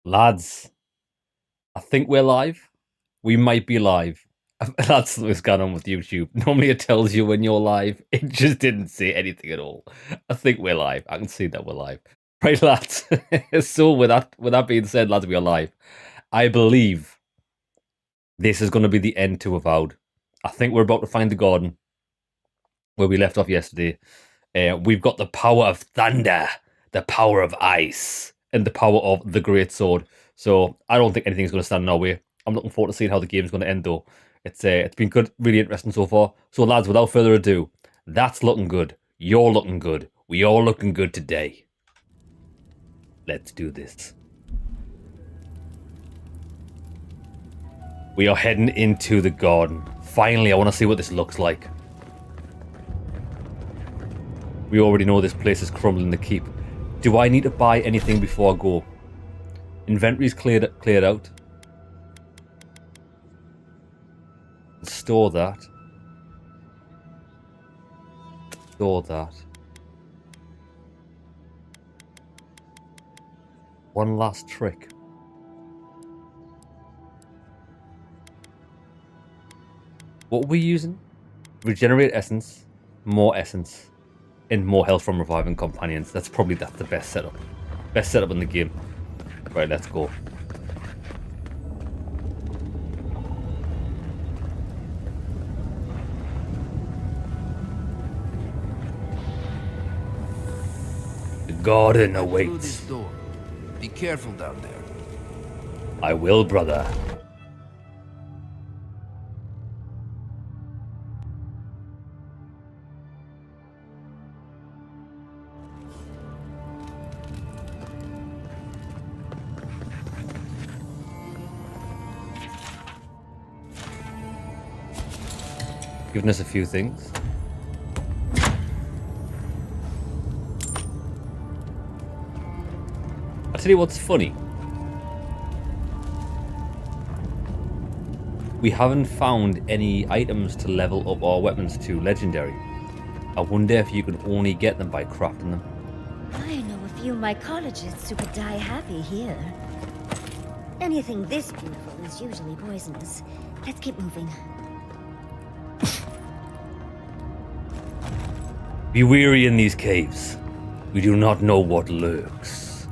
Lads, I think we're live. We might be live. That's what's going on with YouTube. Normally it tells you when you're live. It just didn't say anything at all. I think we're live. I can see that we're live. Right, lads. So with that being said, lads, we are live. I believe this is going to be the end to Avowed. I think we're about to find the garden where we left off yesterday. We've got the power of thunder, the power of ice, and the power of the great sword. So I don't think anything's going to stand in our way. I'm looking forward to seeing how the game's going to end, though. It's been good, really interesting so far. So, lads, without further ado, that's looking good. You're looking good. We all looking good today. Let's do this. We are heading into the garden. Finally, I want to see what this looks like. We already know this place is crumbling to keep. Do I need to buy anything before I go? Inventory's cleared out. Store that. Store that. One last trick. What are we using? Regenerate essence, more essence, and more health from reviving companions. That's the best setup. Best setup in the game. Right, let's go. The garden awaits. Be careful down there. I will, brother. Giving us a few things. I'll tell you what's funny. We haven't found any items to level up our weapons to legendary. I wonder if you can only get them by crafting them. I know a few mycologists who could die happy here. Anything this beautiful is usually poisonous. Let's keep moving. Be wary in these caves. We do not know what lurks.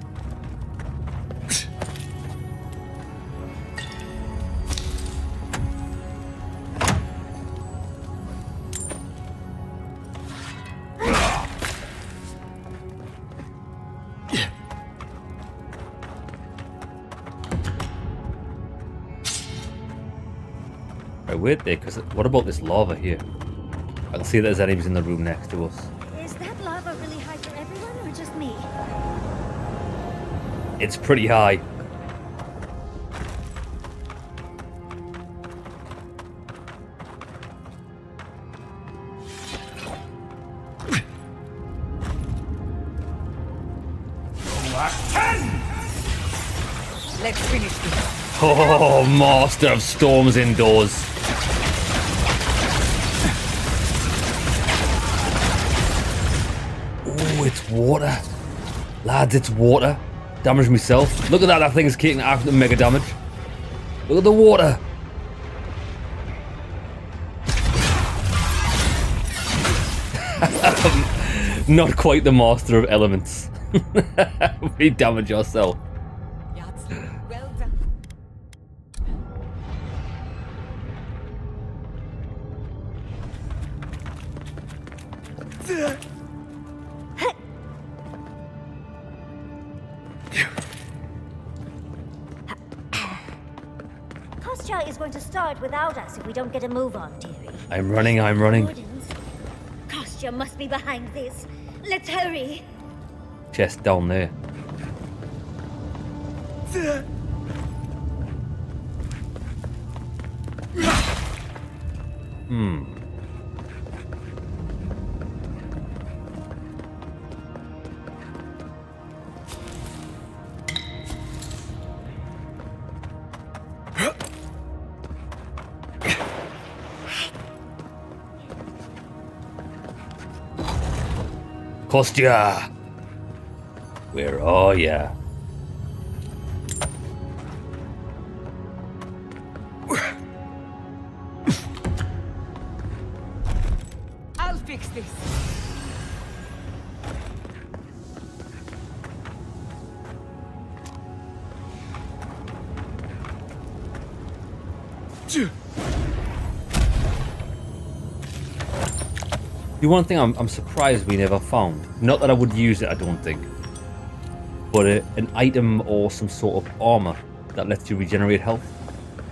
Right, wait there, because what about this lava here? I can see there's enemies in the room next to us. Is that lava really high for everyone or just me? It's pretty high. Let's finish this. Oh, Master of Storms indoors. Oh, it's water. Lads, it's water. Damage myself. Look at that thing's taking after mega damage. Look at the water. Not quite the master of elements. We damage yourself. Well done. Kostya is going to start without us if we don't get a move on, dearie. I'm running. Wardens. Kostya must be behind this. Let's hurry. Chest down there. Kostya! Where are ya? fix this. The one thing I'm surprised we never found, not that I would use it, I don't think, but an item or some sort of armor that lets you regenerate health,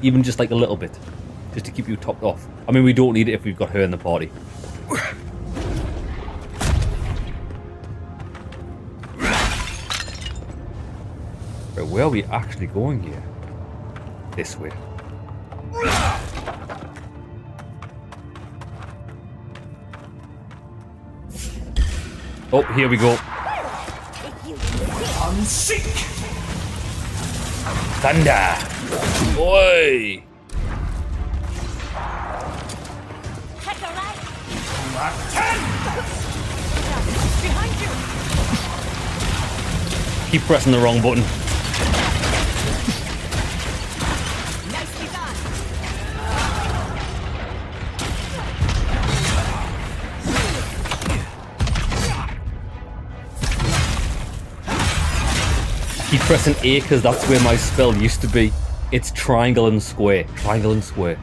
even just like a little bit, just to keep you topped off. I mean, we don't need it if we've got her in the party. But where are we actually going here? This way. Oh, here we go. Unseek! Thunder! Oi! Behind you! Keep pressing the wrong button. Nicely done! Keep pressing A because that's where my spell used to be. It's triangle and square. Triangle and square.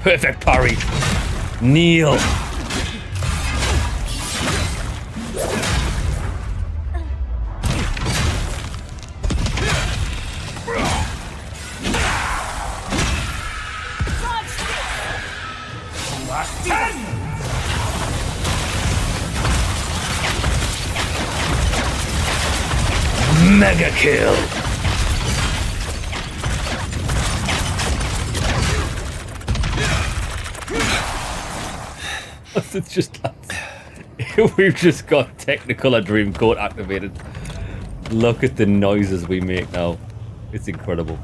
Perfect parry. Kneel. Mega kill. It's just we've just got Technicolor Dreamcoat activated. Look at the noises we make now. It's incredible.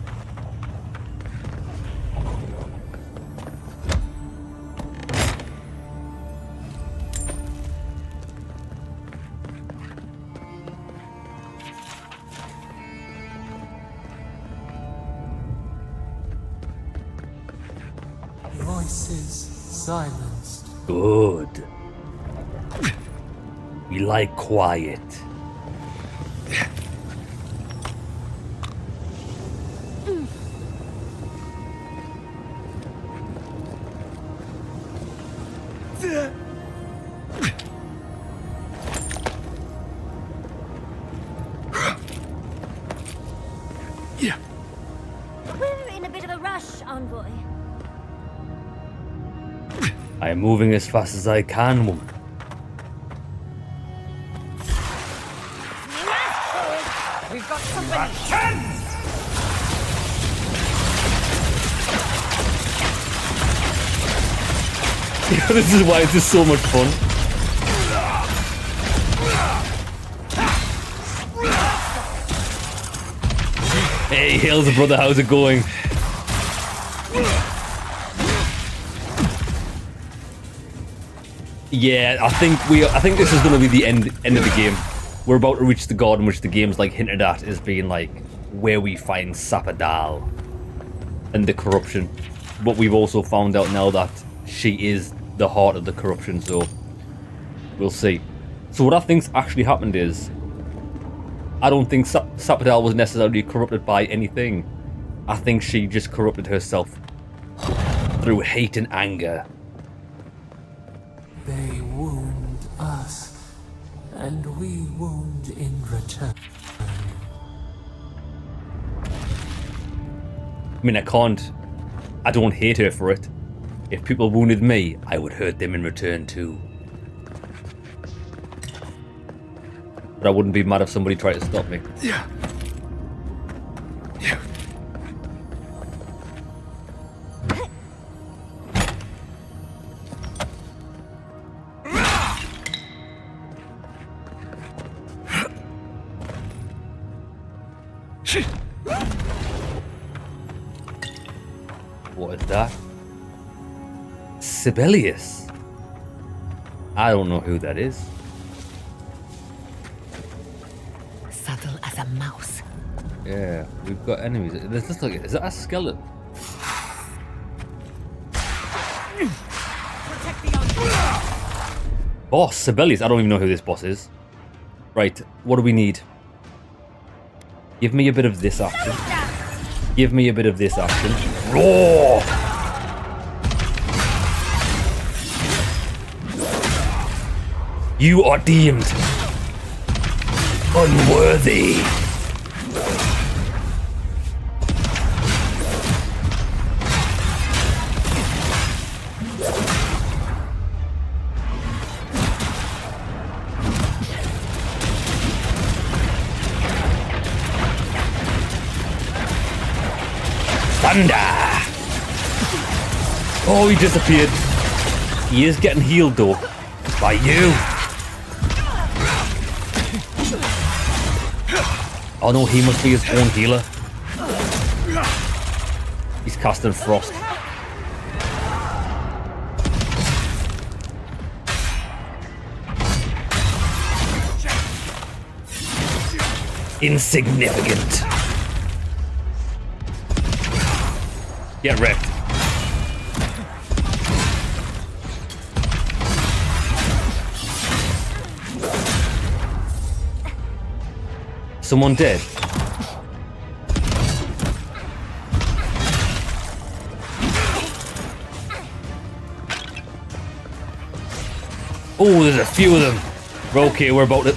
Voices silenced. Good. We like quiet. We're in a bit of a rush, Envoy. I am moving as fast as I can. We've got company! This is why this is so much fun. Hey, hails brother, how's it going? Yeah, I think this is gonna be the end of the game. We're about to reach the garden, which the game's like hinted at as being like where we find Sapadal and the corruption. But we've also found out now that she is the heart of the corruption, so we'll see. So what I think's actually happened is, I don't think Sapadal was necessarily corrupted by anything. I think she just corrupted herself through hate and anger. They wound us, and we wound in return. I mean, I don't hate her for it. If people wounded me, I would hurt them in return too. But I wouldn't be mad if somebody tried to stop me. Yeah. Yeah. What is that? Sibelius. I don't know who that is. Subtle as a mouse. Yeah, we've got enemies. Is that a skeleton? Boss, Sibelius. I don't even know who this boss is. Right, what do we need? Give me a bit of this action. Give me a bit of this action. Roar! You are deemed unworthy. Thunder! Oh, he disappeared. He is getting healed though. By you. Oh no, he must be his own healer. He's casting Frost. Insignificant. Get wrecked. Someone dead. Oh, there's a few of them. Okay, we're about to...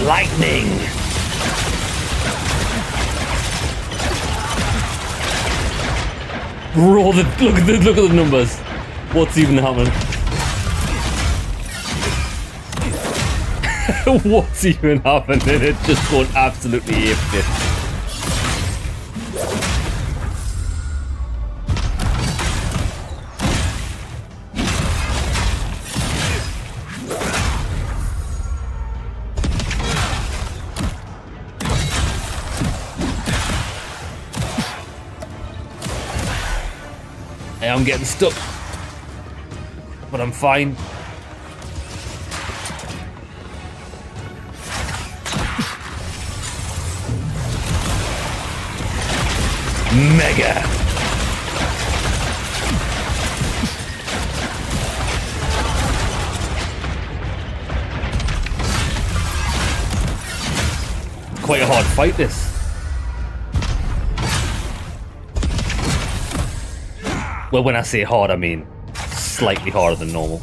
Lightning! Roll the look at the numbers. What's even happening? What's even happening? It's just going absolutely apeshit. I'm getting stuck, but I'm fine. Mega. Quite a hard fight, this. Well, when I say hard, I mean slightly harder than normal.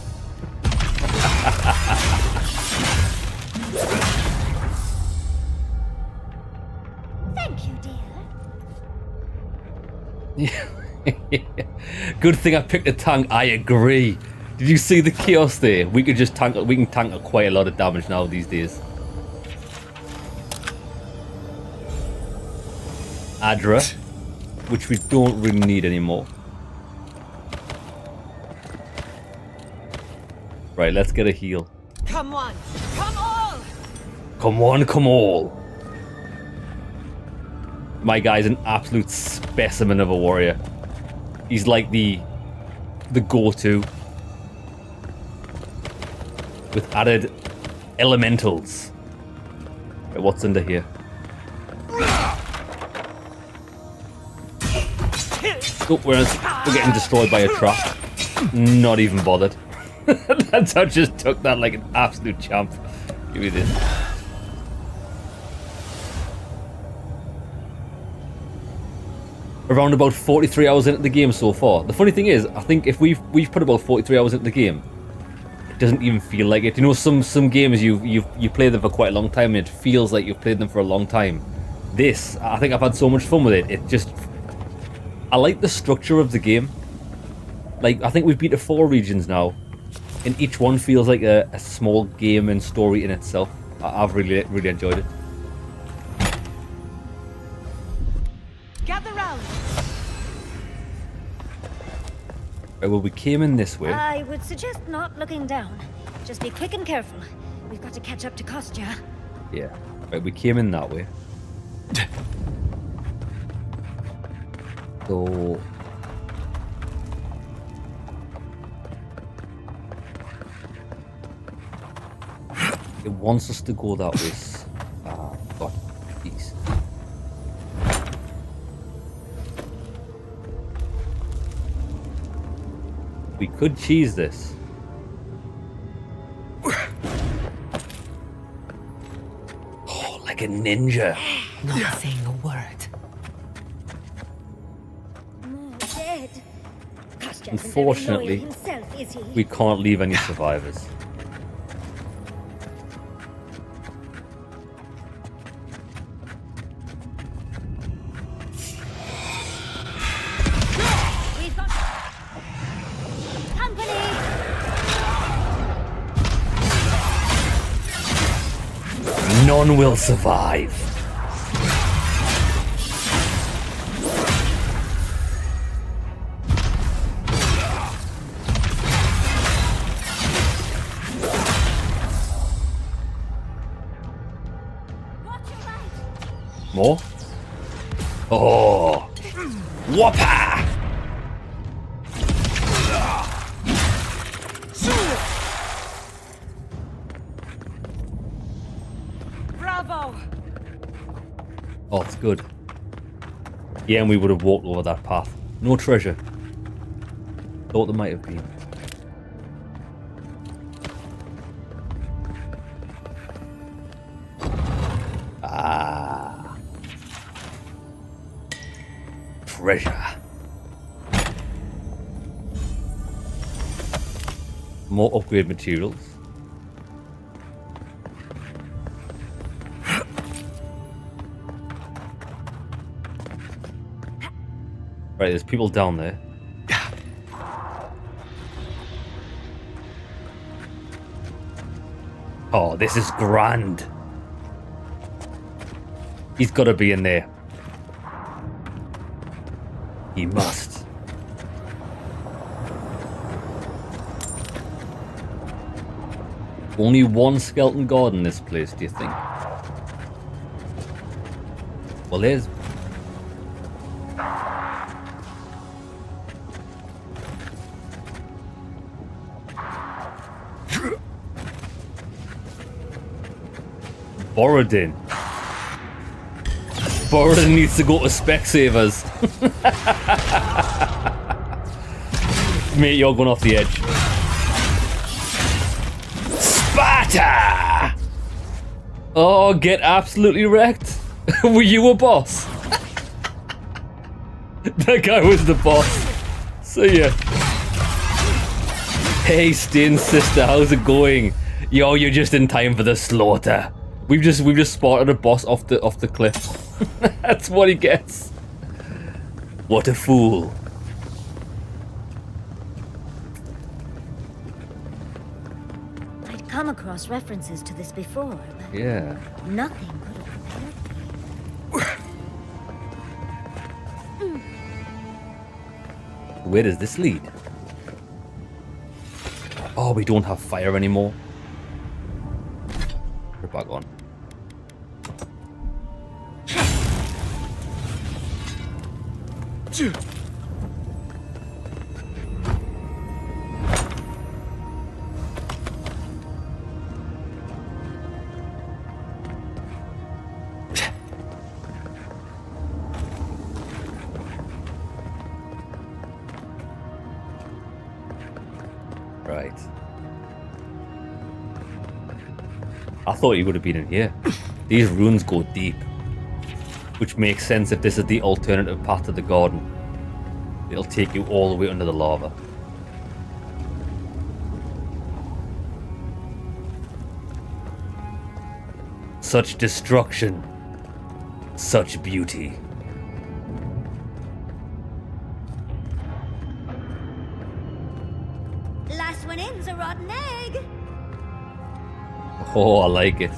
Thank you, dear. Good thing I picked a tank. I agree. Did you see the chaos there? We could just tank. We can tank quite a lot of damage now these days. Adra, which we don't really need anymore. Right, let's get a heal. Come on, come all! Come on, come all. My guy's an absolute specimen of a warrior. He's like the go-to. With added elementals. Right, what's under here? Oh, we're getting destroyed by a trap. Not even bothered. That's how I just took that like an absolute champ. Give me this. Around about 43 hours into the game so far. The funny thing is, I think if we've put about 43 hours into the game, it doesn't even feel like it. You know, some games you play them for quite a long time and it feels like you've played them for a long time. This, I think I've had so much fun with it. It just, I like the structure of the game. Like, I think we've beat 4 regions now. And each one feels like a small game and story in itself. I've really enjoyed it. Gather round. Right, well, we came in this way. I would suggest not looking down. Just be quick and careful. We've got to catch up to Kostya. Yeah. Right, we came in that way. So... it wants us to go that way. God. Jeez. We could cheese this. Oh, like a ninja. Not saying a word. More dead. Kostyak's very Unfortunately, loyal himself, is he? we can't leave any survivors. We've got company. None will survive. Watch your right. More? Oh! Whopper! Bravo! Oh, it's good. Yeah, and we would have walked over that path. No treasure. Thought there might have been. Ah. Treasure. More upgrade materials. Right, there's people down there. Oh, this is grand. He's got to be in there. He must. Only one skeleton guard in this place, do you think? Well, there's... Borodin. Borodin needs to go to Specsavers. Mate, you're going off the edge. Sparta! Oh, get absolutely wrecked. Were you a boss? That guy was the boss. See ya. Hey, Stin sister, how's it going? Yo, you're just in time for the slaughter. We've just spotted a boss off the cliff. That's what he gets. What a fool. I'd come across references to this before, but Yeah. nothing could have prepared me. Where does this lead? Oh, we don't have fire anymore. We're back on. Right. I thought he would have been in here. These runes go deep. Which makes sense if this is the alternative path to the garden. It'll take you all the way under the lava. Such destruction. Such beauty. Last one in's a rotten egg. Oh, I like it.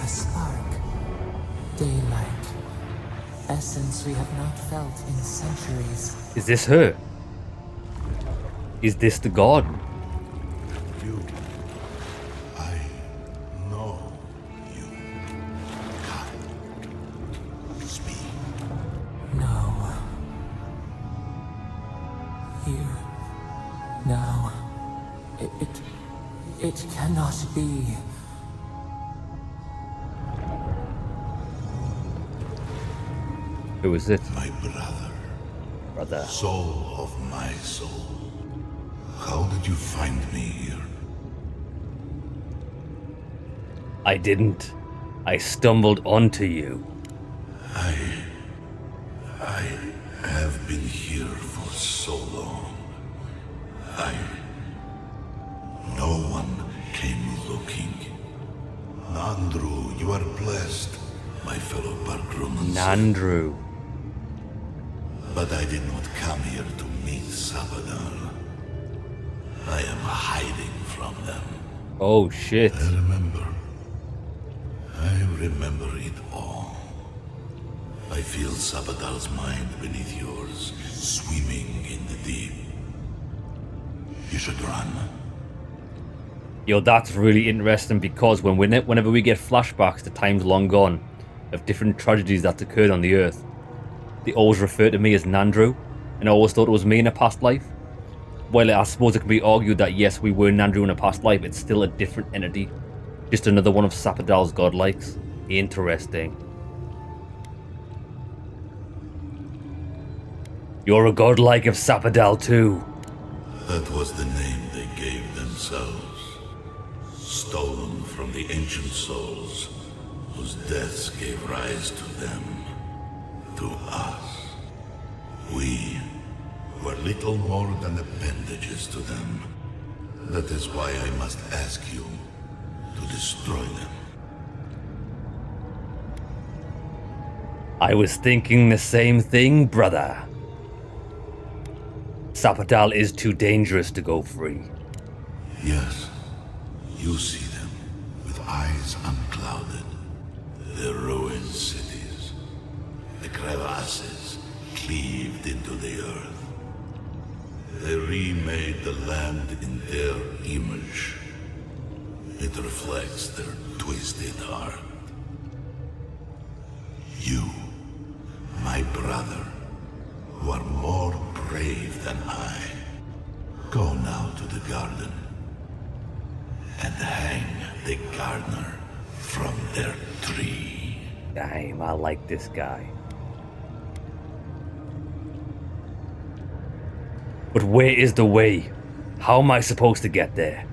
A spark. Daylight. Essence we have not felt in centuries. Is this her? Is this the garden? You. I know you. Speak. No. cannot be. Who is it? My brother, Brother. soul of my soul. How did you find me here? I didn't. I stumbled onto you. I have been here for so long. No one came looking. Nandru, you are blessed, my fellow Parkrumans. Nandru. But I did not come here to meet Sabadal. I am hiding from them. Oh shit. I remember it all. I feel Sabadal's mind beneath yours, swimming in the deep. You should run. Yo, that's really interesting because whenever we get flashbacks to times long gone of different tragedies that's occurred on the Earth, they always refer to me as Nandru, and I always thought it was me in a past life. Well, I suppose it can be argued that yes, we were Nandru in a past life, it's still a different entity. Just another one of Sabadal's godlikes. Interesting. You're a godlike of Sabadal too. That was the name they gave themselves. Stolen from the ancient souls, whose deaths gave rise to them. To us. We were little more than appendages to them. That is why I must ask you to destroy them. I was thinking the same thing, brother. Sabadal is too dangerous to go free. Yes, you see them with eyes unclouded. The ruined cities, the crevasses cleaved into the earth. They remade the land in their image. It reflects their twisted heart. You, my brother, who are more brave than I, go now to the garden and hang the gardener from their tree. Damn, I like this guy. But where is the way? How am I supposed to get there?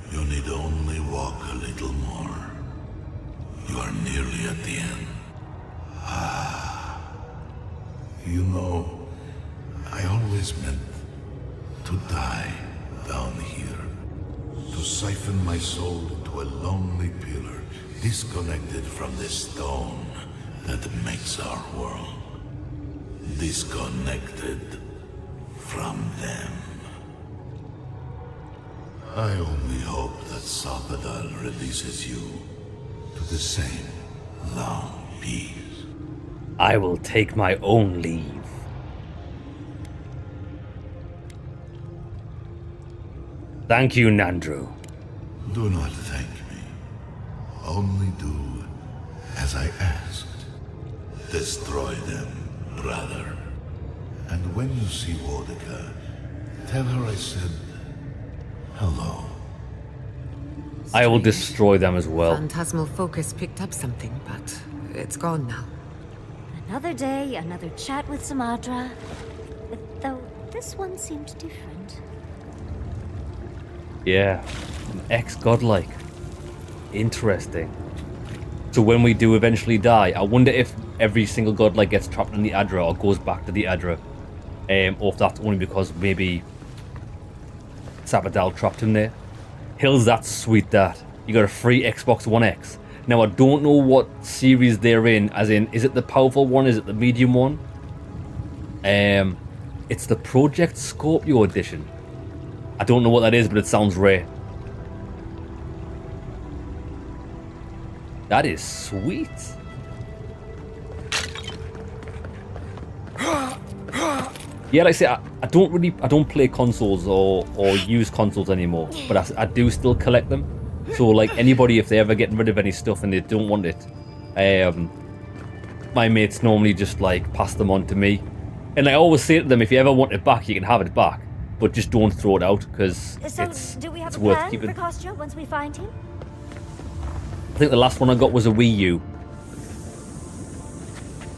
You need only walk a little more. You are nearly at the end. You know, I always meant to die down here. To siphon my soul into a lonely pillar, disconnected from the stone that makes our world. Disconnected from them. I only hope that Sabadal releases you to the same long peace. I will take my own leave. Thank you, Nandru. Do not thank me. Only do as I asked. Destroy them, brother. And when you see Wodika, tell her I said hello. I will destroy them as well. Phantasmal focus picked up something, but it's gone now. Another day, another chat with Samadra. Though this one seemed different. Yeah, an ex-godlike. Interesting. So when we do eventually die, I wonder if every single godlike gets trapped in the Adra or goes back to the Adra. Or if that's only because maybe Sabadal trapped him there. Hills, that's sweet that. You got a free Xbox One X. Now I don't know what series they're in, as in, is it the powerful one, is it the medium one? It's the Project Scorpio edition. I don't know what that is, but it sounds rare. That is sweet. Yeah, like I say, I don't play consoles or use consoles anymore, but I do still collect them. So like anybody, if they're ever getting rid of any stuff and they don't want it, my mates normally just like pass them on to me. And I always say to them, if you ever want it back, you can have it back. but just don't throw it out because So, it's do we have it's a worth plan keeping. for Kostya once we find him? I think the last one I got was a Wii U.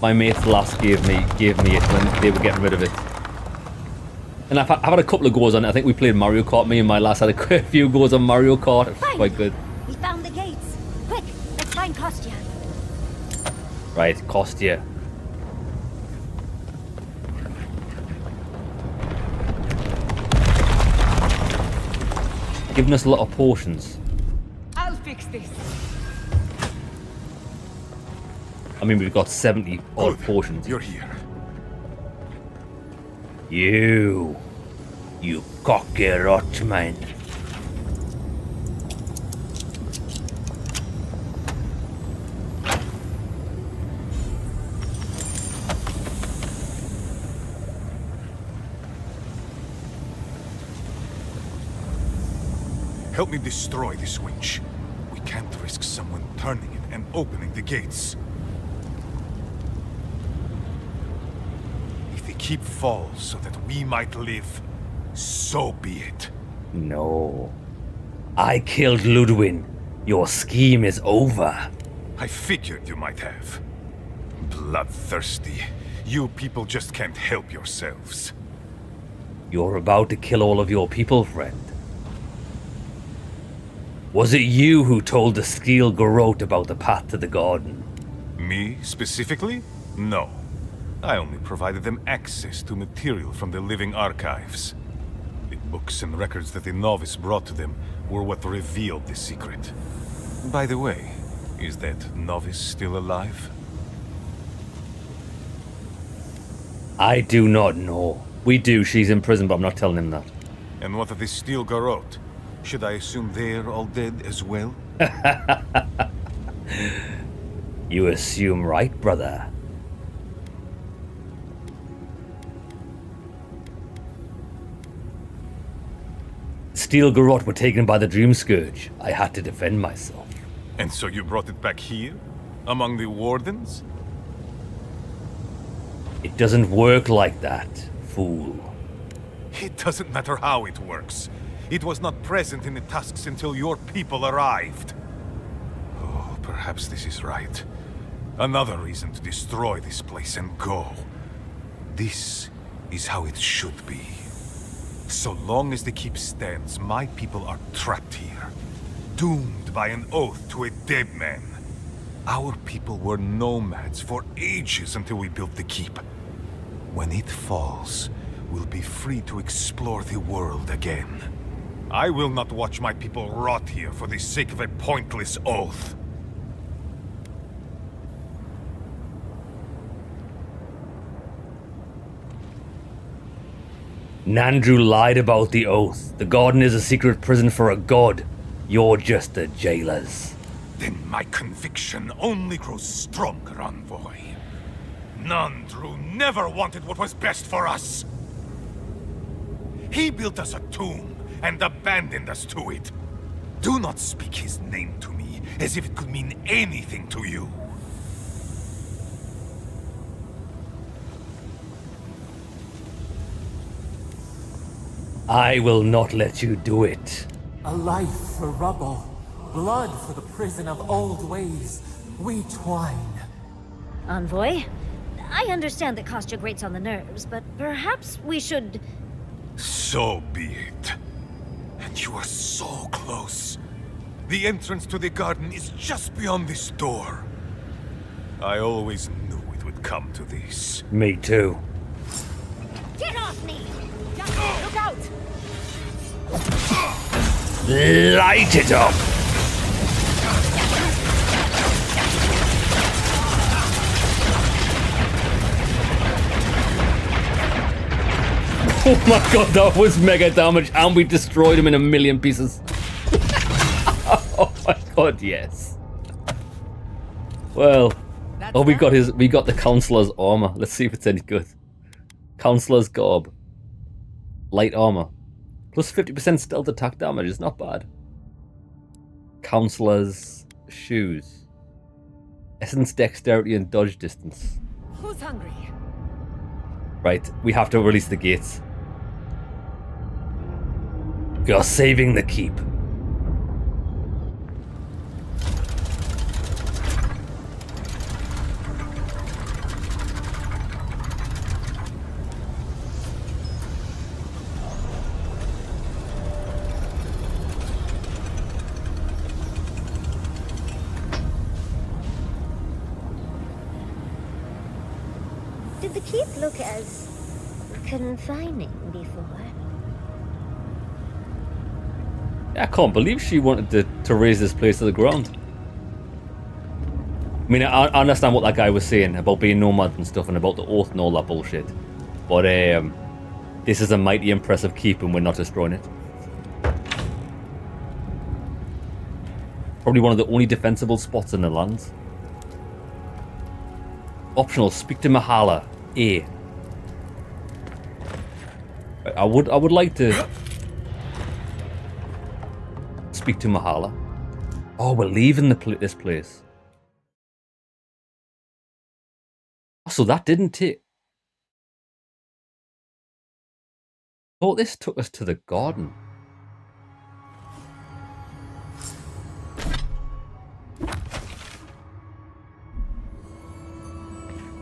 My mates last gave me it when they were getting rid of it. And I've had a couple of goes on it. I think we played Mario Kart. Me and my lass had a few goes on Mario Kart. It was Fine. quite good. We found the gates. Quick, let's find Kostya. Right, Kostya. Giving us a lot of potions. I'll fix this. I mean, we've got 70 odd potions. You're here. You cocky rotman. Help me destroy this winch. We can't risk someone turning it and opening the gates. If the keep falls so that we might live, so be it. No. I killed Ludwin. Your scheme is over. I figured you might have. Bloodthirsty. You people just can't help yourselves. You're about to kill all of your people, friend. Was it you who told the Steel Garrote about the path to the garden? Me, specifically? No. I only provided them access to material from the living archives. The books and records that the novice brought to them were what revealed the secret. By the way, is that novice still alive? I do not know. We do. She's in prison, but I'm not telling him that. And what of the Steel Garrote? Should I assume they're all dead as well? You assume right, brother. Steel Garrote were taken by the Dream Scourge. I had to defend myself. And so you brought it back here? Among the wardens? It doesn't work like that, fool. It doesn't matter how it works. It was not present in the tusks until your people arrived. Oh, perhaps this is right. Another reason to destroy this place and go. This is how it should be. So long as the keep stands, my people are trapped here. Doomed by an oath to a dead man. Our people were nomads for ages until we built the keep. When it falls, we'll be free to explore the world again. I will not watch my people rot here for the sake of a pointless oath. Nandru lied about the oath. The garden is a secret prison for a god. You're just the jailers. Then my conviction only grows stronger, Envoy. Nandru never wanted what was best for us. He built us a tomb and abandoned us to it. Do not speak his name to me as if it could mean anything to you. I will not let you do it. A life for rubble, blood for the prison of old ways. We twine. Envoy, I understand that Kostya grates on the nerves, but perhaps we should... So be it. And you are so close. The entrance to the garden is just beyond this door. I always knew it would come to this. Me too. Get off me! Look out! Light it up! Oh my god, that was mega damage, and we destroyed him in a million pieces. Oh my god, yes. Well, oh, we got the counselor's armor. Let's see if it's any good. Counselor's garb, light armor, plus 50% stealth attack damage. Is not bad. Counselor's shoes, essence, dexterity, and dodge distance. Who's hungry? Right, we have to release the gates. You're saving the keep. Did the keep look as confining before? I can't believe she wanted to raise this place to the ground. I mean, I understand what that guy was saying about being nomads and stuff and about the oath and all that bullshit. But this is a mighty impressive keep and we're not destroying it. Probably one of the only defensible spots in the lands. Optional, speak to Mahala. A. I would like to speak to Mahala. Oh, we're leaving this place. So that didn't take. Thought this took us to the garden.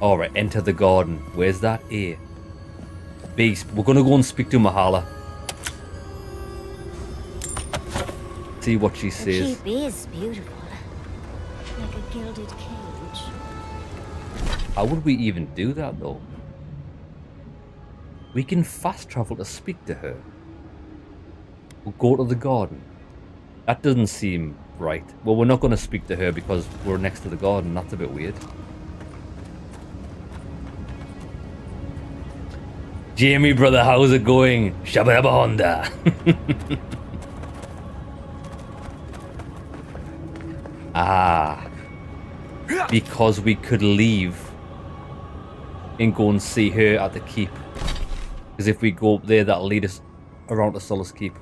Alright, enter the garden. Where's that? A. B. We're gonna go and speak to Mahala. See what she says. The keep is beautiful. Like a gilded cage. How would we even do that though? We can fast travel to speak to her. We'll go to the garden. That doesn't seem right. Well, we're not going to speak to her because we're next to the garden. That's a bit weird. Jamie, brother, how's it going? Shabba Dabba Honda. Ah. Because we could leave and go and see her at the keep. Because if we go up there, that'll lead us around to Solace Keep.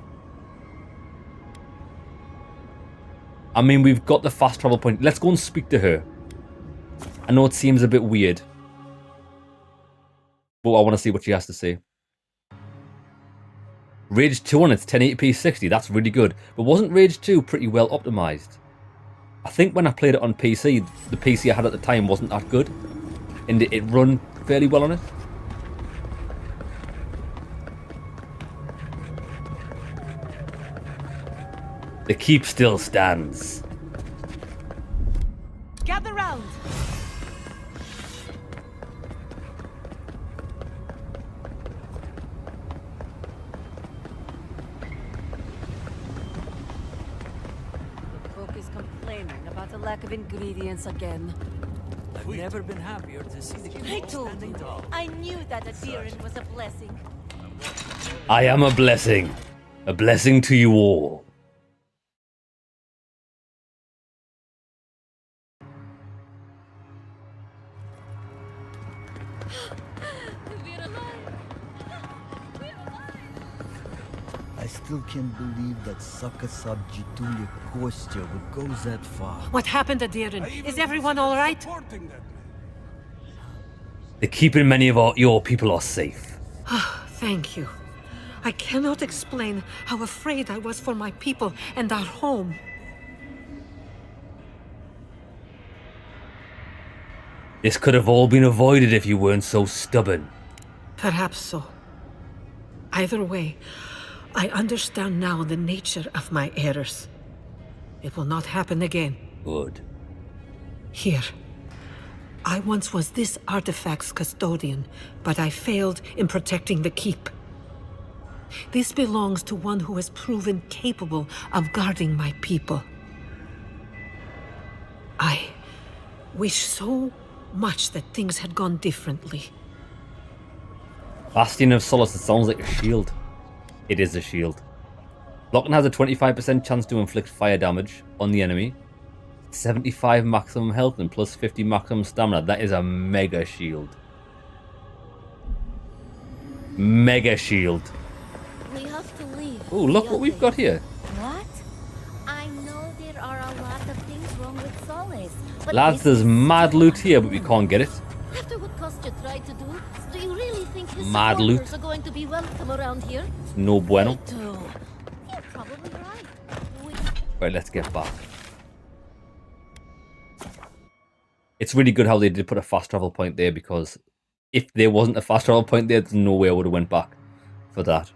I mean, we've got the fast travel point. Let's go and speak to her. I know it seems a bit weird, but I want to see what she has to say. Rage 2 on its 1080p 60. That's really good. But wasn't Rage 2 pretty well optimized? I think when I played it on PC, the PC I had at the time wasn't that good. And it run fairly well on it. The keep still stands. Gather round. Cook is complaining about the lack of ingredients again. I've never been happier to see the I keep told standing you. tall. I knew that Adiran was a blessing. I am a blessing. A blessing to you all. I still can't believe that Sakasab Jitulia Kostya would go that far. What happened, Adiran? Is everyone all right? The keep and many of your people are safe. Thank you. I cannot explain how afraid I was for my people and our home. This could have all been avoided if you weren't so stubborn. Perhaps so. Either way, I understand now the nature of my errors. It will not happen again. Good. Here. I once was this artifact's custodian, but I failed in protecting the keep. This belongs to one who has proven capable of guarding my people. I wish so much that things had gone differently. Bastion of Solace, it sounds like a shield. It is a shield. Locken has a 25% chance to inflict fire damage on the enemy. 75 maximum health and plus 50 maximum stamina. That is a mega shield. Mega shield. We have to leave. Oh, look what we've got here. What? I know there are a lot of things wrong with Solace, but Lads, this there's is mad still loot here, but we can't get it. After what Kostya tried to do you really think his Mad supporters loot. are going to be welcome around here? No bueno. Kaito, you Right, let's get back. It's really good how they did put a fast travel point there, because if there wasn't a fast travel point there's no way I would have went back for that.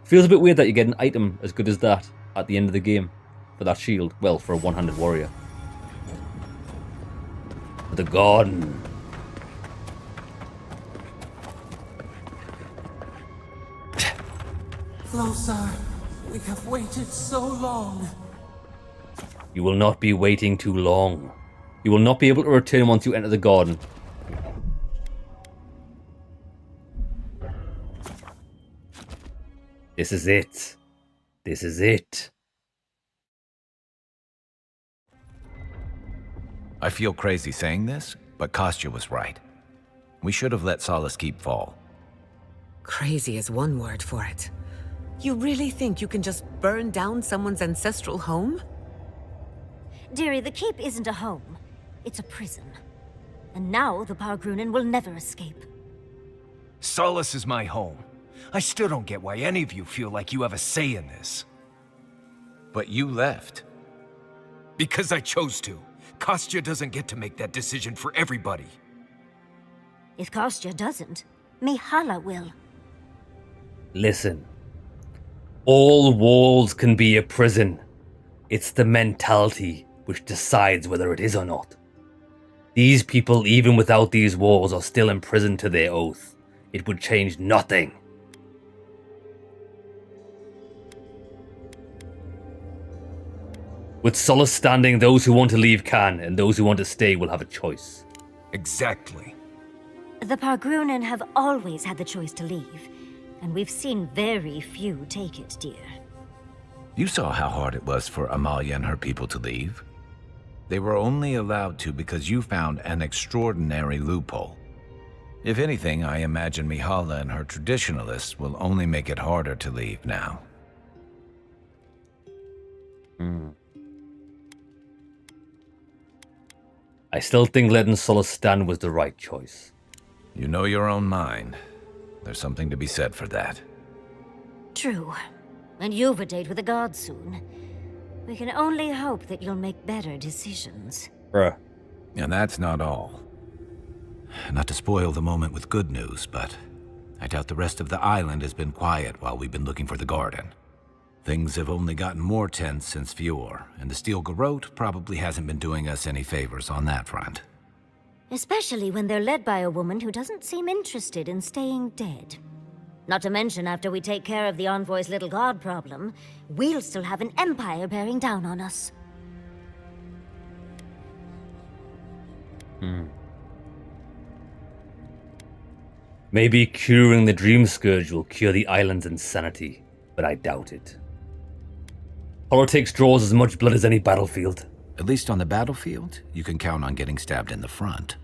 It feels a bit weird that you get an item as good as that at the end of the game for that shield. Well, for a one-handed warrior. The garden. Flossar, we have waited so long. You will not be waiting too long. You will not be able to return once you enter the garden. This is it. This is it. I feel crazy saying this, but Kostya was right. We should have let Solace Keep fall. Crazy is one word for it. You really think you can just burn down someone's ancestral home? Dearie, the keep isn't a home. It's a prison. And now the Pargrunen will never escape. Solace is my home. I still don't get why any of you feel like you have a say in this. But you left. Because I chose to. Kostya doesn't get to make that decision for everybody. If Kostya doesn't, Mihala will. Listen. All walls can be a prison. It's the mentality which decides whether it is or not. These people, even without these walls, are still imprisoned to their oath. It would change nothing. With Solace standing, those who want to leave can, and those who want to stay will have a choice. Exactly. The Pargrunen have always had the choice to leave, and we've seen very few take it, dear. You saw how hard it was for Amalia and her people to leave. They were only allowed to because you found an extraordinary loophole. If anything, I imagine Mihala and her traditionalists will only make it harder to leave now. I still think letting Solace stand was the right choice. You know your own mind. There's something to be said for that. True. And you've a date with the gods soon. We can only hope that you'll make better decisions. Bruh. And that's not all. Not to spoil the moment with good news, but I doubt the rest of the island has been quiet while we've been looking for the garden. Things have only gotten more tense since Fior, and the Steel Garrote probably hasn't been doing us any favors on that front. Especially when they're led by a woman who doesn't seem interested in staying dead. Not to mention, after we take care of the Envoy's little god problem, we'll still have an empire bearing down on us. Maybe curing the Dream Scourge will cure the island's insanity, but I doubt it. Politics draws as much blood as any battlefield. At least on the battlefield, you can count on getting stabbed in the front.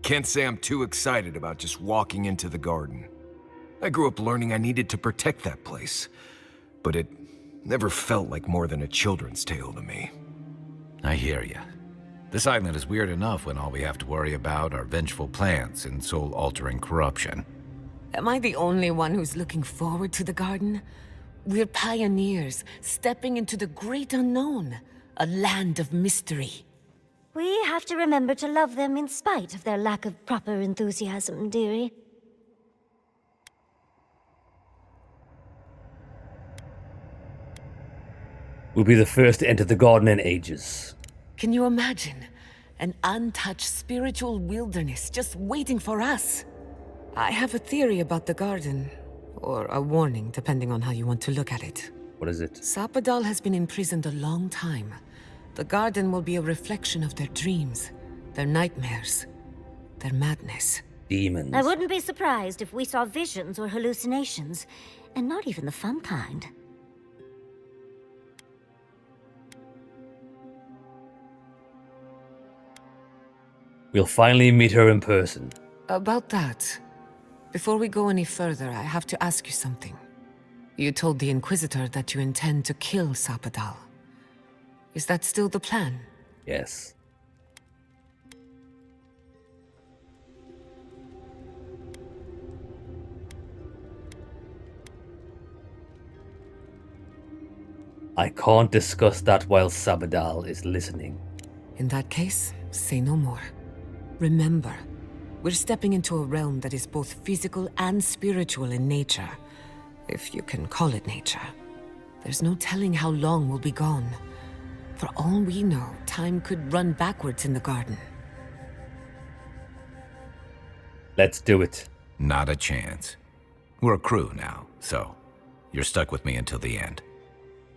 Can't say I'm too excited about just walking into the garden. I grew up learning I needed to protect that place, but it never felt like more than a children's tale to me. I hear ya. This island is weird enough when all we have to worry about are vengeful plans and soul-altering corruption. Am I the only one who's looking forward to the garden? We're pioneers, stepping into the great unknown, a land of mystery. We have to remember to love them in spite of their lack of proper enthusiasm, dearie. We'll be the first to enter the garden in ages. Can you imagine? An untouched spiritual wilderness just waiting for us. I have a theory about the garden. Or a warning, depending on how you want to look at it. What is it? Sapadal has been imprisoned a long time. The garden will be a reflection of their dreams, their nightmares, their madness. Demons. I wouldn't be surprised if we saw visions or hallucinations, and not even the fun kind. We'll finally meet her in person. About that, before we go any further, I have to ask you something. You told the Inquisitor that you intend to kill Sapadal. Is that still the plan? Yes. I can't discuss that while Sabadal is listening. In that case, say no more. Remember, we're stepping into a realm that is both physical and spiritual in nature. If you can call it nature. There's no telling how long we'll be gone. For all we know, time could run backwards in the garden. Let's do it. Not a chance. We're a crew now, so you're stuck with me until the end.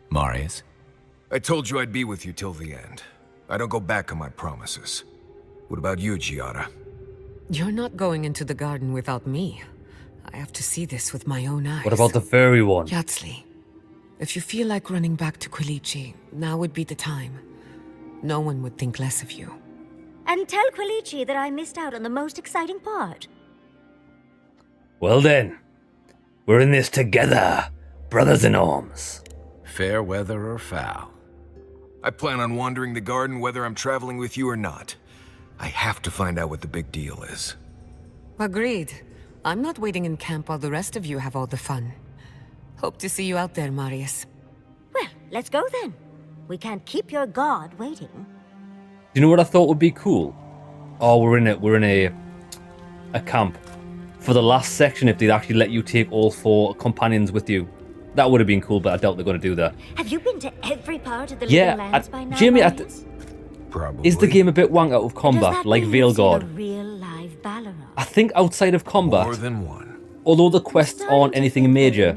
Marius? I told you I'd be with you till the end. I don't go back on my promises. What about you, Giada? You're not going into the garden without me. I have to see this with my own eyes. What about the furry one? Yatsli, if you feel like running back to Quilici, now would be the time. No one would think less of you. And tell Quilici that I missed out on the most exciting part. Well then, we're in this together, brothers in arms. Fair weather or foul? I plan on wandering the garden whether I'm traveling with you or not. I have to find out what the big deal is. Agreed. I'm not waiting in camp while the rest of you have all the fun. Hope to see you out there, Marius. Well, let's go then. We can't keep your god waiting. Do you know what I thought would be cool? Oh, we're in a camp. For the last section, if they'd actually let you take all 4 companions with you. That would have been cool, but I doubt they're going to do that. Have you been to every part of the Living Lands by now, Jamie, Marius? Probably. Is the game a bit wank out of combat, like Veilguard? Real live Balrog? I think outside of combat, More than one. although the quests aren't anything major,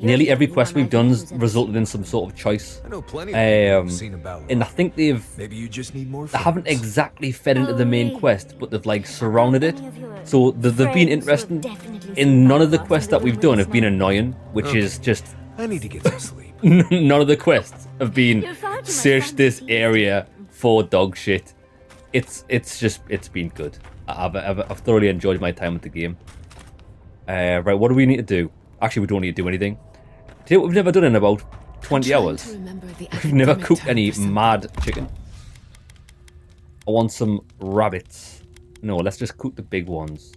nearly every quest we've done's resulted in some sort of choice. I know plenty of people who've seen a Balrog. And I think Maybe you just need more they friends. haven't exactly fed into the main quest, but they've like surrounded it. So they've been interesting. In none of the quests that we've done have been annoying, which is just I need to get some sleep. none of the quests have been search this area for dog shit. It's been good. I've thoroughly enjoyed my time with the game. Right, what do we need to do? Actually, we don't need to do anything. Do you know what we've never done in about 20 hours? We've never cooked any mad chicken. I want some rabbits. No, let's just cook the big ones.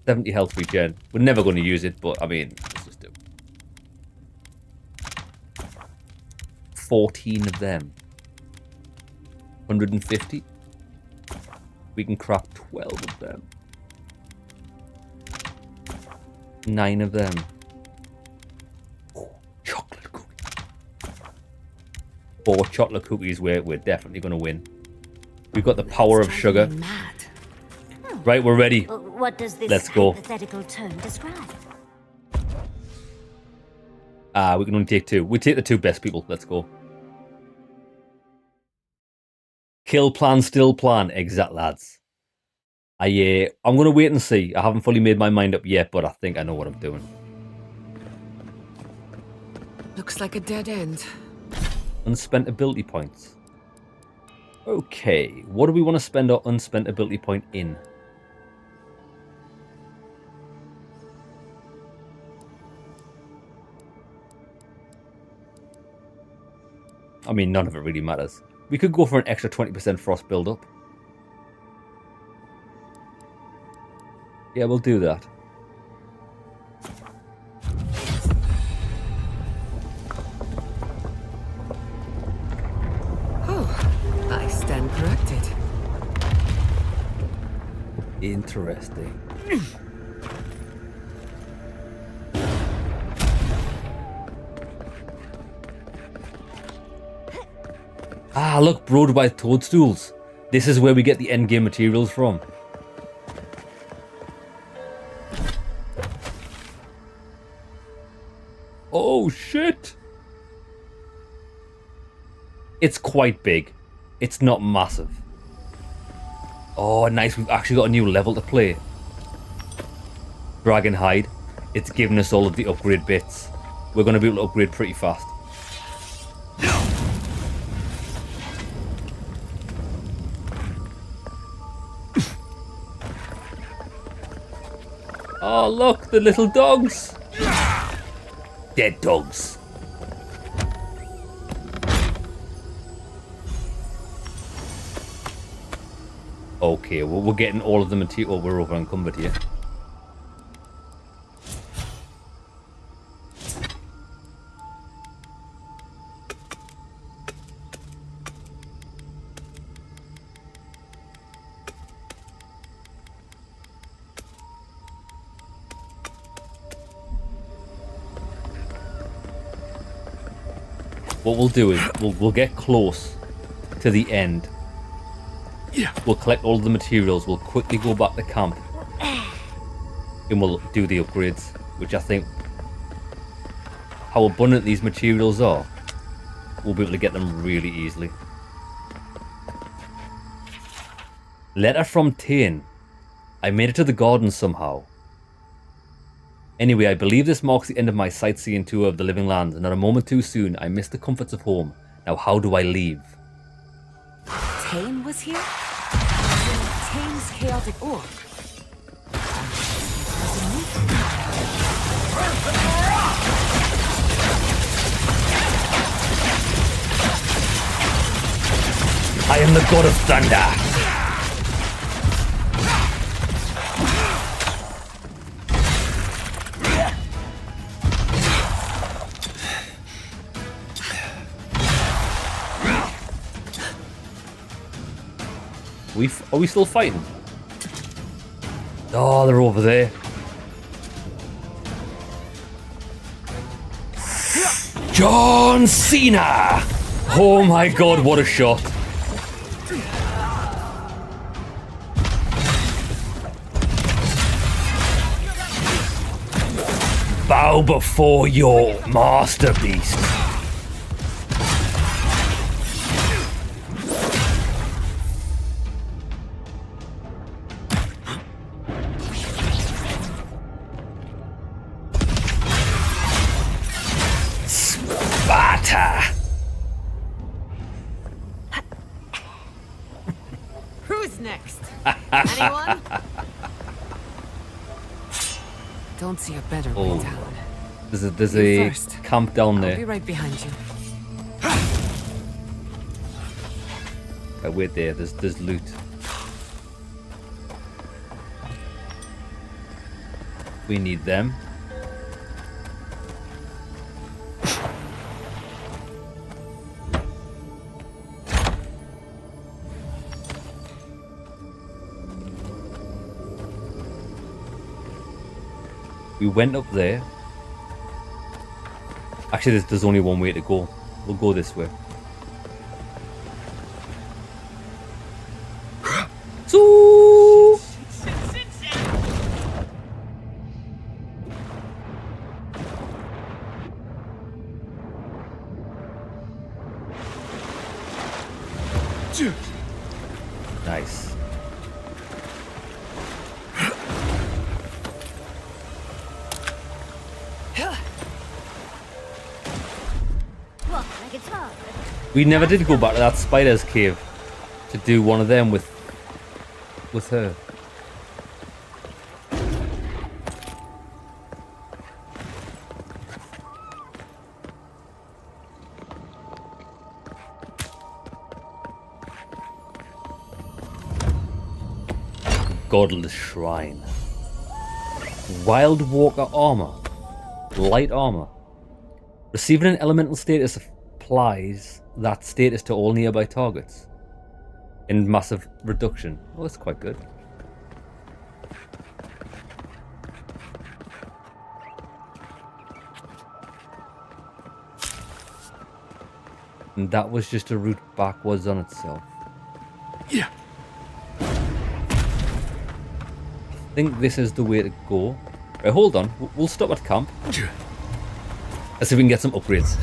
70 health regen. We're never going to use it, but I mean, let's just do 14 of them. 150. We can craft 12 of them. 9 of them. Oh, chocolate cookies. 4 chocolate cookies. We're definitely going to win. We've got the power of sugar. Right, we're ready. What does this Let's go. hypothetical term describe? We can only take 2. We take the 2 best people. Let's go. Kill plan, still plan. Exact, lads. I'm going to wait and see. I haven't fully made my mind up yet, but I think I know what I'm doing. Looks like a dead end. Unspent ability points. Okay, what do we want to spend our unspent ability point in? I mean, none of it really matters. We could go for an extra 20% frost build-up. Yeah, we'll do that. Oh, I stand corrected. Interesting. Ah, look, brewed by toadstools. This is where we get the endgame materials from. Oh, shit! It's quite big. It's not massive. Oh, nice. We've actually got a new level to play. Dragon Hide. It's giving us all of the upgrade bits. We're going to be able to upgrade pretty fast. Oh, look, the little dogs. Dead dogs. Okay, well, we're getting all of the material. Oh, we're over encumbered here. what we'll do is we'll get close to the end. We'll collect all the materials. We'll quickly go back to camp, and we'll do the upgrades. Which I think, how abundant these materials are, we'll be able to get them really easily. Letter from Tane. I made it to the garden somehow. Anyway, I believe this marks the end of my sightseeing tour of the living lands, and not a moment too soon, I missed the comforts of home. Now how do I leave? Tane was here? Tane's chaotic orb. I am the god of thunder. Are we still fighting? Oh, they're over there. John Cena! Oh my god, what a shot. Bow before your master beast. Sparta! Who's next? Anyone? Don't see a better way down. There's a camp down there. I'll be right behind you. Right, wait there. There's loot. We need them. We went up there. Actually, there's only one way to go. We'll go this way. So nice. We never did go back to that spider's cave to do one of them with her. Godless Shrine. Wild Walker Armor. Light Armor. Receiving an elemental status applies that status to all nearby targets. In massive reduction. Well, that's quite good. And that was just a route backwards on itself. Yeah. I think this is the way to go. Right, hold on. We'll stop at camp. Let's see if we can get some upgrades.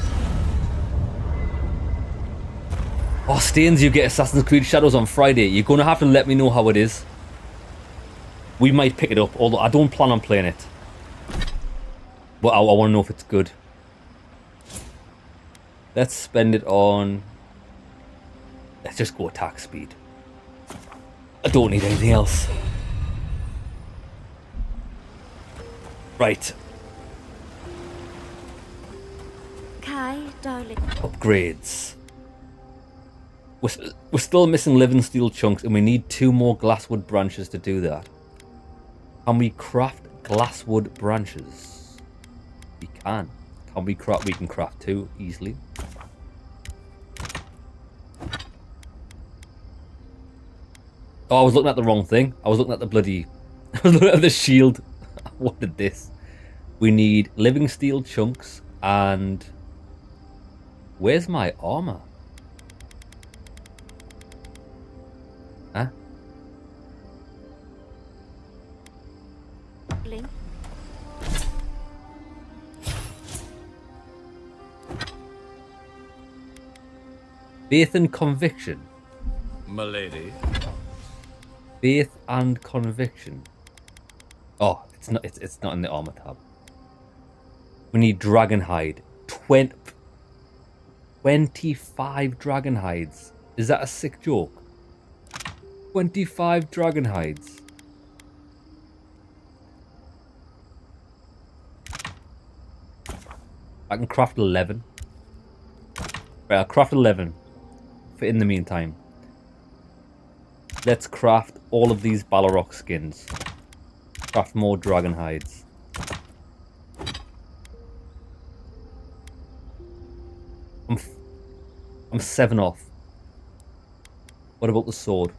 Oh, Stains, you get Assassin's Creed Shadows on Friday. You're going to have to let me know how it is. We might pick it up, although I don't plan on playing it. But I want to know if it's good. Let's spend it on... Let's just go attack speed. I don't need anything else. Right. Kai, darling. Upgrades. We're still missing living steel chunks, and we need 2 more glasswood branches to do that. Can we craft glasswood branches? We can. Can we craft? We can craft 2 easily. Oh, I was looking at the wrong thing. I was looking at the bloody... I was looking at the shield. I wanted this. We need living steel chunks and Where's my armor? Huh? Link? Faith and conviction. Milady. Faith and conviction. Oh, it's not. It's not in the armor tab. We need dragon hide. 25 dragon hides. Is that a sick joke? 25 dragon hides. I can craft 11. Right, I'll craft 11 for in the meantime. Let's craft all of these Balrog skins. Craft more dragon hides. I'm 7 off. What about the sword?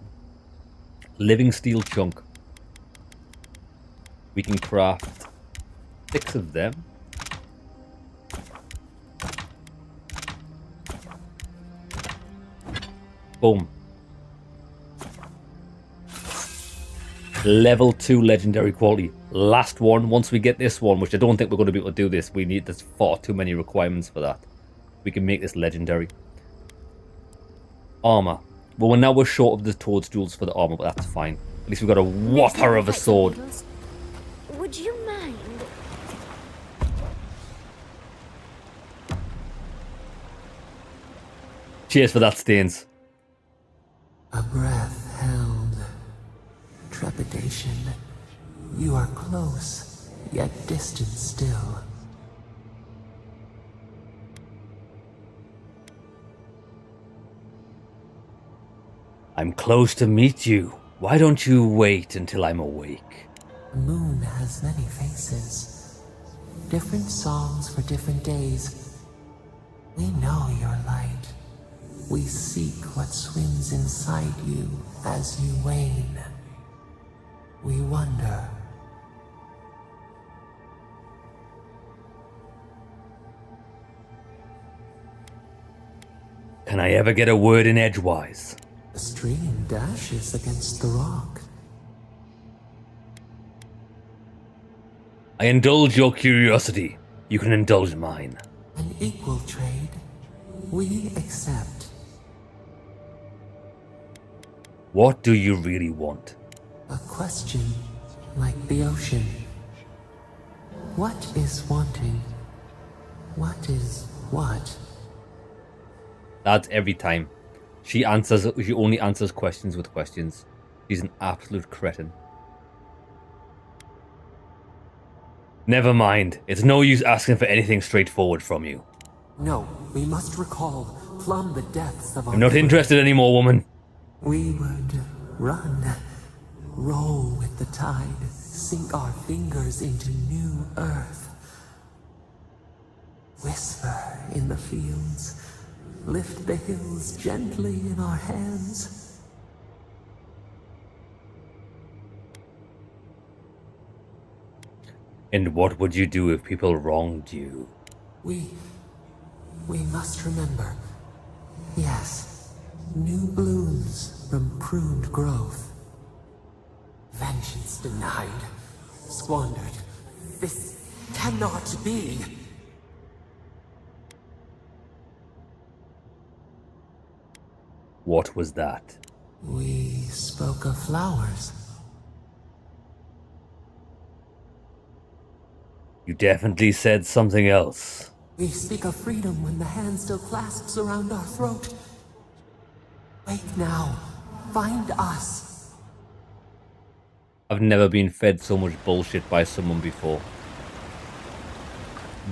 Living steel chunk. We can craft 6 of them. Boom. Level 2 legendary quality. Last one. Once we get this one, which I don't think we're going to be able to do this. There's far too many requirements for that. We can make this legendary. Armor. Well, now we're short of the toadstools for the armor, but that's fine. At least we've got a whopper of a sword. Would you mind? Cheers for that, Stains. A breath held. Trepidation. You are close, yet distant still. I'm close to meet you. Why don't you wait until I'm awake? The moon has many faces. Different songs for different days. We know your light. We seek what swims inside you as you wane. We wonder. Can I ever get a word in edgewise? The stream dashes against the rock. I indulge your curiosity. You can indulge mine. An equal trade. We accept. What do you really want? A question like the ocean. What is wanting? What is what? That's every time. She only answers questions with questions. She's an absolute cretin. Never mind. It's no use asking for anything straightforward from you. No, we must recall, plumb the depths of our... I'm not interested anymore, woman. We would run, roll with the tide, sink our fingers into new earth. Whisper in the fields, lift the hills gently in our hands. And what would you do if people wronged you? We must remember. Yes, new blooms from pruned growth. Vengeance denied, squandered. This cannot be. What was that? We spoke of flowers. You definitely said something else. We speak of freedom when the hand still clasps around our throat. Wake now. Find us. I've never been fed so much bullshit by someone before.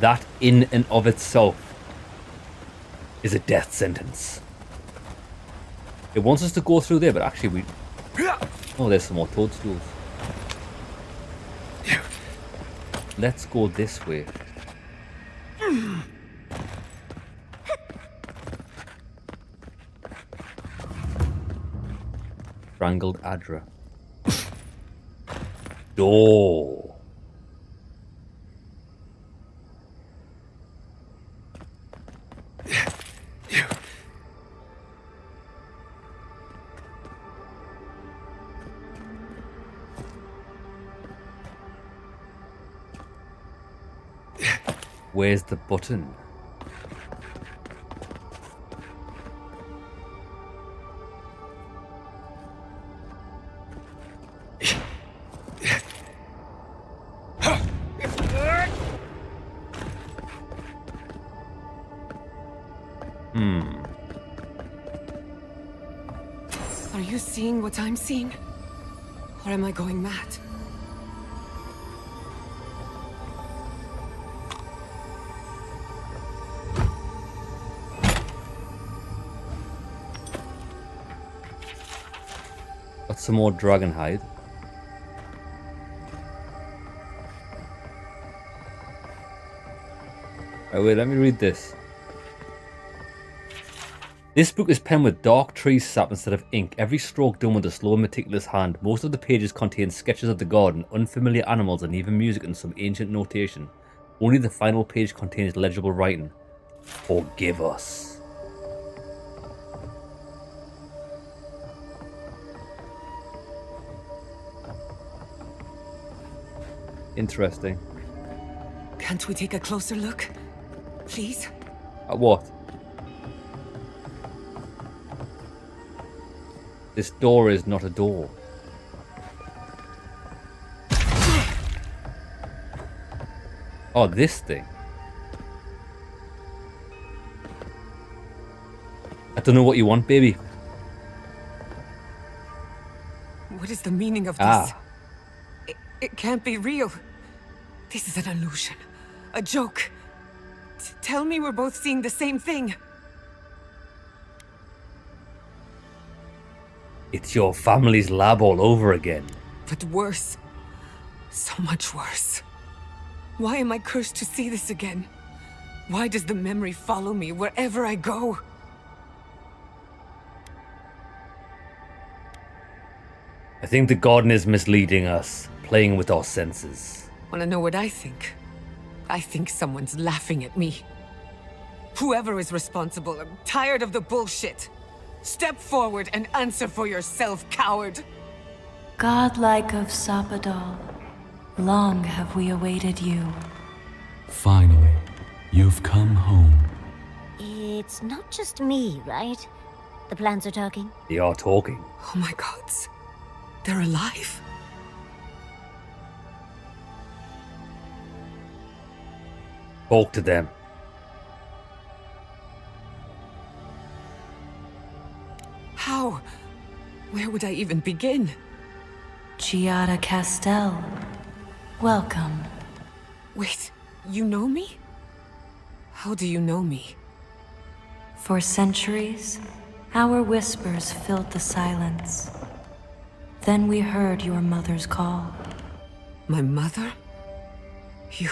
That in and of itself is a death sentence. It wants us to go through there, but actually we... Oh, there's some more toadstools. Let's go this way. Strangled Adra. Door. Where's the button? Are you seeing what I'm seeing? Or am I going mad? Got some more dragon hide. Oh wait, let me read this. This book is penned with dark tree sap instead of ink, every stroke done with a slow and meticulous hand. Most of the pages contain sketches of the garden, unfamiliar animals, and even music and some ancient notation. Only the final page contains legible writing. Forgive us. Interesting. Can't we take a closer look? Please? At what? This door is not a door. Oh, this thing. I don't know what you want, baby. What is the meaning of this? Ah. It can't be real. This is an illusion. A joke. Tell me we're both seeing the same thing. It's your family's lab all over again. But worse. So much worse. Why am I cursed to see this again? Why does the memory follow me wherever I go? I think the garden is misleading us, playing with our senses. Wanna know what I think? I think someone's laughing at me. Whoever is responsible, I'm tired of the bullshit. Step forward and answer for yourself, coward! Godlike of Sapadal, long have we awaited you. Finally, you've come home. It's not just me, right? The plants are talking? They are talking. Oh my gods. They're alive. Talk to them. How? Where would I even begin? Giada Castel, welcome. Wait, you know me? How do you know me? For centuries, our whispers filled the silence. Then we heard your mother's call. My mother? You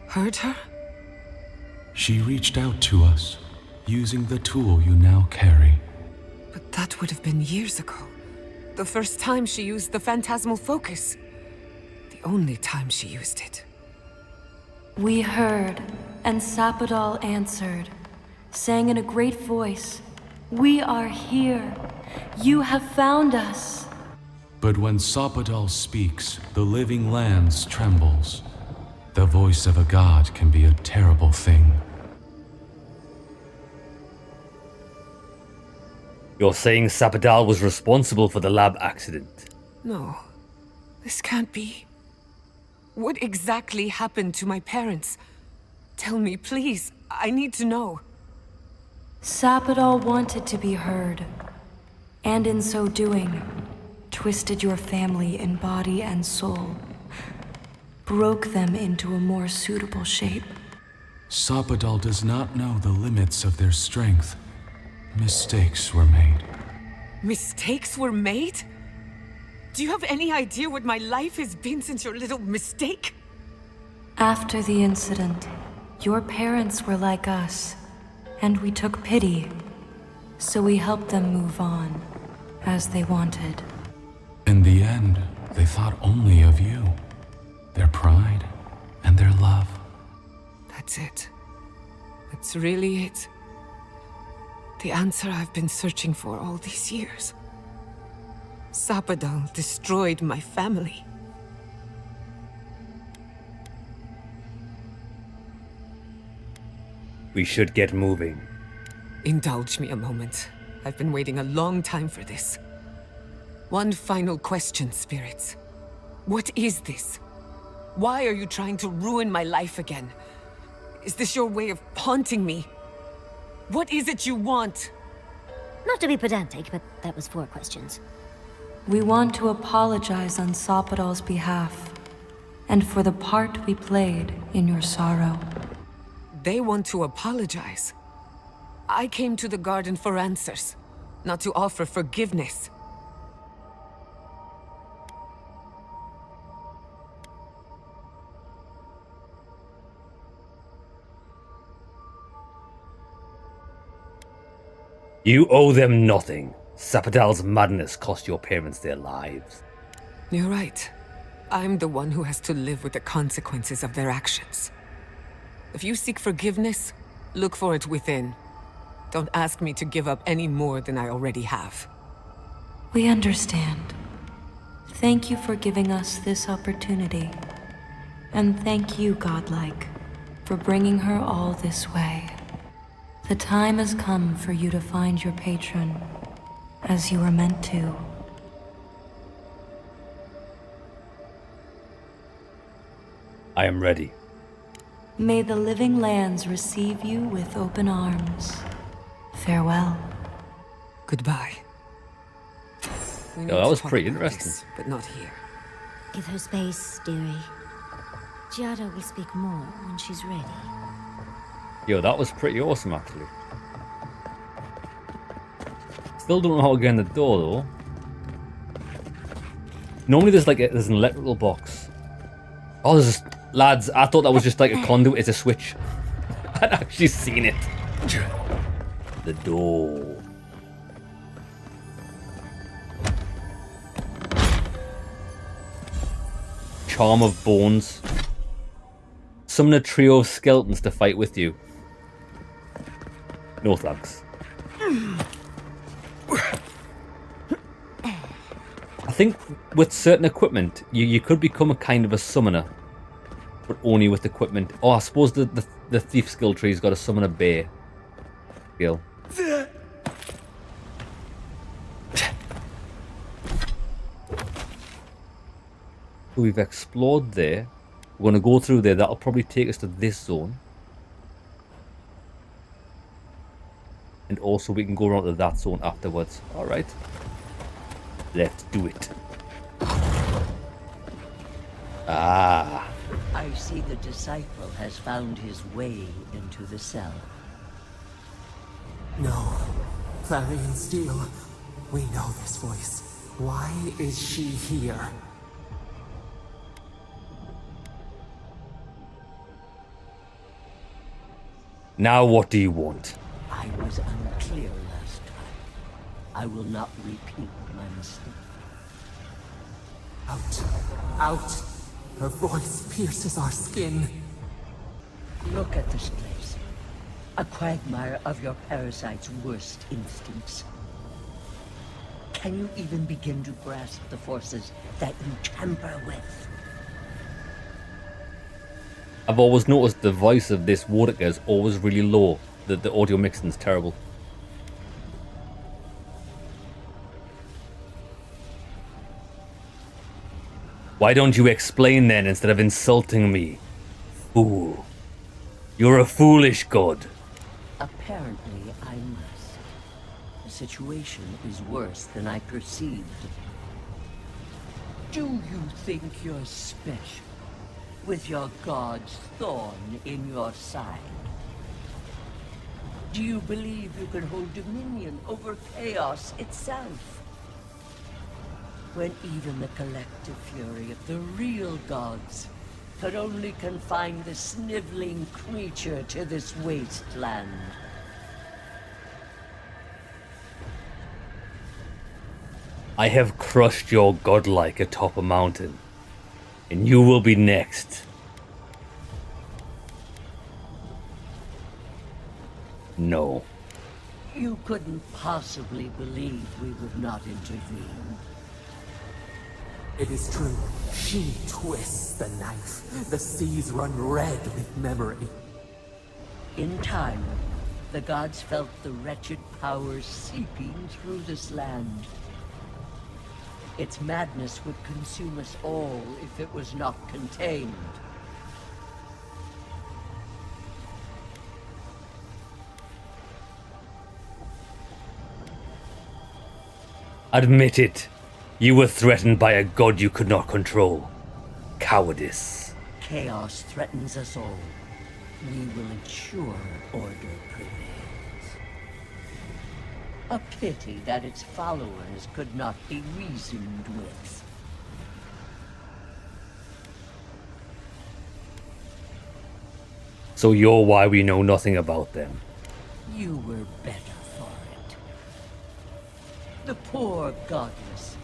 heard her? She reached out to us, using the tool you now carry. But that would have been years ago. The first time she used the phantasmal focus. The only time she used it. We heard, and Sapadal answered, saying in a great voice, "We are here. You have found us." But when Sapadal speaks, the living lands trembles. The voice of a god can be a terrible thing. You're saying Sapadal was responsible for the lab accident? No, this can't be. What exactly happened to my parents? Tell me, please. I need to know. Sapadal wanted to be heard, and in so doing, twisted your family in body and soul, broke them into a more suitable shape. Sapadal does not know the limits of their strength. Mistakes were made. Mistakes were made? Do you have any idea what my life has been since your little mistake? After the incident, your parents were like us, and we took pity, so we helped them move on, as they wanted. In the end, they thought only of you, their pride, and their love. That's it. That's really it. The answer I've been searching for all these years. Sapadal destroyed my family. We should get moving. Indulge me a moment. I've been waiting a long time for this. One final question, spirits. What is this? Why are you trying to ruin my life again? Is this your way of haunting me? What is it you want? Not to be pedantic, but that was 4 questions. We want to apologize on Sopadal's behalf, and for the part we played in your sorrow. They want to apologize. I came to the garden for answers, not to offer forgiveness. You owe them nothing. Sapadal's madness cost your parents their lives. You're right. I'm the one who has to live with the consequences of their actions. If you seek forgiveness, look for it within. Don't ask me to give up any more than I already have. We understand. Thank you for giving us this opportunity. And thank you, Godlike, for bringing her all this way. The time has come for you to find your patron, as you were meant to. I am ready. May the living lands receive you with open arms. Farewell. Goodbye. Oh, that was pretty interesting. This, but not here. Give her space, dearie. Giada will speak more when she's ready. Yo, that was pretty awesome, actually. Still don't know how to get in the door, though. Normally there's there's an electrical box. Oh, there's lads, I thought that was just like a conduit. It's a switch. I'd actually seen it. The door. Charm of Bones. Summon a trio of skeletons to fight with you. No thanks. I think with certain equipment, you could become a kind of a summoner. But only with equipment. Oh, I suppose the thief skill tree's got to summon a bear skill. We've explored there. We're going to go through there. That'll probably take us to this zone. And also we can go around to that zone afterwards. Alright. Let's do it. Ah. I see the disciple has found his way into the cell. No. Clarion Steel. We know this voice. Why is she here? Now what do you want? I was unclear last time. I will not repeat my mistake. Out. Out. Her voice pierces our skin. Look at this place. A quagmire of your parasite's worst instincts. Can you even begin to grasp the forces that you tamper with? I've always noticed the voice of this Warwick is always really low. The audio mixing's terrible. Why don't you explain then instead of insulting me? Fool. You're a foolish god. Apparently, I must. The situation is worse than I perceived. Do you think you're special? With your god's thorn in your side? Do you believe you can hold dominion over chaos itself? When even the collective fury of the real gods could only confine the sniveling creature to this wasteland. I have crushed your godlike atop a mountain, and you will be next. No. You couldn't possibly believe we would not intervene. It is true. She twists the knife. The seas run red with memory. In time, the gods felt the wretched powers seeping through this land. Its madness would consume us all if it was not contained. Admit it. You were threatened by a god you could not control. Cowardice. Chaos threatens us all. We will ensure order prevails. A pity that its followers could not be reasoned with. So you're why we know nothing about them. You were better for it. The poor godless,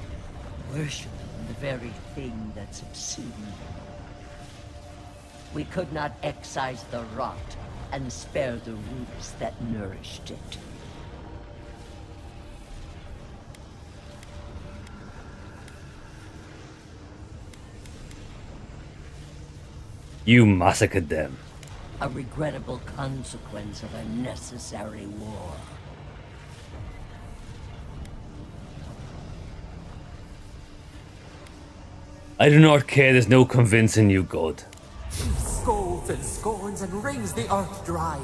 worshipping the very thing that subsumed them. We could not excise the rot and spare the roots that nourished it. You massacred them. A regrettable consequence of a necessary war. I do not care, there's no convincing you, God. She scolds and scorns and wrings the earth dry.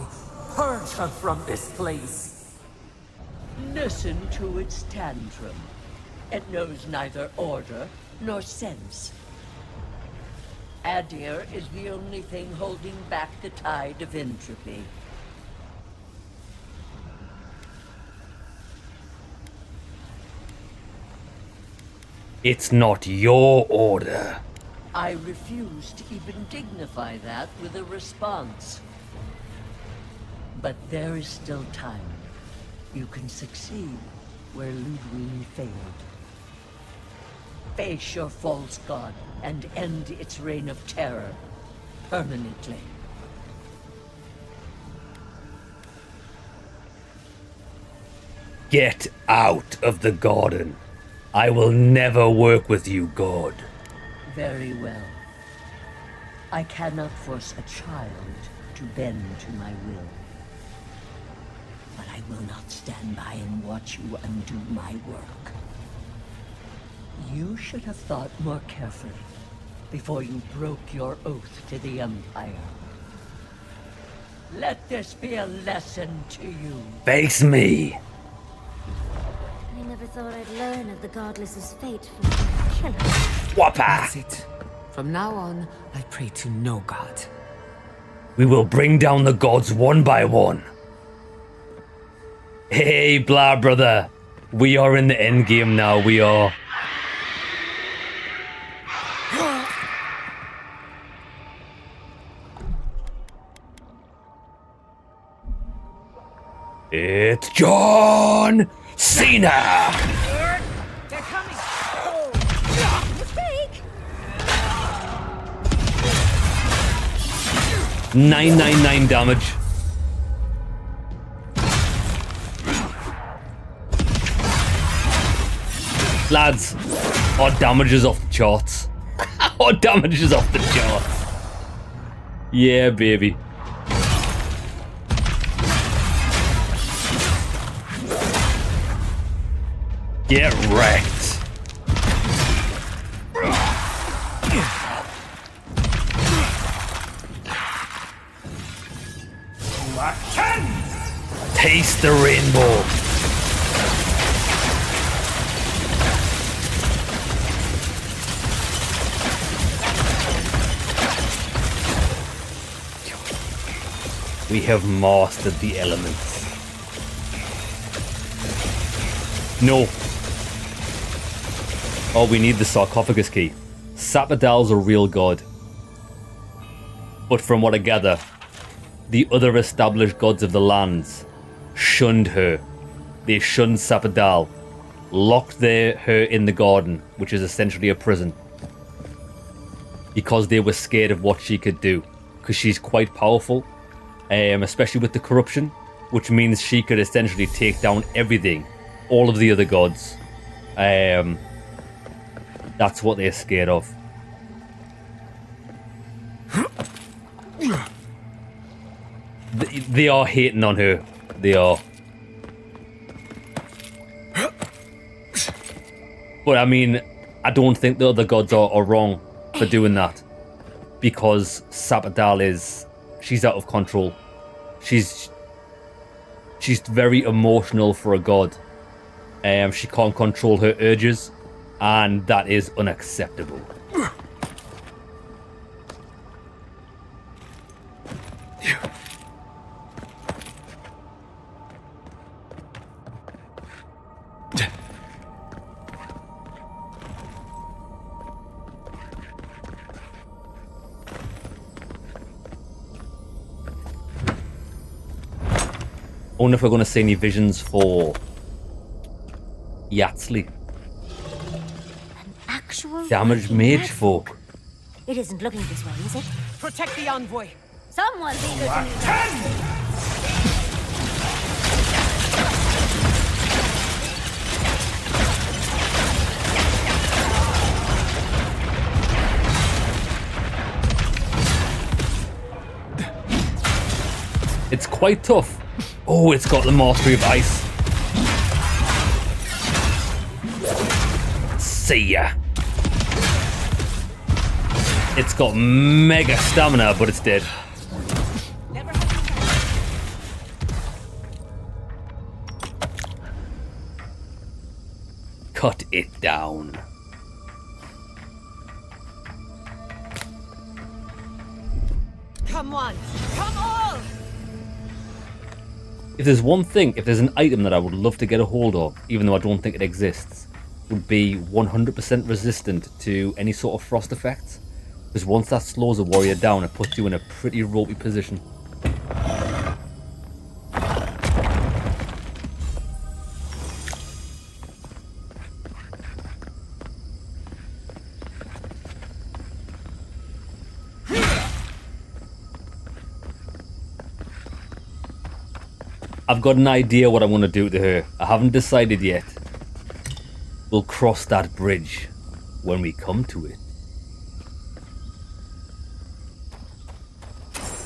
Purge her from this place. Listen to its tantrum. It knows neither order nor sense. Adir is the only thing holding back the tide of entropy. It's not your order. I refuse to even dignify that with a response. But there is still time. You can succeed where Ludwig failed. Face your false god and end its reign of terror permanently. Get out of the garden. I will never work with you, God. Very well. I cannot force a child to bend to my will. But I will not stand by and watch you undo my work. You should have thought more carefully before you broke your oath to the Empire. Let this be a lesson to you. Face me. I never thought I'd learn of the Godless's fate from the killer. Whopper! That's it. From now on, I pray to no god. We will bring down the gods one by one. Hey, blah, brother. We are in the endgame now, we are. It's John Cena! They're coming! Mistake! 999 damage. Lads, our damage is off the charts. Our damage is off the charts. Yeah, baby. Get wrecked. Taste the rainbow. We have mastered the elements. No. Oh, we need the sarcophagus key. Sapodal's a real god. But from what I gather, the other established gods of the lands shunned her. They shunned Sapodal, locked her in the garden, which is essentially a prison, because they were scared of what she could do, because she's quite powerful, especially with the corruption, which means she could essentially take down everything, all of the other gods. That's what they're scared of. They are hating on her. They are. But I mean, I don't think the other gods are wrong for doing that. Because Sapodal she's out of control. She's very emotional for a god. She can't control her urges, and that is unacceptable. I wonder if we're going to see any visions for Yatsli. An actual Damaged mage folk. It isn't looking this way, is it? Protect the envoy. Someone's eager to meet It's quite tough. Oh, it's got the mastery of ice. See ya. It's got mega stamina, but it's dead. Cut it down. Come on, come all! If there's one thing, if there's an item that I would love to get a hold of, even though I don't think it exists, would be 100% resistant to any sort of frost effects. Because once that slows a warrior down, it puts you in a pretty ropey position. I've got an idea what I'm going to do to her. I haven't decided yet. We'll cross that bridge when we come to it.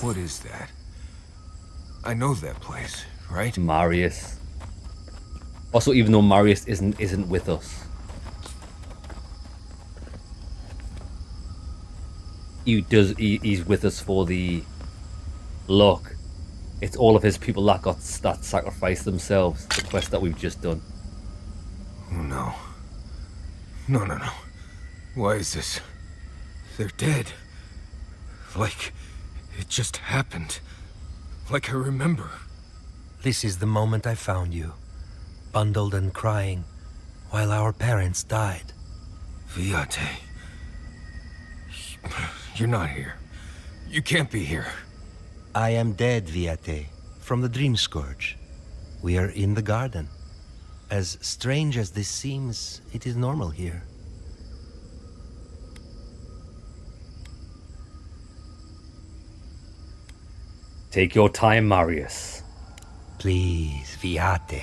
What is that? I know that place, right? Marius. Also, even though Marius isn't with us, he's with us for the luck. It's all of his people that sacrificed themselves. The quest that we've just done. Oh no. No. Why is this? They're dead. Like it just happened. Like I remember. This is the moment I found you. Bundled and crying, while our parents died. Viate. You're not here. You can't be here. I am dead, Viate, from the Dream Scourge. We are in the garden. As strange as this seems, it is normal here. Take your time, Marius. Please, Viate.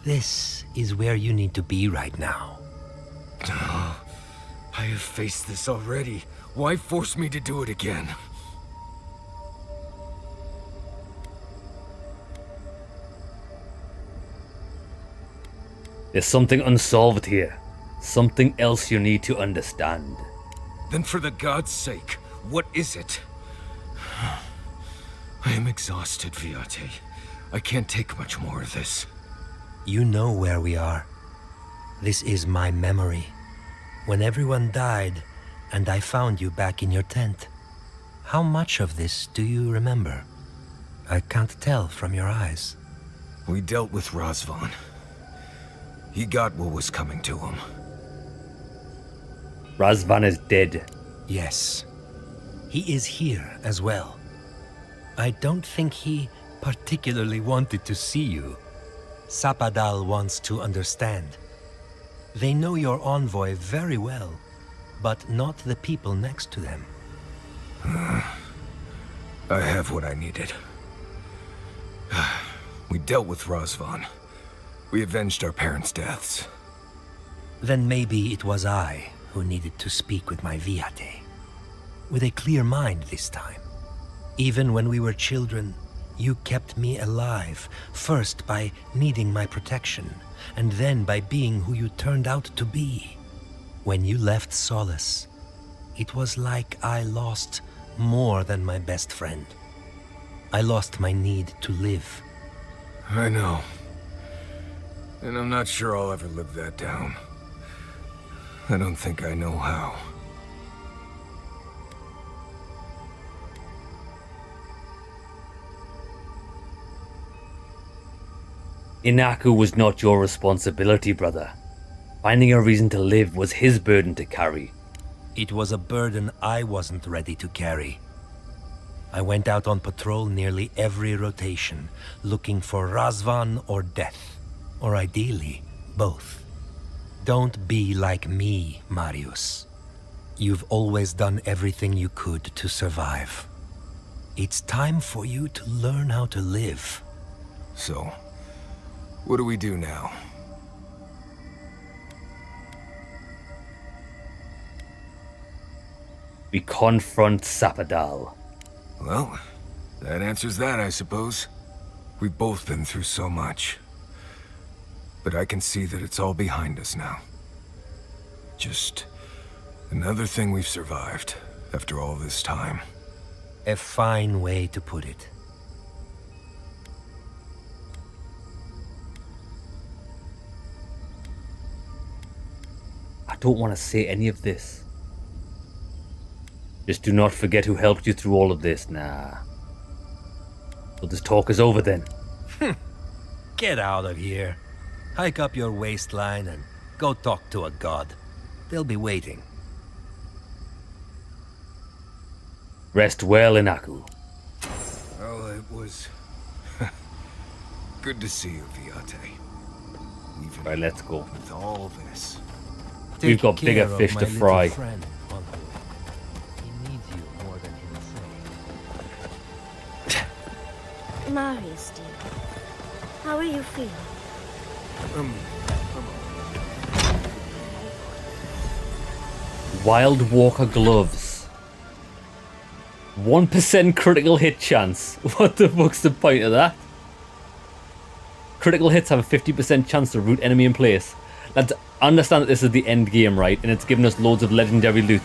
This is where you need to be right now. I have faced this already. Why force me to do it again? There's something unsolved here. Something else you need to understand. Then for the god's sake, what is it? I am exhausted, Viate. I can't take much more of this. You know where we are. This is my memory. When everyone died, and I found you back in your tent. How much of this do you remember? I can't tell from your eyes. We dealt with Razvan. He got what was coming to him. Razvan is dead. Yes. He is here as well. I don't think he particularly wanted to see you. Sapodal wants to understand. They know your envoy very well, but not the people next to them. I have what I needed. We dealt with Razvan. We avenged our parents' deaths. Then maybe it was I who needed to speak with my Viate. With a clear mind this time. Even when we were children, You kept me alive, first by needing my protection, and then by being who you turned out to be. When you left Solace, it was like I lost more than my best friend. I lost my need to live. I know. And I'm not sure I'll ever live that down. I don't think I know how. Inaku was not your responsibility, brother. Finding a reason to live was his burden to carry. It was a burden I wasn't ready to carry. I went out on patrol nearly every rotation, looking for Razvan or death. Or ideally, both. Don't be like me, Marius. You've always done everything you could to survive. It's time for you to learn how to live. So, what do we do now? We confront Sapadal. Well, that answers that, I suppose. We've both been through so much. But I can see that it's all behind us now. Just another thing we've survived after all this time. A fine way to put it. I don't want to say any of this. Just do not forget who helped you through all of this, nah. So this talk is over then. Get out of here. Hike up your waistline and go talk to a god. They'll be waiting. Rest well, Inaku. Well, it was good to see you, Viate. Even right, let's go. With all this. We've got bigger fish to fry. Friend, he needs you more than he'll say. Marius, dear. How are you feeling? Wild Walker gloves. 1% critical hit chance. What the fuck's the point of that? Critical hits have a 50% chance to root enemy in place. Let's understand that this is the end game, right? And it's given us loads of legendary loot.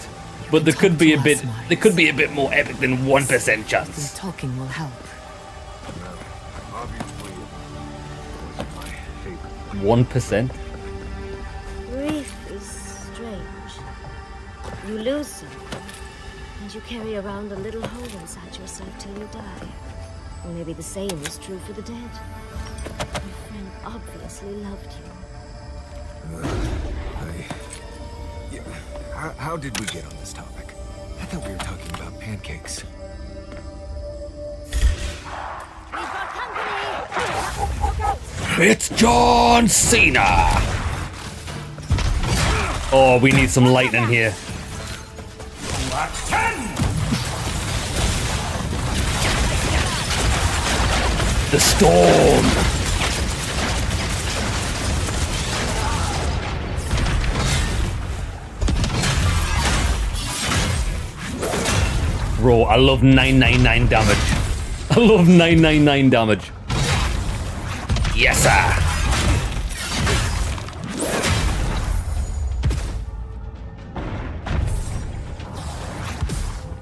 But there could be a bit more epic than 1% chance. Talking will help. 1%? Grief is strange. You lose something, and you carry around a little hole inside yourself till you die. Or maybe the same is true for the dead. Your friend obviously loved you. How did we get on this topic? I thought we were talking about pancakes. It's John Cena! Oh, we need some lightning here. The storm! Bro, I love 999 damage. I love 999 damage. Yes, sir.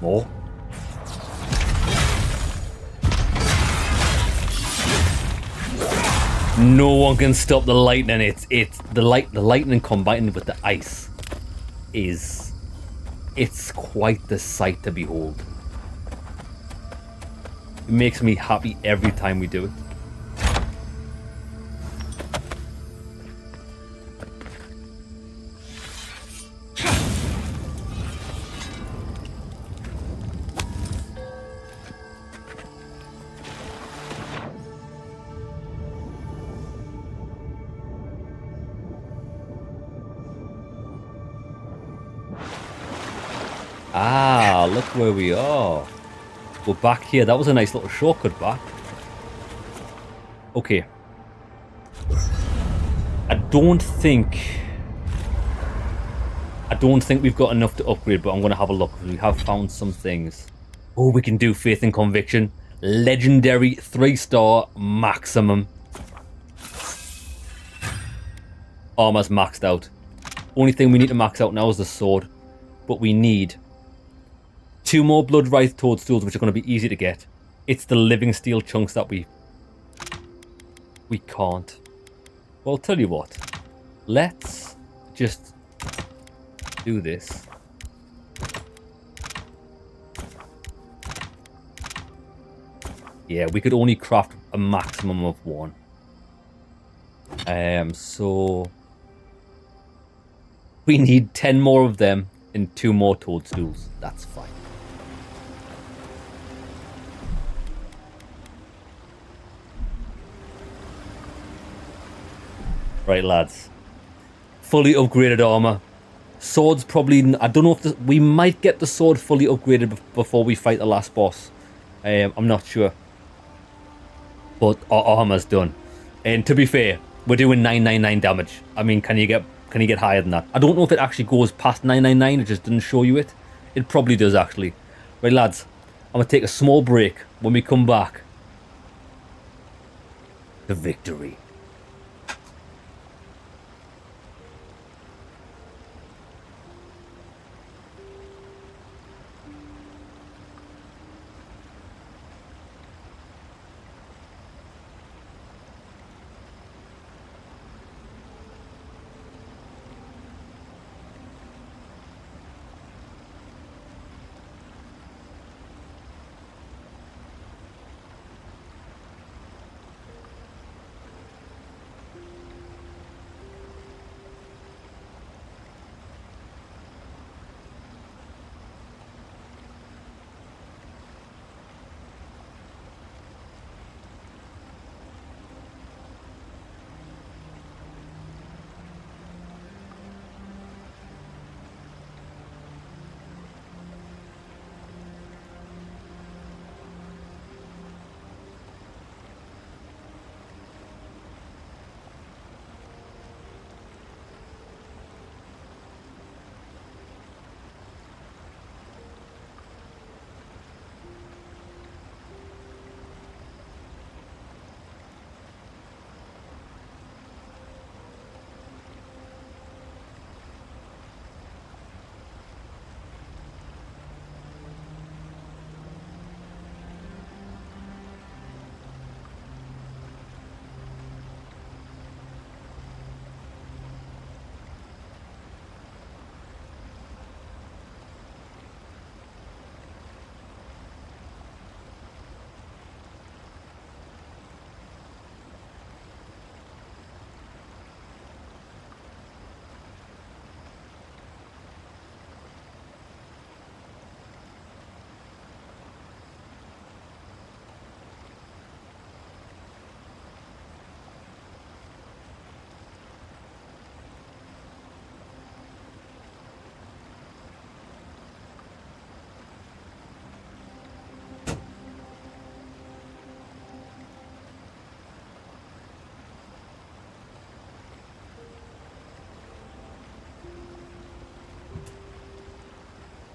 More. No one can stop the lightning. It's the lightning combined with the ice it's quite the sight to behold. It makes me happy every time we do it. Ah, look where we are. We're back here. That was a nice little shortcut back. Okay. I don't think we've got enough to upgrade, but I'm going to have a look. We have found some things. Oh, we can do faith and conviction. Legendary 3-star maximum. Armor's maxed out. Only thing we need to max out now is the sword. But we need 2 more Blood Wraith Toadstools, which are going to be easy to get. It's the living steel chunks that we can't. Well, I'll tell you what. Let's just do this. Yeah, we could only craft a maximum of 1. So we need 10 more of them and 2 more toadstools. That's fine. Right, lads. Fully upgraded armor. Swords probably... I don't know if... we might get the sword fully upgraded before we fight the last boss. I'm not sure. But our armor's done. And to be fair, we're doing 999 damage. I mean, can you get higher than that? I don't know if it actually goes past 999. It just didn't show you it. It probably does, actually. Right, lads. I'm going to take a small break. When we come back, the victory.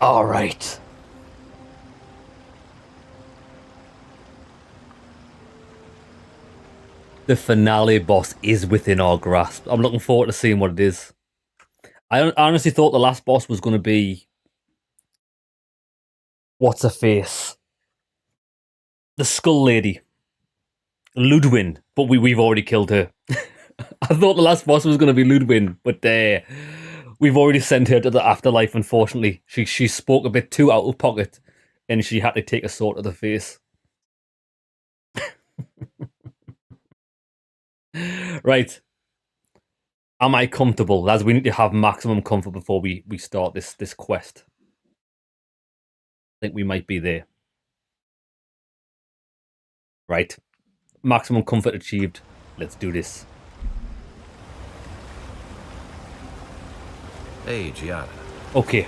All right. The finale boss is within our grasp. I'm looking forward to seeing what it is. I honestly thought the last boss was going to be... what's her face? The Skull Lady. Ludwin. But we've already killed her. I thought the last boss was going to be Ludwin, but we've already sent her to the afterlife, unfortunately. She spoke a bit too out of pocket, and she had to take a sword to the face. Right. Am I comfortable? As we need to have maximum comfort before we start this quest. I think we might be there. Right. Maximum comfort achieved. Let's do this. Hey, Giada. Okay.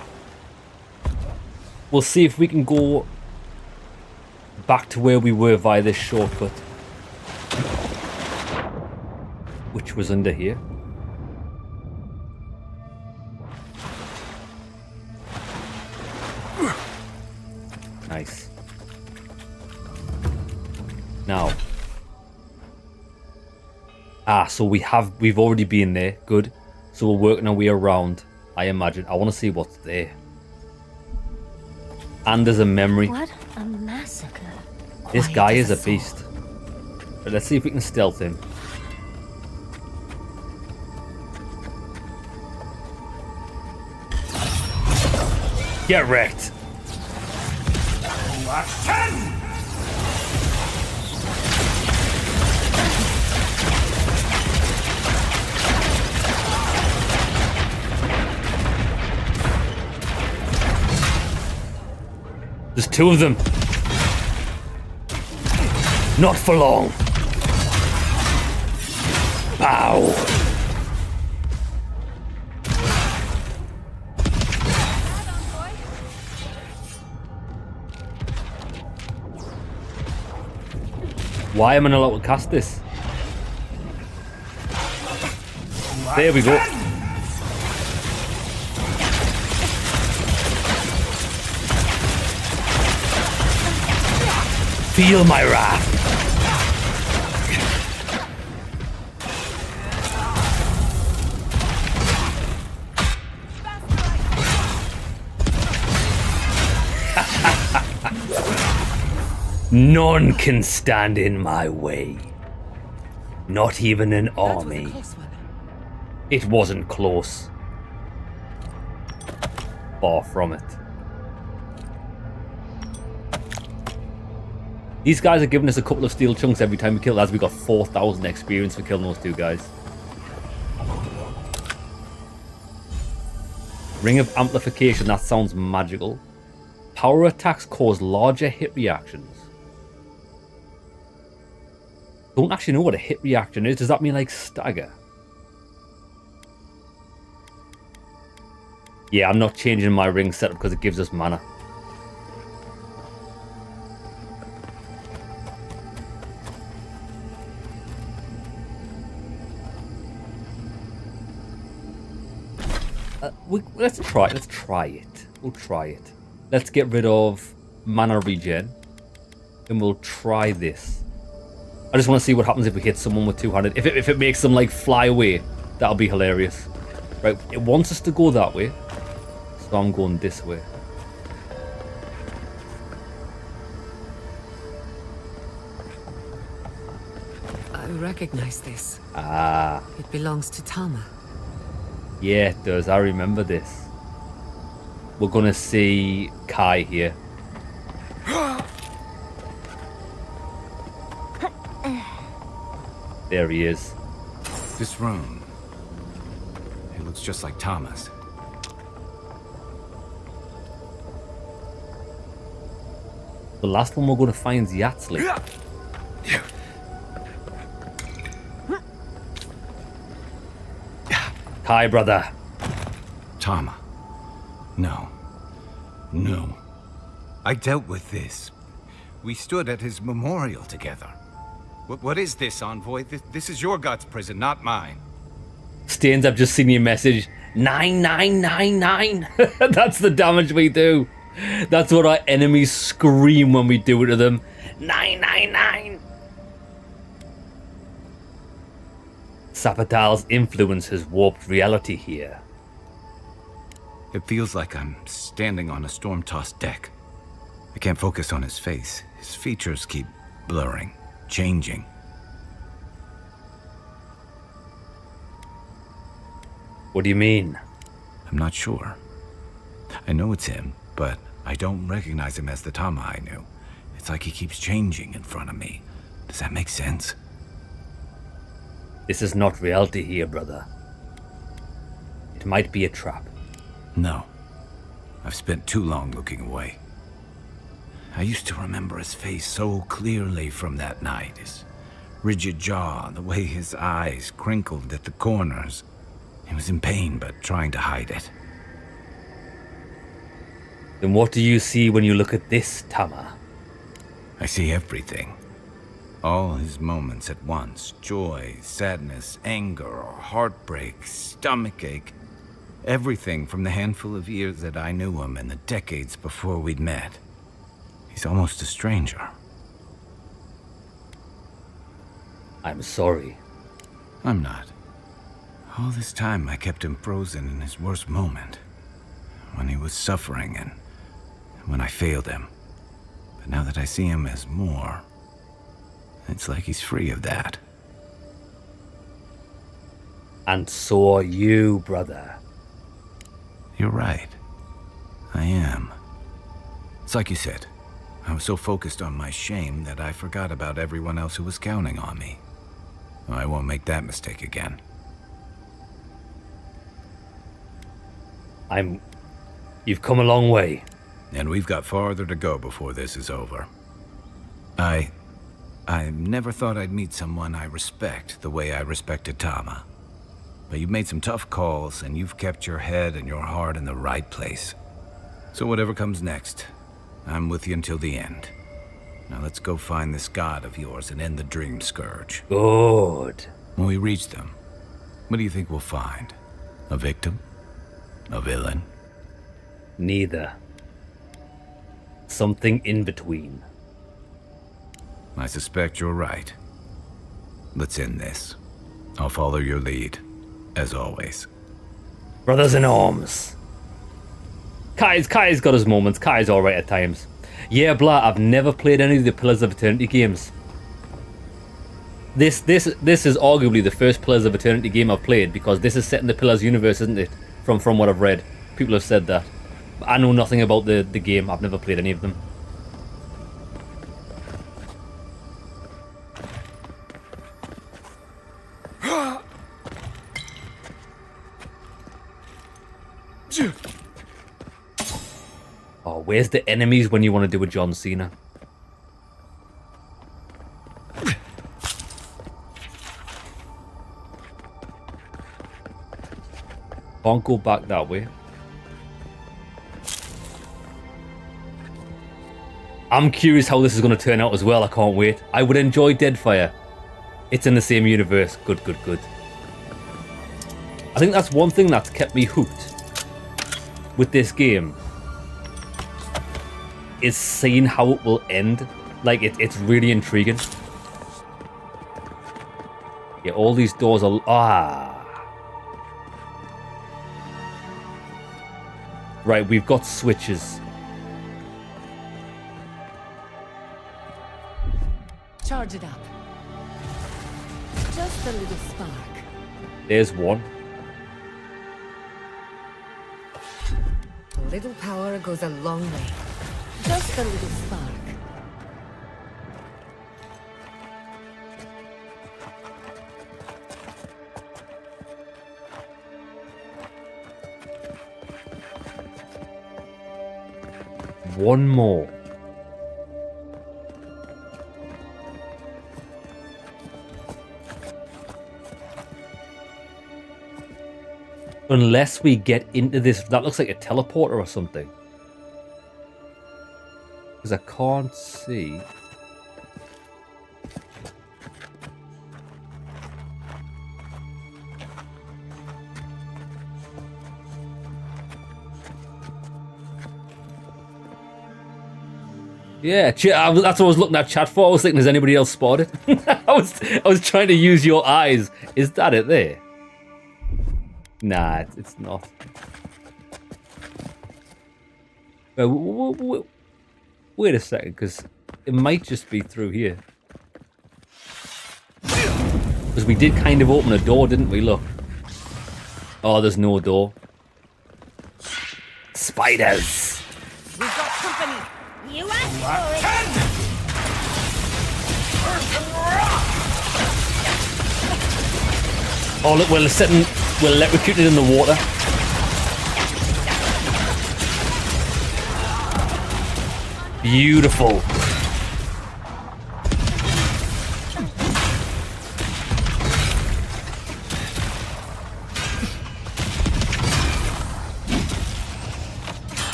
We'll see if we can go back to where we were via this shortcut. Which was under here. Nice. Now. Ah, so we've already been there. Good. So we're working our way around, I imagine. I want to see what's there. And there's a memory. What a massacre. This Quiet guy as is a a beast. But let's see if we can stealth him. Get wrecked. There's two of them. Not for long. Bow. Why am I not allowed to cast this? There we go. Feel my wrath. None can stand in my way. Not even an army. It wasn't close. Far from it. These guys are giving us a couple of steel chunks every time we kill, as we got 4,000 experience for killing those two guys. Ring of Amplification, that sounds magical. Power attacks cause larger hit reactions. Don't actually know what a hit reaction is. Does that mean like stagger? Yeah, I'm not changing my ring setup because it gives us mana. Let's try it. We'll try it. Let's get rid of mana regen. And we'll try this. I just want to see what happens if we hit someone with two-handed. If it makes them like fly away, that'll be hilarious. Right, it wants us to go that way. So I'm going this way. I recognize this. Ah. It belongs to Tama. Yeah, it does. I remember this. We're going to see Kai here. There he is. This room. It looks just like Tama's. The last one we're going to find is Yatsli. Kai, brother. Tama. No. No. I dealt with this. We stood at his memorial together. What is this, Envoy? This is your god's prison, not mine. Stains, I've just seen your message. 9999. That's the damage we do. That's what our enemies scream when we do it to them. 999. Sapadal's influence has warped reality here. It feels like I'm standing on a storm-tossed deck. I can't focus on his face. His features keep blurring, changing. What do you mean? I'm not sure. I know it's him, but I don't recognize him as the Tama I knew. It's like he keeps changing in front of me. Does that make sense? This is not reality here, brother. It might be a trap. No. I've spent too long looking away. I used to remember his face so clearly from that night. His rigid jaw, the way his eyes crinkled at the corners. He was in pain, but trying to hide it. Then what do you see when you look at this, Tama? I see everything. All his moments at once. Joy, sadness, anger, heartbreak, stomachache. Everything from the handful of years that I knew him and the decades before we'd met. He's almost a stranger. I'm sorry. I'm not. All this time I kept him frozen in his worst moment. When he was suffering and when I failed him. But now that I see him as more, it's like he's free of that. And so are you, brother. You're right. I am. It's like you said. I was so focused on my shame that I forgot about everyone else who was counting on me. I won't make that mistake again. You've come a long way. And we've got farther to go before this is over. I never thought I'd meet someone I respect the way I respected Tama. But you've made some tough calls, and you've kept your head and your heart in the right place. So whatever comes next, I'm with you until the end. Now let's go find this god of yours and end the Dream Scourge. Good. When we reach them, what do you think we'll find? A victim? A villain? Neither. Something in between. I suspect you're right. Let's end this. I'll follow your lead, as always. Brothers in arms. Kai's got his moments. Kai's alright at times. Yeah, blah, I've never played any of the Pillars of Eternity games. This is arguably the first Pillars of Eternity game I've played, because this is set in the Pillars universe, isn't it? From what I've read. People have said that. I know nothing about the game. I've never played any of them. Oh, where's the enemies when you want to do a John Cena? Can't go back that way. I'm curious how this is going to turn out as well. I can't wait. I would enjoy Deadfire. It's in the same universe. Good. I think that's one thing that's kept me hooked with this game, is seeing how it will end. Like, it's really intriguing. Yeah, all these doors are... Right, we've got switches. Charge it up. Just a little spark. There's one. A little power goes a long way. Just a little spark. One more. Unless we get into this, that looks like a teleporter or something. Because I can't see. Yeah, that's what I was looking at chat for. I was thinking, has anybody else spotted? I was trying to use your eyes. Is that it there? Nah, it's not. Wait a second, because it might just be through here. Because we did kind of open a door, didn't we? Look. Oh, there's no door. Spiders. We've got company. You asked for it. Oh, look, we're electrocuted in the water. Beautiful.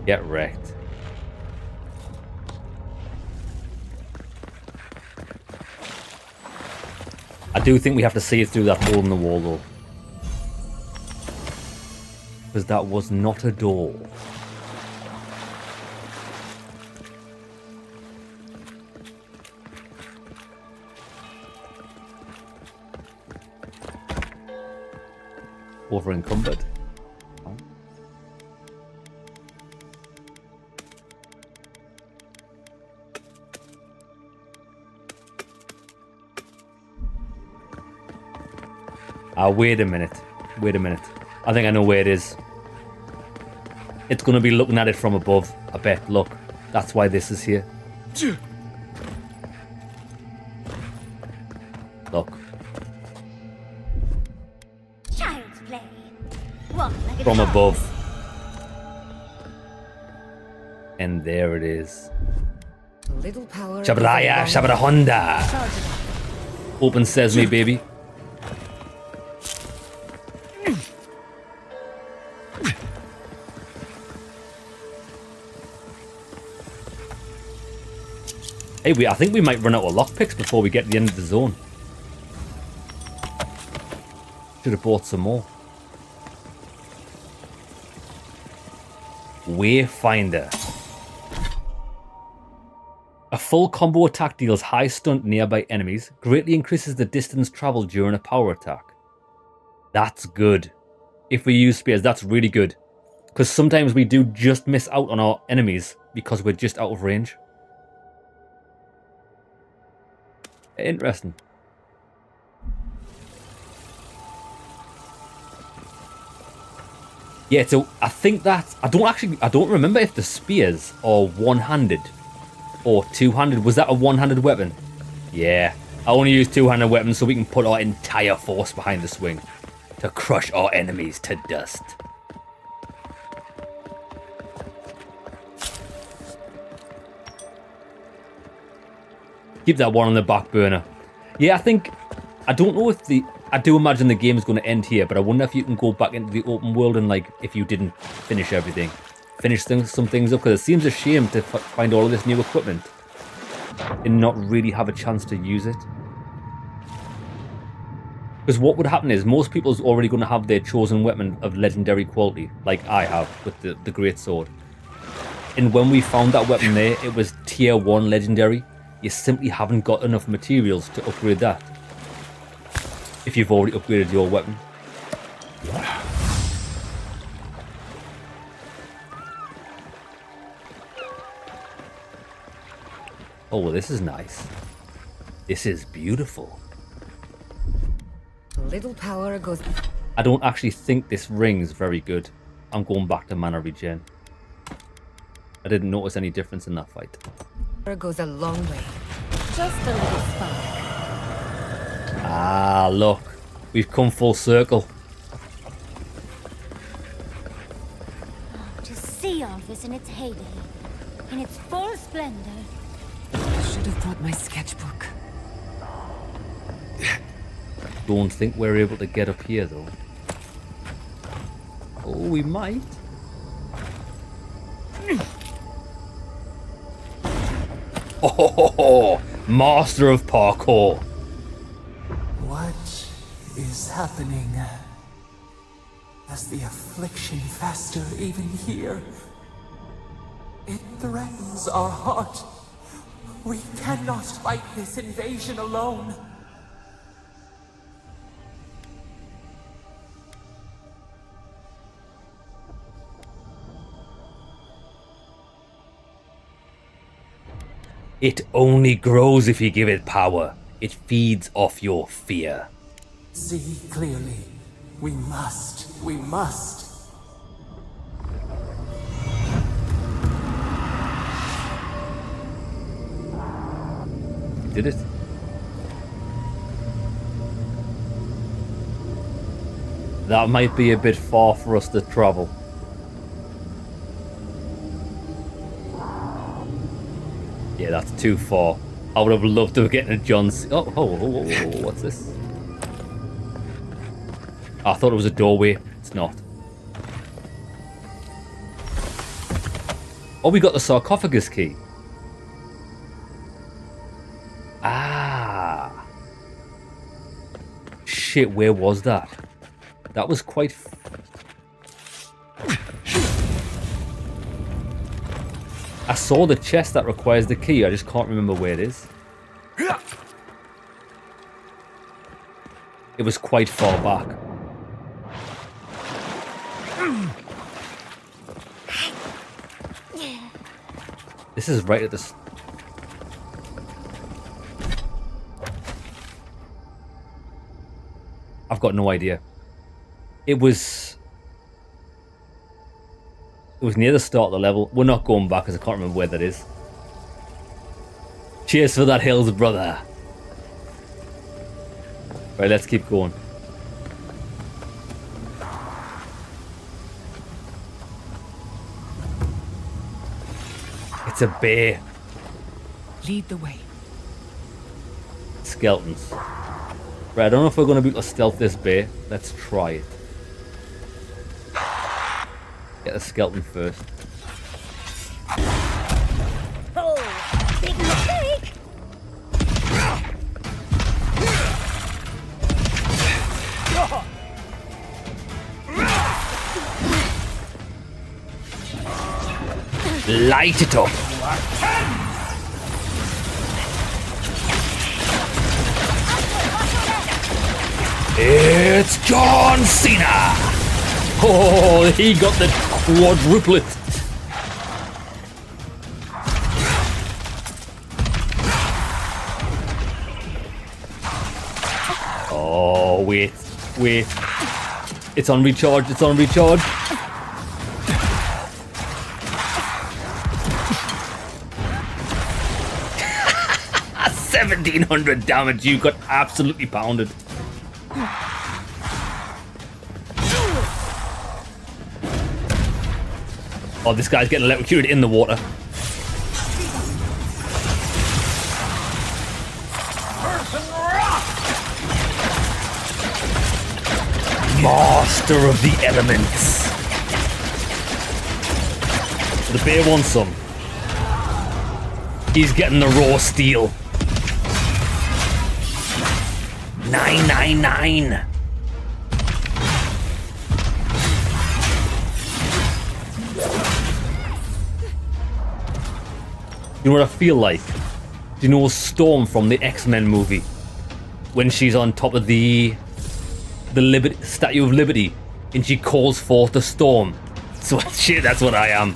Get wrecked. I do think we have to see it through that hole in the wall, though. because that was not a door. Over encumbered. Wait a minute. Wait a minute. I think I know where it is. It's going to be looking at it from above. I bet. Look. That's why this is here. Look. Child's play. Walk like a From dog. above. And there it is. Little power. Shabraya, Shabra Honda. Open sesame, baby. Hey, I think we might run out of lockpicks before we get to the end of the zone. Should have bought some more. Wayfinder. A full combo attack deals high stun to nearby enemies, greatly increases the distance traveled during a power attack. That's good. If we use spears, that's really good. Because sometimes we do just miss out on our enemies because we're just out of range. Interesting. Yeah, so I think that I don't remember if the spears are one-handed or two-handed. Was that a one-handed weapon? Yeah. I only use two-handed weapons so we can put our entire force behind the swing to crush our enemies to dust. Keep that one on the back burner. Yeah, I don't know if I do imagine the game is going to end here, but I wonder if you can go back into the open world and, like, if you didn't finish everything. Finish some things up, because it seems a shame to find all of this new equipment and not really have a chance to use it. Because what would happen is most people's already going to have their chosen weapon of legendary quality, like I have with the Great Sword. And when we found that weapon there, it was tier 1 legendary. You simply haven't got enough materials to upgrade that if you've already upgraded your weapon. Oh, well, this is nice. This is beautiful. Little power goes. I don't actually think this ring's very good. I'm going back to mana regen. I didn't notice any difference in that fight. Goes a long way. Just a little spark. Ah, look. We've come full circle. To see all this in its heyday, in its full splendor. I should have brought my sketchbook. Don't think we're able to get up here, though. Oh, we might. Oh, master of parkour. What is happening? As the affliction fester even here, it threatens our heart. We cannot fight this invasion alone. It only grows if you give it power. It feeds off your fear. See clearly. We must. We must. Did it? That might be a bit far for us to travel. Yeah, that's too far. I would have loved to have gotten a John C. Oh, what's this? I thought it was a doorway. It's not. Oh, we got the sarcophagus key. Ah. Shit, where was that? That was quite... saw the chest that requires the key. I just can't remember where it is. It was quite far back. This is right at the... I've got no idea. It was near the start of the level. We're not going back because I can't remember where that is. Cheers for that, Hills, brother. Right, let's keep going. It's a bear. Lead the way. Skeletons. Right, I don't know if we're going to be able to stealth this bear. Let's try it. Get the skeleton first. Oh, big mistake! Light it up. It's John Cena. Oh, he got the quadruplet. Oh, wait. It's on recharge. 1700 damage. You got absolutely pounded. Oh, this guy's getting electrocuted in the water. Master of the elements. The bear wants some. He's getting the raw steel. 999. You know what I feel like? Do you know Storm from the X-Men movie? When she's on top of the Statue of Liberty and she calls forth the storm. So shit, that's what I am.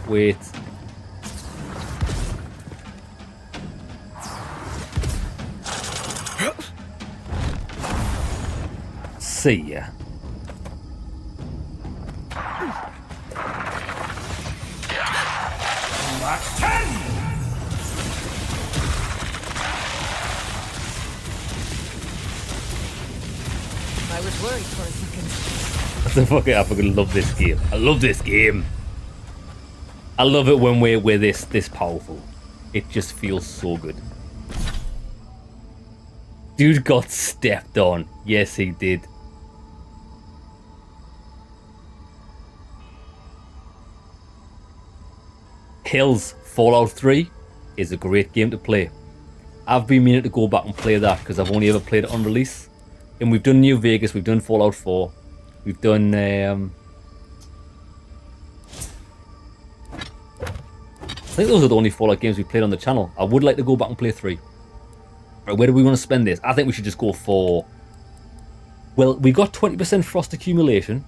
Wait. See ya. I was worried for a second. I fucking love this game. I love this game. I love it when we're this powerful. It just feels so good. Dude got stepped on. Yes, he did. Hills Fallout 3 is a great game to play. I've been meaning to go back and play that because I've only ever played it on release. And we've done New Vegas, we've done Fallout 4, we've done I think those are the only Fallout games we played on the channel. I would like to go back and play 3. Right, where do we want to spend this? I think we should just go for... Well, we got 20% frost accumulation.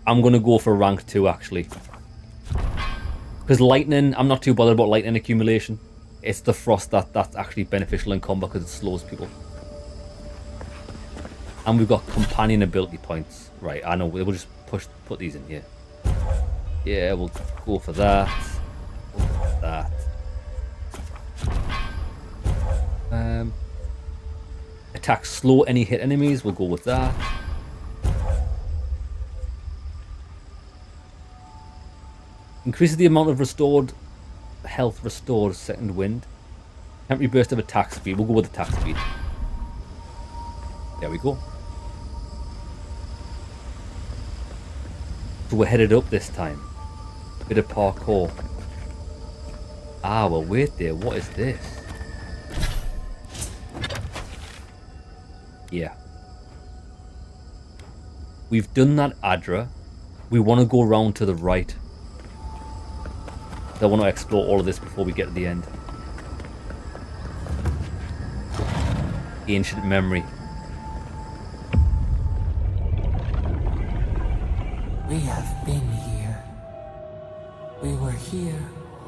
I'm going to go for rank 2, actually. Because lightning, I'm not too bothered about lightning accumulation. It's the frost that's actually beneficial in combat because it slows people. And we've got companion ability points. Right, I know, we'll just put these in here. Yeah, we'll go for that. Attack slow any hit enemies, we'll go with that. Increases the amount of restored health restored second wind. Temporary burst of attack speed, we'll go with attack speed. There we go. So we're headed up this time. Bit of parkour. Ah, well, wait there. What is this? Yeah. We've done that Adra. We want to go around to the right. I want to explore all of this before we get to the end. Ancient memory. We have been here. We were here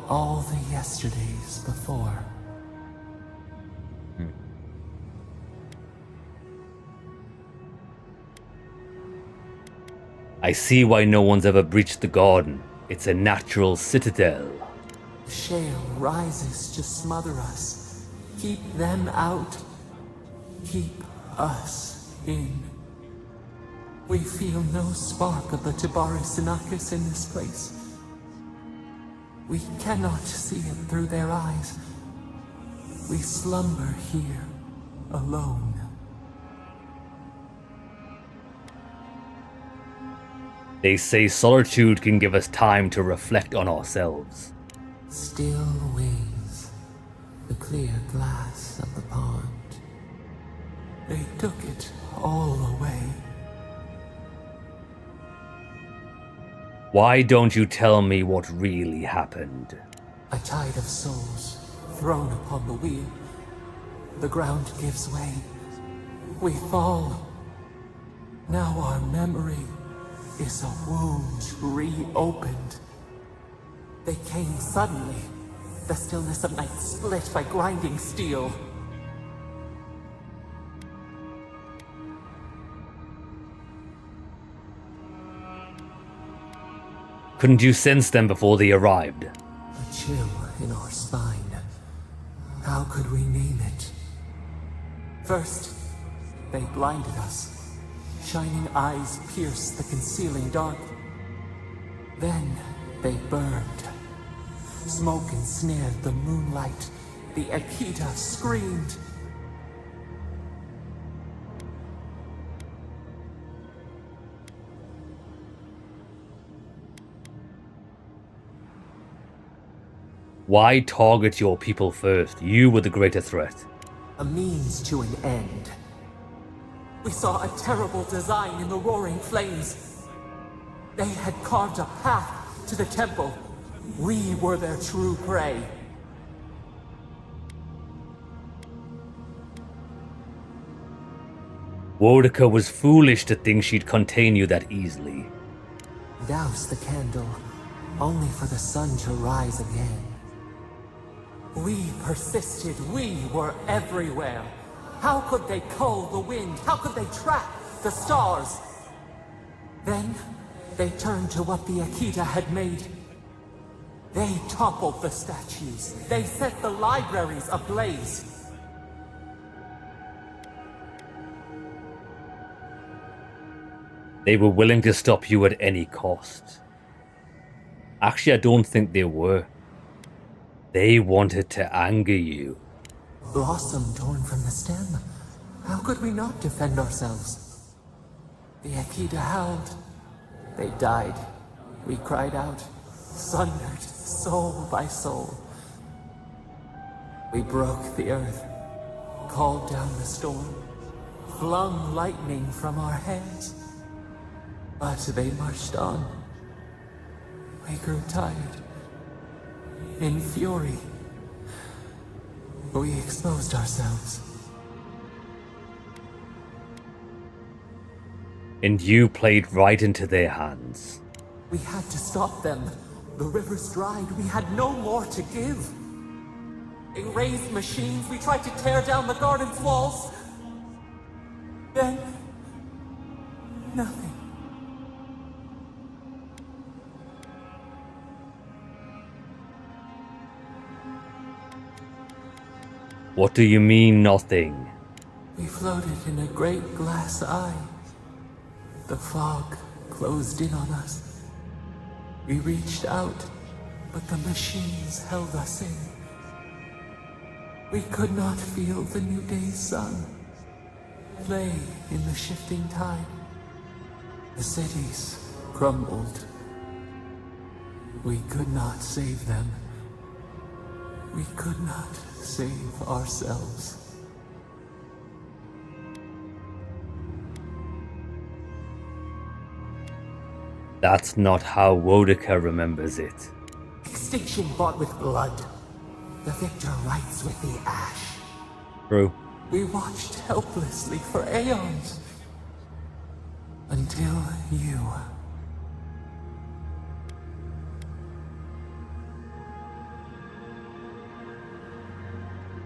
all the yesterdays before. I see why no one's ever breached the garden. It's a natural citadel. The shale rises to smother us. Keep them out. Keep us in. We feel no spark of the Tibaris Inachus in this place. We cannot see it through their eyes. We slumber here, alone. They say solitude can give us time to reflect on ourselves. Still wings, the clear glass of the pond. They took it all away. Why don't you tell me what really happened? A tide of souls thrown upon the wheel. The ground gives way. We fall. Now our memory is a wound reopened. They came suddenly. The stillness of night split by grinding steel. Couldn't you sense them before they arrived? A chill in our spine. How could we name it? First, they blinded us. Shining eyes pierced the concealing dark. Then they burned. Smoke ensnared the moonlight. The Akita screamed. Why target your people first? You were the greater threat. A means to an end. We saw a terrible design in the roaring flames. They had carved a path to the temple. We were their true prey. Wodika was foolish to think she'd contain you that easily. Douse the candle, only for the sun to rise again. We persisted. We were everywhere. How could they cull the wind? How could they track the stars? Then, they turned to what the Akita had made. They toppled the statues. They set the libraries ablaze. They were willing to stop you at any cost. Actually, I don't think they were. They wanted to anger you. Blossom torn from the stem. How could we not defend ourselves? The Akita howled. They died. We cried out, sundered soul by soul. We broke the earth, called down the storm, flung lightning from our hands. But they marched on. We grew tired. In fury, we exposed ourselves. And you played right into their hands. We had to stop them. The rivers dried. We had no more to give. They raised machines. We tried to tear down the garden's walls. Then, nothing. What do you mean, nothing? We floated in a great glass eye. The fog closed in on us. We reached out, but the machines held us in. We could not feel the new day's sun play in the shifting tide. The cities crumbled. We could not save them. We could not save ourselves. That's not how Wodaka remembers it. Extinction bought with blood. The victor rights with the ash. True. We watched helplessly for aeons. Until you.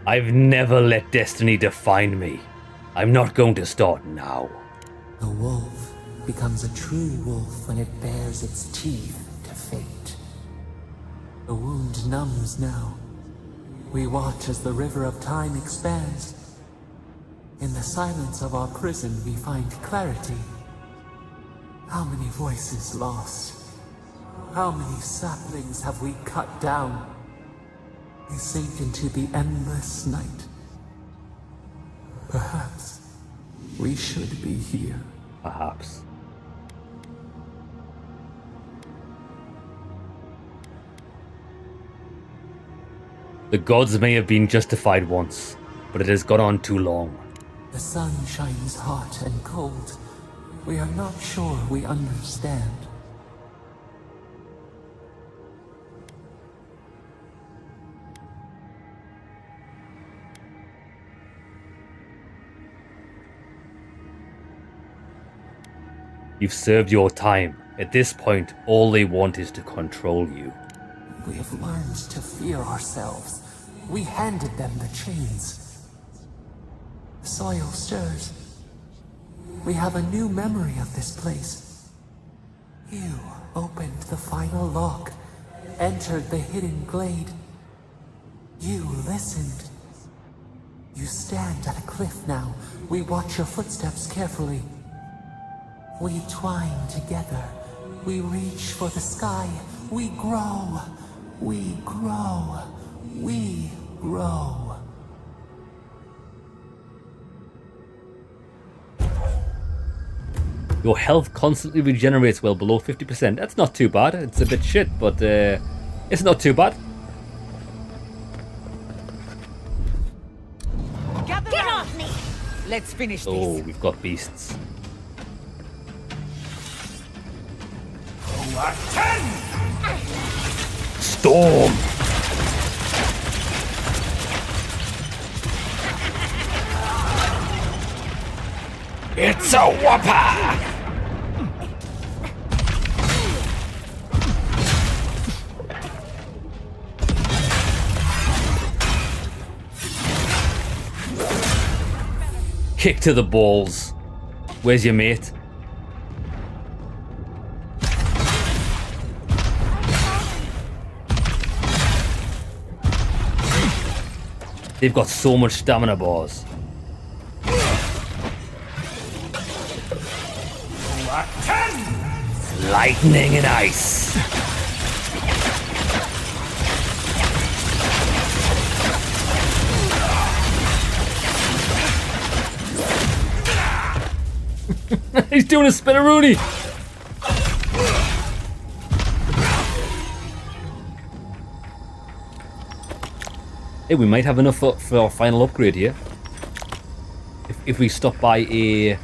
I've never let destiny define me. I'm not going to start now. The wolf becomes a true wolf when it bares its teeth to fate. The wound numbs now. We watch as the river of time expands. In the silence of our prison, we find clarity. How many voices lost? How many saplings have we cut down? We sink into the endless night. Perhaps we should be here. Perhaps. The gods may have been justified once, but it has gone on too long. The sun shines hot and cold. We are not sure we understand. You've served your time. At this point, all they want is to control you. We have learned to fear ourselves. We handed them the chains. The soil stirs. We have a new memory of this place. You opened the final lock, entered the hidden glade. You listened. You stand at a cliff now. We watch your footsteps carefully. We twine together. We reach for the sky. We grow. We grow. We grow. Your health constantly regenerates well below 50%. That's not too bad. It's a bit shit, but it's not too bad. Get off me! Let's finish this. Oh, we've got beasts. Storm! It's a whopper! Kick to the balls. Where's your mate? They've got so much stamina bars. Lightning and ice. He's doing a spinneroonie. Hey, we might have enough for our final upgrade here. If we stop by a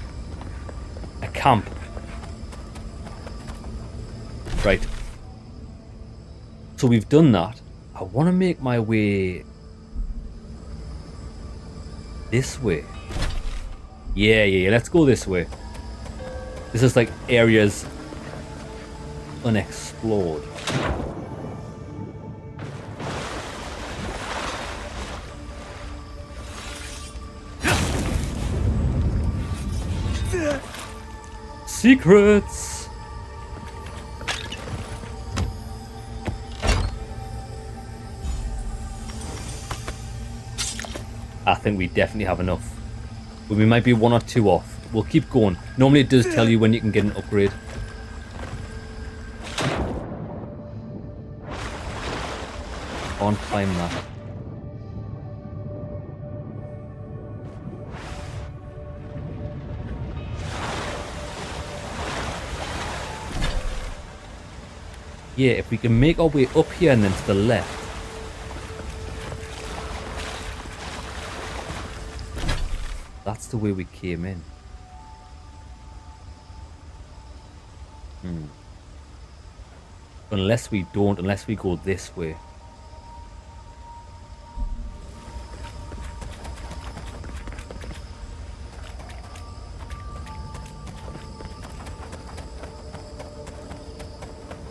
camp. Right. So we've done that. I want to make my way this way. Yeah. Let's go this way. This is like areas unexplored. Secrets. I think we definitely have enough. But we might be 1 or 2 off. We'll keep going. Normally it does tell you when you can get an upgrade. Can't climb that. Yeah, if we can make our way up here and then to the left. That's the way we came in. Unless we go this way.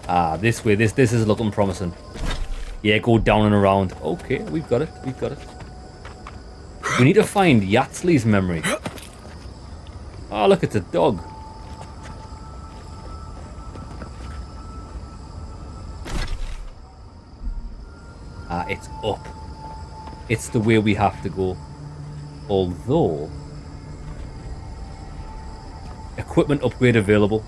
Ah, this way. This is looking promising. Yeah, go down and around. Okay, we've got it. We've got it. We need to find Yatsley's memory. Oh, look, it's a dog. Ah, it's up. It's the way we have to go. Although... equipment upgrade available.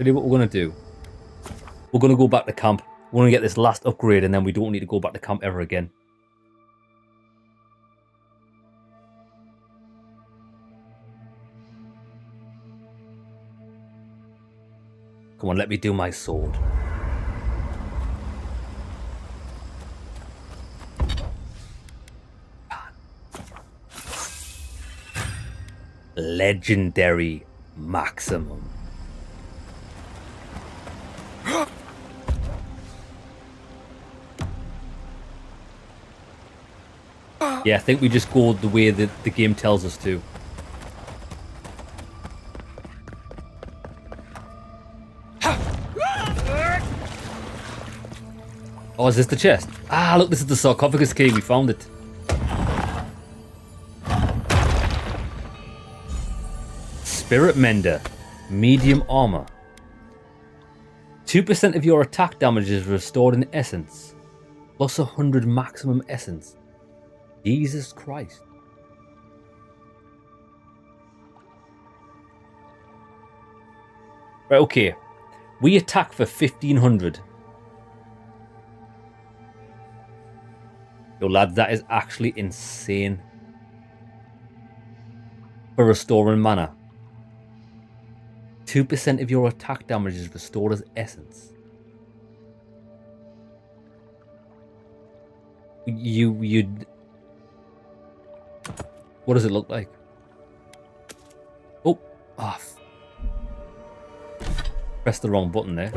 What we're going to do, we're going to go back to camp. We're going to get this last upgrade and then we don't need to go back to camp ever again. Come on, let me do my sword. Legendary maximum. Yeah, I think we just go the way that the game tells us to. Oh, is this the chest? Ah, look, this is the sarcophagus key. We found it. Spirit Mender. Medium armor. 2% of your attack damage is restored in essence. Plus 100 maximum essence. Jesus Christ. Right, okay. We attack for 1500. Yo, lads, that is actually insane. For restoring mana. 2% of your attack damage is restored as essence. You'd... What does it look like? Oh, off. Press the wrong button there.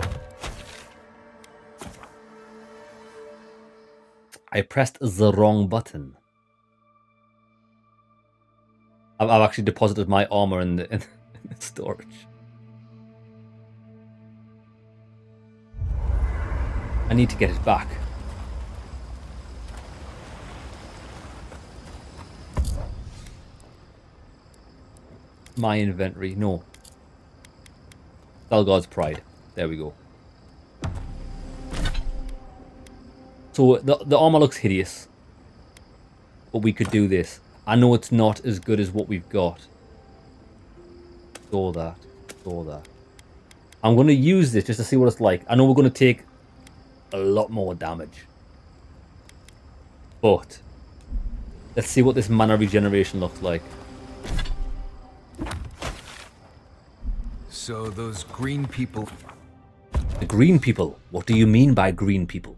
I pressed the wrong button. I've actually deposited my armor in the storage. I need to get it back. My inventory. No. Dalgard's Pride. There we go. So the armor looks hideous. But we could do this. I know it's not as good as what we've got. Store that. Store that. I'm going to use this just to see what it's like. I know we're going to take a lot more damage. But let's see what this mana regeneration looks like. So those green people... The green people? What do you mean by green people?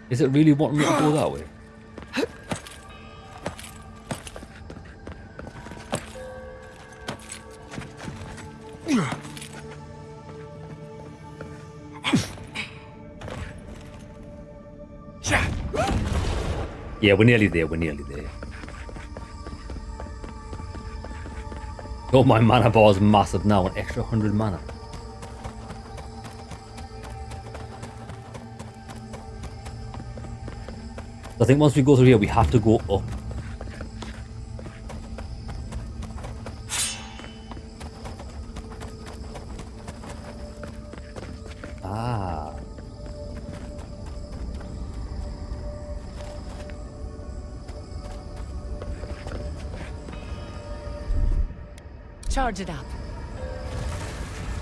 Is it really wanting me to go that way? Yeah, we're nearly there, we're nearly there. Oh, my mana bar is massive now, an extra 100 mana. I think once we go through here, we have to go up. Ah. Charge it up.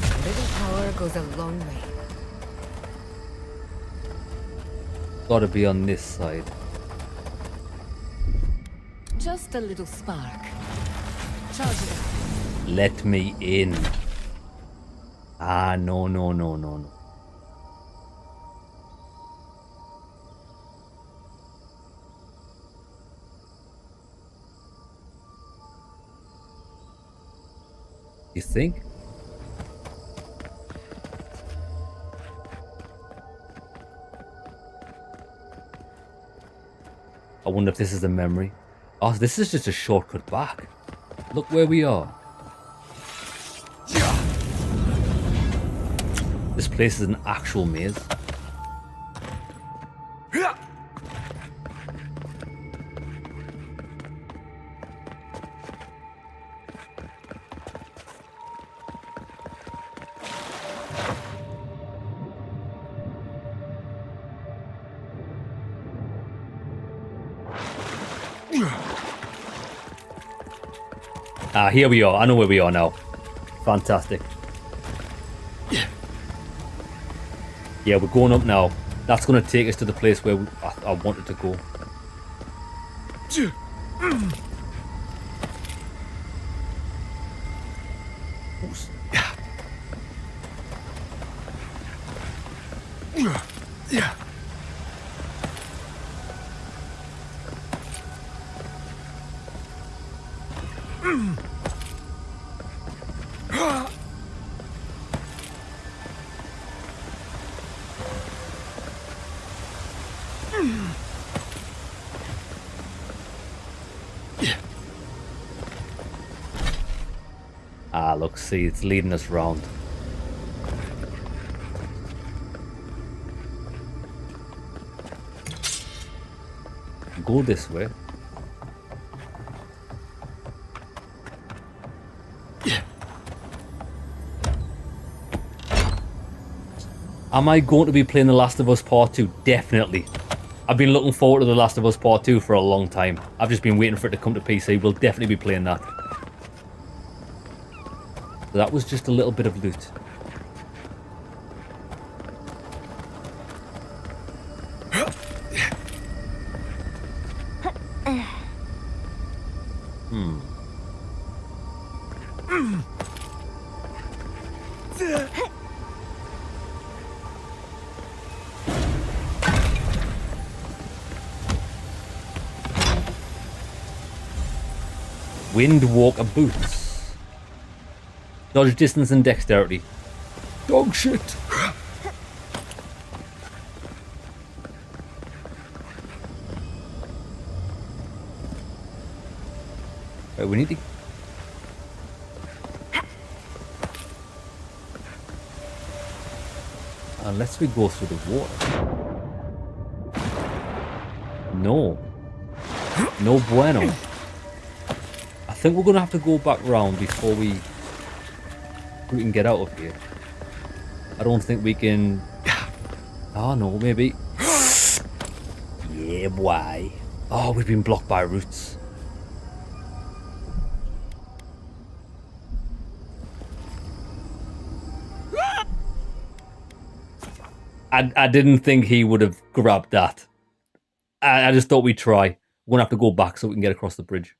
A little power goes a long way. Gotta be on this side. Just a little spark. Charge it up. Let me in. Ah, no, no, no, no, no. You think? I wonder if this is a memory. Oh, this is just a shortcut back. Look where we are. This place is an actual maze. Ah, here we are. I know where we are now. Fantastic. Yeah, we're going up now. That's going to take us to the place where I wanted to go. Ah, look, see, it's leading us round. Go this way. Am I going to be playing The Last of Us Part 2? Definitely. I've been looking forward to The Last of Us Part 2 for a long time. I've just been waiting for it to come to PC. We'll definitely be playing that. So that was just a little bit of loot. Windwalker boots. Dodge distance and dexterity. Dog shit. Right, we need to... Unless we go through the water. No. No bueno. I think we're going to have to go back round before we can get out of here. I don't think we can... Oh, no, maybe. Yeah, why? Oh, we've been blocked by roots. I didn't think he would have grabbed that. I just thought we'd try. We're going to have to go back so we can get across the bridge.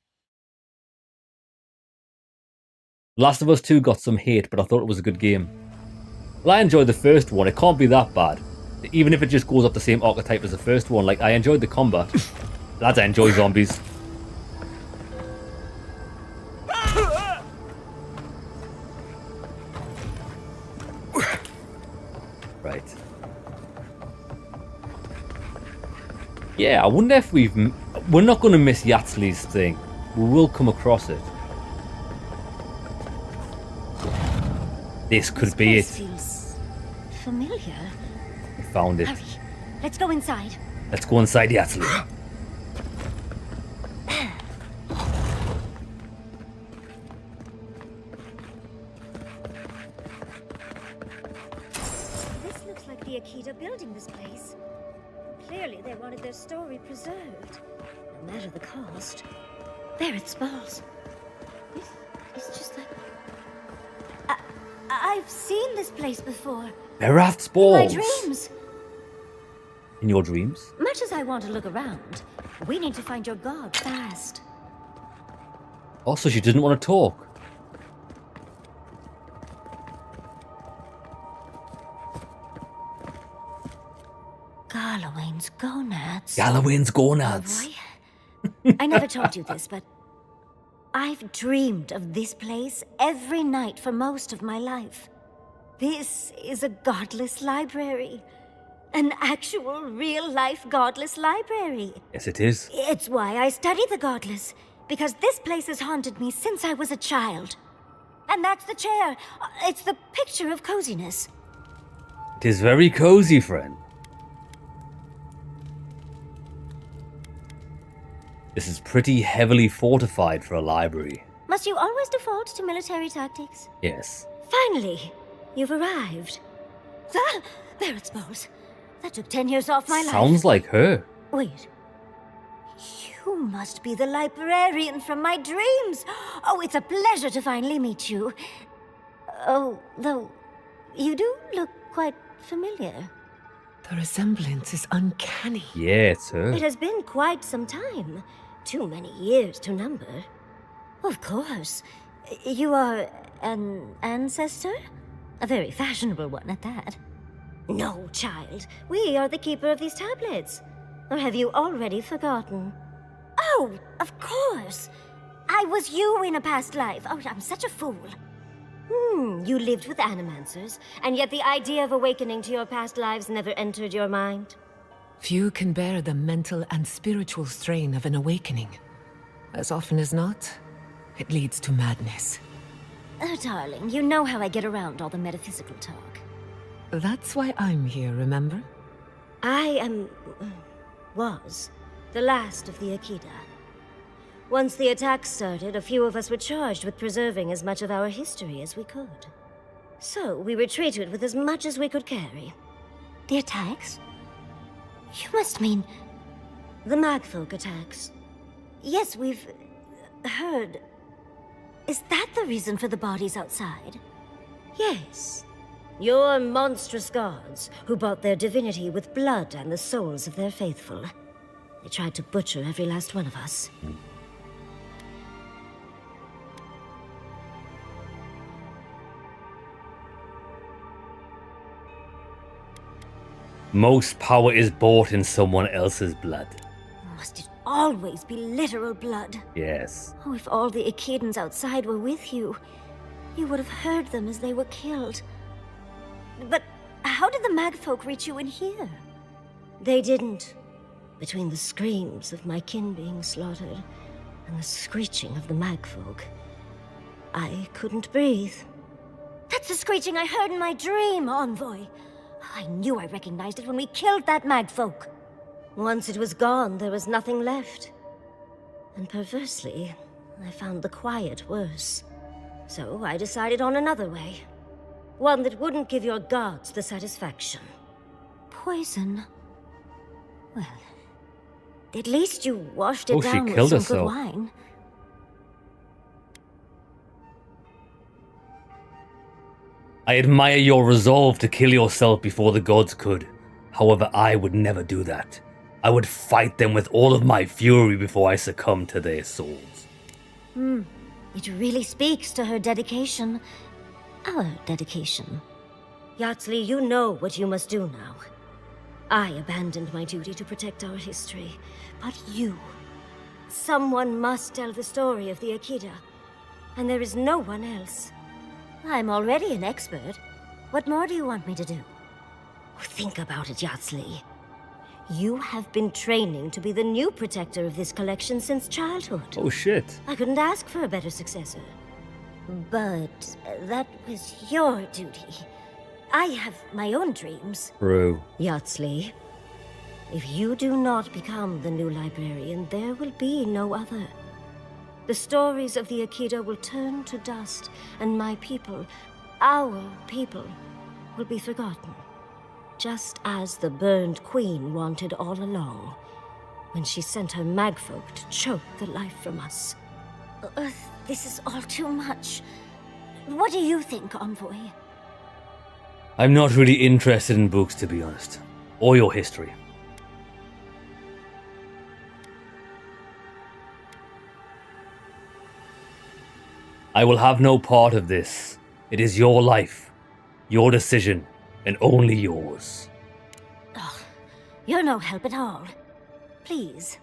Last of Us 2 got some hate, but I thought it was a good game. Well, I enjoyed the first one. It can't be that bad. Even if it just goes off the same archetype as the first one. Like, I enjoyed the combat. Lads, I enjoy zombies. Right. Yeah, I wonder if we're not going to miss Yatsley's thing. We will come across it. This could be it. Feels familiar. We found it. Hurry. Let's go inside. Let's go inside Yatsley. This looks like the Akita building this place. Clearly they wanted their story preserved. No matter the cost. There it spalls. It's just like I've seen this place before. Berath's In balls. my dreams. In your dreams? Much as I want to look around, we need to find your god fast. Also, she didn't want to talk. Galawain's gonads. Galawain's gonads. I never told you this, but I've dreamed of this place every night for most of my life. This is a godless library. An actual, real-life godless library. Yes, it is. It's why I study the godless, because this place has haunted me since I was a child. And that's the chair. It's the picture of coziness. It is very cozy, friend. This is pretty heavily fortified for a library. Must you always default to military tactics? Yes. Finally, you've arrived. Ah, Barrett's balls. That took 10 years off my life. Sounds like her. Wait. You must be the librarian from my dreams. Oh, it's a pleasure to finally meet you. Oh, though, you do look quite familiar. The resemblance is uncanny. Yeah, it's her. It has been quite some time. Too many years to number. Of course. You are an ancestor? A very fashionable one at that. No, child. We are the keeper of these tablets. Or have you already forgotten? Oh, of course. I was you in a past life. Oh, I'm such a fool. You lived with animancers, and yet the idea of awakening to your past lives never entered your mind. Few can bear the mental and spiritual strain of an awakening. As often as not, it leads to madness. Oh, darling, you know how I get around all the metaphysical talk. That's why I'm here, remember? I was the last of the Akita. Once the attacks started, a few of us were charged with preserving as much of our history as we could. So we retreated with as much as we could carry. The attacks? You must mean the Magfolk attacks. Yes, we've heard. Is that the reason for the bodies outside? Yes. Your monstrous gods, who bought their divinity with blood and the souls of their faithful. They tried to butcher every last one of us. Most power is bought in someone else's blood. Must it always be literal blood? Yes. Oh, if all the Akidans outside were with you, you would have heard them as they were killed. But how did the Magfolk reach you in here? They didn't. Between the screams of my kin being slaughtered and the screeching of the Magfolk, I couldn't breathe. That's the screeching I heard in my dream, Envoy. I knew I recognized it when we killed that Magfolk. Once it was gone, there was nothing left. And perversely, I found the quiet worse. So I decided on another way. One that wouldn't give your gods the satisfaction. Poison? Well, at least you washed it down with some good wine. I admire your resolve to kill yourself before the gods could. However, I would never do that. I would fight them with all of my fury before I succumb to their souls. It really speaks to her dedication. Our dedication. Yatsli, you know what you must do now. I abandoned my duty to protect our history, but you... Someone must tell the story of the Akita, and there is no one else. I'm already an expert. What more do you want me to do? Think about it, Yatsli. You have been training to be the new protector of this collection since childhood. Oh shit. I couldn't ask for a better successor. But that was your duty. I have my own dreams. True. Yatsli, if you do not become the new librarian, there will be no other. The stories of the Akita will turn to dust, and my people, our people, will be forgotten. Just as the burned queen wanted all along, when she sent her magfolk to choke the life from us. This is all too much. What do you think, Envoy? I'm not really interested in books, to be honest. Or your history. I will have no part of this. It is your life, your decision, and only yours. Oh, you're no help at all. Please,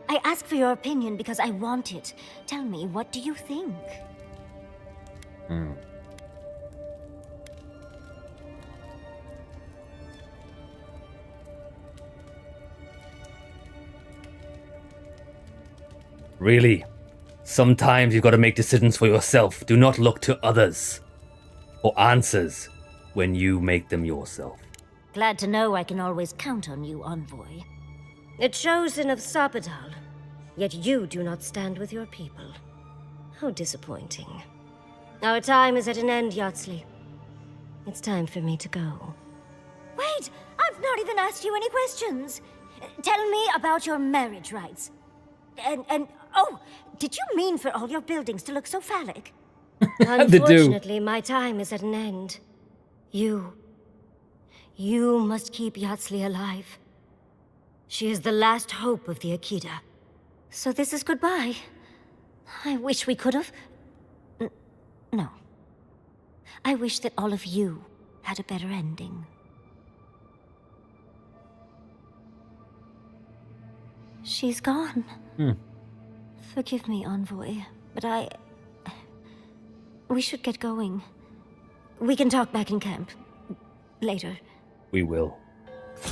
I ask for your opinion because I want it. Tell me, what do you think? Really? Sometimes you've got to make decisions for yourself. Do not look to others for answers when you make them yourself. Glad to know I can always count on you, Envoy. A chosen of Sapadal, yet you do not stand with your people. How disappointing. Our time is at an end, Yatsley. It's time for me to go. Wait! I've not even asked you any questions! Tell me about your marriage rights. And oh, did you mean for all your buildings to look so phallic? Unfortunately, my time is at an end. You must keep Yatsley alive. She is the last hope of the Akita. So this is goodbye. I wish we could have... No. I wish that all of you had a better ending. She's gone. Forgive me, Envoy, but we should get going. We can talk back in camp. Later. We will.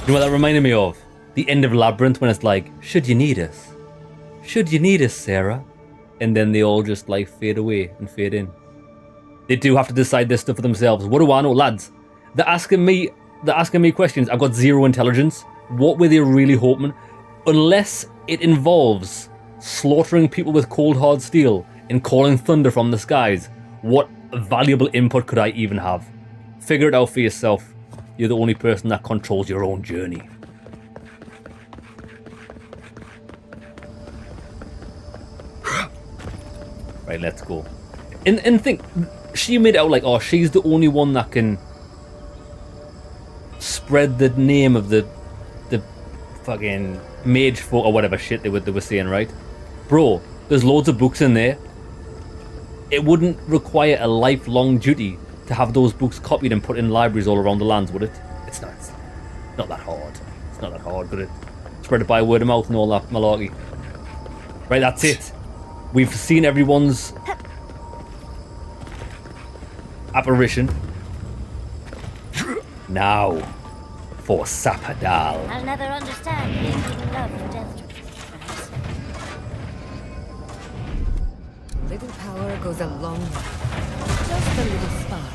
You know what that reminded me of? The end of Labyrinth when it's like, should you need us? Should you need us, Sarah? And then they all just like fade away and fade in. They do have to decide this stuff for themselves. What do I know, lads? They're asking me questions. I've got 0 intelligence. What were they really hoping? Unless it involves slaughtering people with cold hard steel and calling thunder from the skies, what valuable input could I even have? Figure it out for yourself. You're the only person that controls your own journey. Right, let's go. And think, she made it out like, oh, she's the only one that can spread the name of the fucking mage folk or whatever shit they were saying, right? Bro, there's loads of books in there. It wouldn't require a lifelong duty to have those books copied and put in libraries all around the lands, would it? It's not that hard. It's not that hard, but it spread it by word of mouth and all that malarkey. Right, that's it. We've seen everyone's apparition. Now, for Sapadal. I'll never understand the increasing love for death. Little power goes a long way. Just a little spark.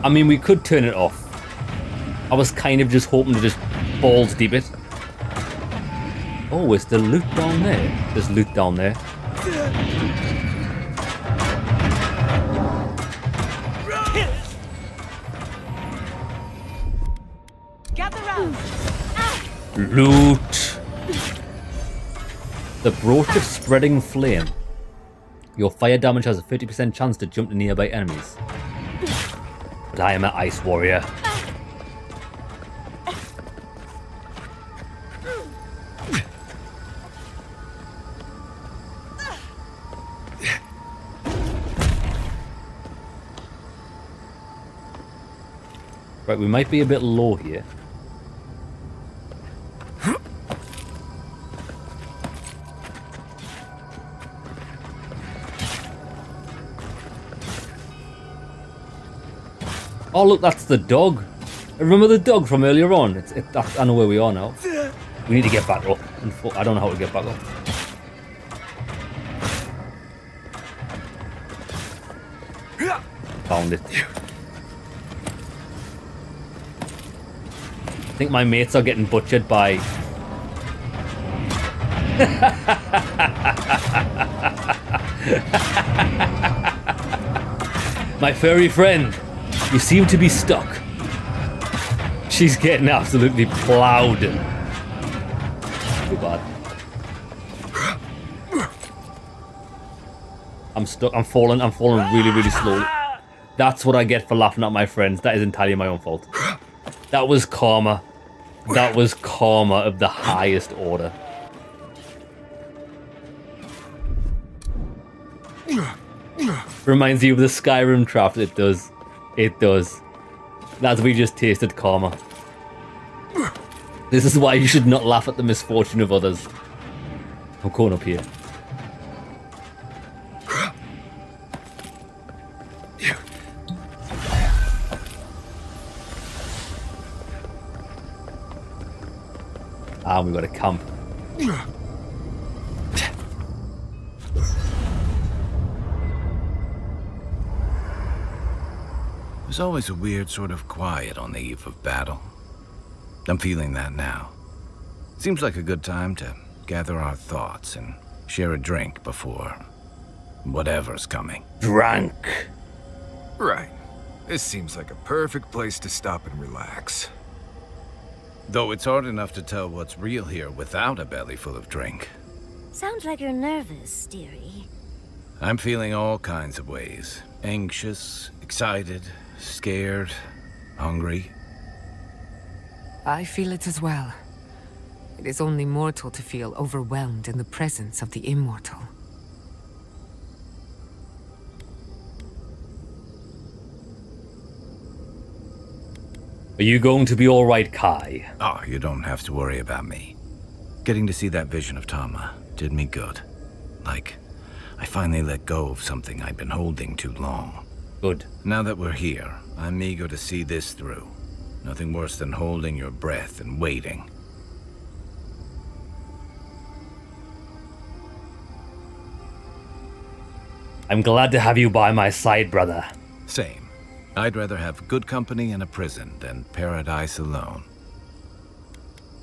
I mean, we could turn it off. I was kind of just hoping to just balls deep it. Oh, is there loot down there? There's loot down there. Gather round. Loot. The brooch of spreading flame. Your fire damage has a 30% chance to jump to nearby enemies. But I am an ice warrior. Right, we might be a bit low here. Oh look, that's the dog. Remember the dog from earlier on? I know where we are now. We need to get back up. I don't know how to get back up. Found it. I think my mates are getting butchered by... My furry friend, you seem to be stuck. She's getting absolutely plowed. Too bad. I'm stuck. I'm falling really, really slowly. That's what I get for laughing at my friends. That is entirely my own fault. That was karma. That was karma of the highest order. Reminds you of the Skyrim traps. It does. It does. That's we just tasted karma. This is why you should not laugh at the misfortune of others. I'm going up here. Ah, we got a camp. There's always a weird sort of quiet on the eve of battle. I'm feeling that now. Seems like a good time to gather our thoughts and share a drink before whatever's coming. Drunk. Right. This seems like a perfect place to stop and relax. Though it's hard enough to tell what's real here without a belly full of drink. Sounds like you're nervous, dearie. I'm feeling all kinds of ways. Anxious, excited, scared, hungry. I feel it as well. It is only mortal to feel overwhelmed in the presence of the immortal. Are you going to be alright, Kai? Oh, you don't have to worry about me. Getting to see that vision of Tama did me good. Like, I finally let go of something I'd been holding too long. Good. Now that we're here, I'm eager to see this through. Nothing worse than holding your breath and waiting. I'm glad to have you by my side, brother. Same. I'd rather have good company in a prison than paradise alone.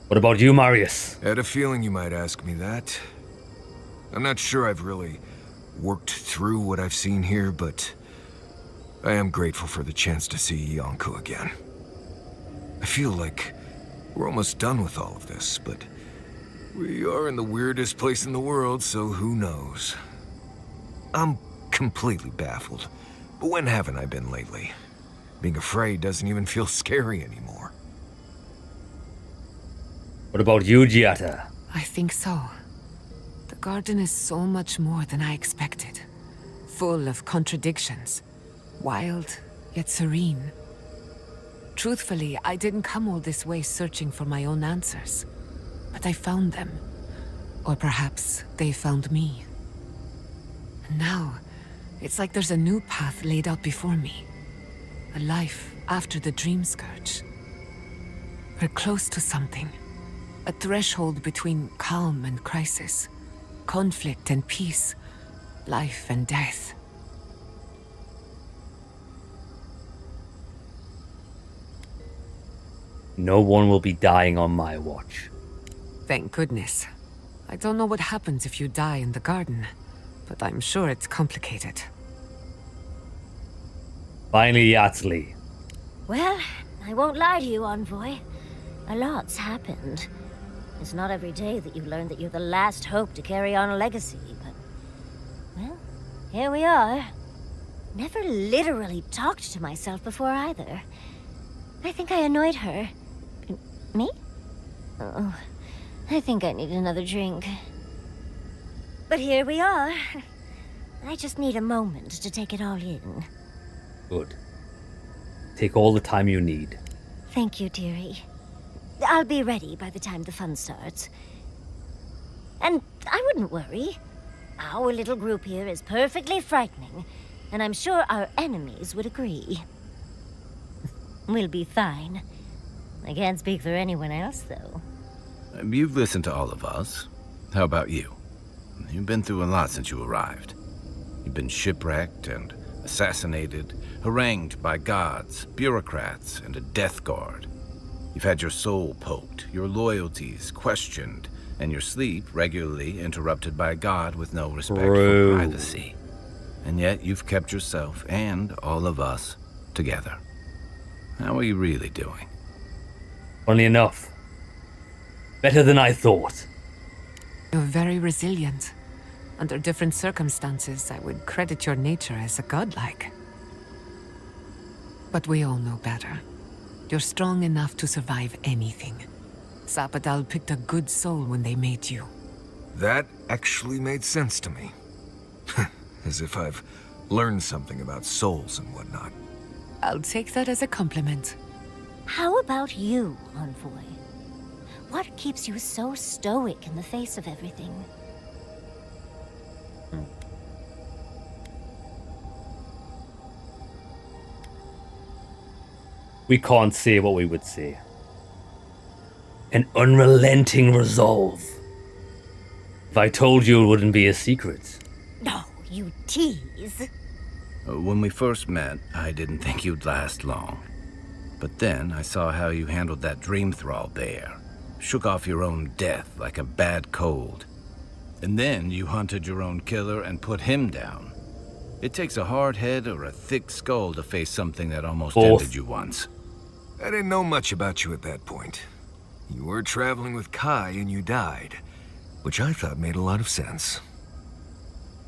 What about you, Marius? I had a feeling you might ask me that. I'm not sure I've really worked through what I've seen here, but I am grateful for the chance to see Yonko again. I feel like we're almost done with all of this, but we are in the weirdest place in the world, so who knows? I'm completely baffled, but when haven't I been lately? Being afraid doesn't even feel scary anymore. What about you, Giata? I think so. The garden is so much more than I expected. Full of contradictions. Wild, yet serene. Truthfully, I didn't come all this way searching for my own answers. But I found them. Or perhaps they found me. And now, it's like there's a new path laid out before me. A life after the Dream Scourge. We're close to something. A threshold between calm and crisis. Conflict and peace. Life and death. No one will be dying on my watch. Thank goodness. I don't know what happens if you die in the garden, but I'm sure it's complicated. Finally, Yardley. Well, I won't lie to you, Envoy. A lot's happened. It's not every day that you learn that you're the last hope to carry on a legacy, but... well, here we are. Never literally talked to myself before either. I think I annoyed her. Me? Oh, I think I need another drink. But here we are. I just need a moment to take it all in. Good. Take all the time you need. Thank you, dearie. I'll be ready by the time the fun starts. And I wouldn't worry. Our little group here is perfectly frightening, and I'm sure our enemies would agree. We'll be fine. I can't speak for anyone else, though. You've listened to all of us. How about you? You've been through a lot since you arrived. You've been shipwrecked and assassinated, harangued by gods, bureaucrats, and a death guard. You've had your soul poked, your loyalties questioned, and your sleep regularly interrupted by a god with no respect for privacy. And yet you've kept yourself and all of us together. How are you really doing? Funny enough. Better than I thought. You're very resilient. Under different circumstances, I would credit your nature as a godlike. But we all know better. You're strong enough to survive anything. Sapadal picked a good soul when they made you. That actually made sense to me. As if I've learned something about souls and whatnot. I'll take that as a compliment. How about you, Envoy? What keeps you so stoic in the face of everything? We can't say what we would say. An unrelenting resolve. If I told you, it wouldn't be a secret. No, you tease. When we first met, I didn't think you'd last long. But then I saw how you handled that dream thrall there. Shook off your own death like a bad cold. And then you hunted your own killer and put him down. It takes a hard head or a thick skull to face something that almost ended you once. I didn't know much about you at that point. You were traveling with Kai and you died, which I thought made a lot of sense.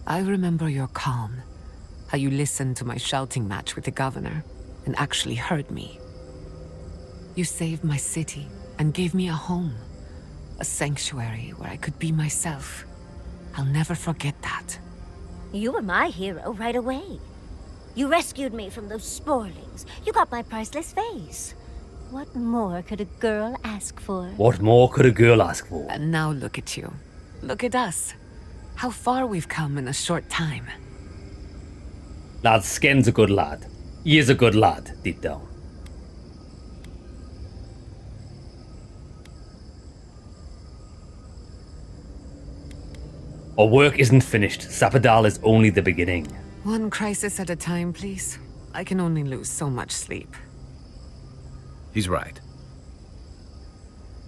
I remember your calm. How you listened to my shouting match with the governor and actually heard me. You saved my city and gave me a home. A sanctuary where I could be myself. I'll never forget that. You were my hero right away. You rescued me from those sporlings. You got my priceless vase. What more could a girl ask for? What more could a girl ask for? And now look at you. Look at us. How far we've come in a short time. Lad, Sken's a good lad. He is a good lad, deep down. Our work isn't finished. Sapadal is only the beginning. One crisis at a time, please. I can only lose so much sleep. He's right.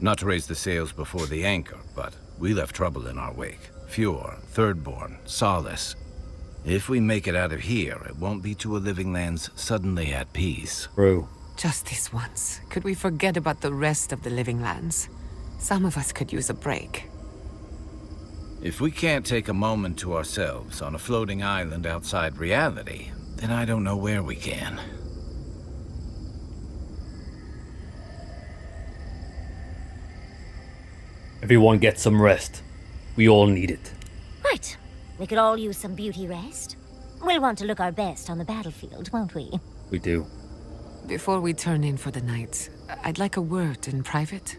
Not to raise the sails before the anchor, but we left trouble in our wake. Fjord, Thirdborn, Solace. If we make it out of here, it won't be to a living lands suddenly at peace. True. Just this once. Could we forget about the rest of the living lands? Some of us could use a break. If we can't take a moment to ourselves on a floating island outside reality, then I don't know where we can. Everyone get some rest. We all need it. Right. We could all use some beauty rest. We'll want to look our best on the battlefield, won't we? We do. Before we turn in for the night, I'd like a word in private.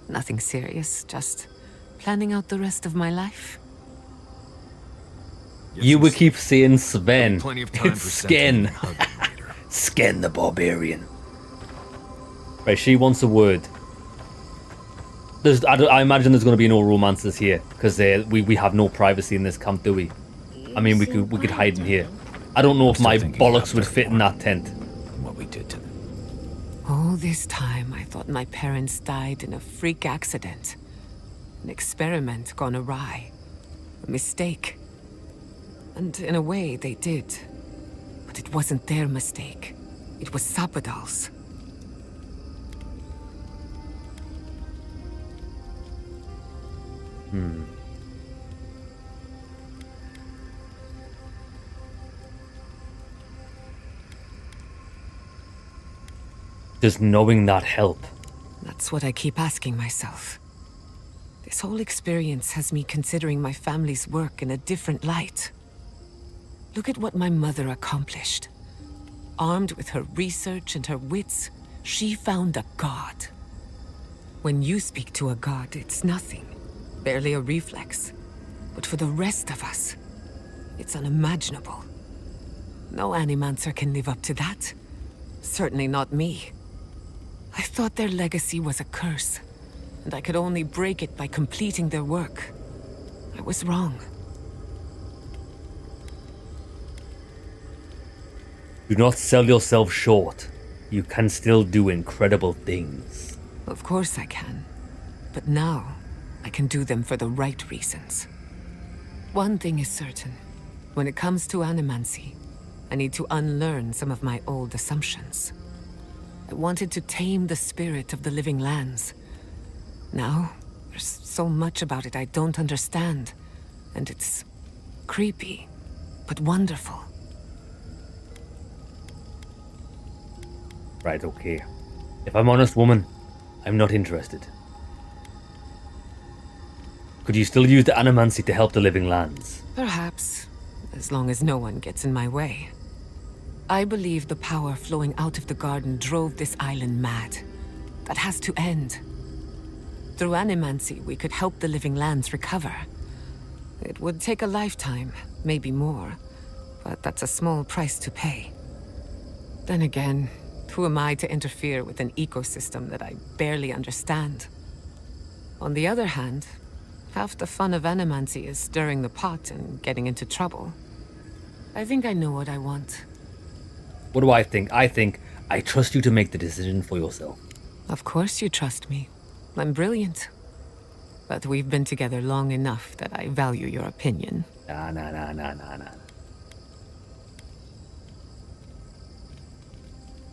Nothing serious, just planning out the rest of my life. You would keep saying Sven. Plenty of time It's for Sken. later. Sken the barbarian. Right, she wants a word. I imagine there's going to be no romances here because we have no privacy in this camp, do we? I mean, we could hide in here. I don't know if my bollocks would fit in that tent. What we did to them. All this time, I thought my parents died in a freak accident. An experiment gone awry. A mistake. And in a way, they did. But it wasn't their mistake. It was Sapadal's. Does knowing that help? That's what I keep asking myself. This whole experience has me considering my family's work in a different light. Look at what my mother accomplished. Armed with her research and her wits, she found a god. When you speak to a god, it's nothing. Barely a reflex. But for the rest of us, it's unimaginable. No animancer can live up to that. Certainly not me. I thought their legacy was a curse, and I could only break it by completing their work. I was wrong. Do not sell yourself short. You can still do incredible things. Of course I can. But now, I can do them for the right reasons. One thing is certain. When it comes to animancy, I need to unlearn some of my old assumptions. I wanted to tame the spirit of the living lands. Now, there's so much about it I don't understand, and it's creepy, but wonderful. Right, okay. If I'm honest, woman, I'm not interested. Could you still use the animancy to help the living lands? Perhaps, as long as no one gets in my way. I believe the power flowing out of the garden drove this island mad. That has to end. Through animancy, we could help the living lands recover. It would take a lifetime, maybe more, but that's a small price to pay. Then again, who am I to interfere with an ecosystem that I barely understand? On the other hand, half the fun of animancy is stirring the pot and getting into trouble. I think I know what I want. What do I think? I think I trust you to make the decision for yourself. Of course you trust me. I'm brilliant. But we've been together long enough that I value your opinion. Nah.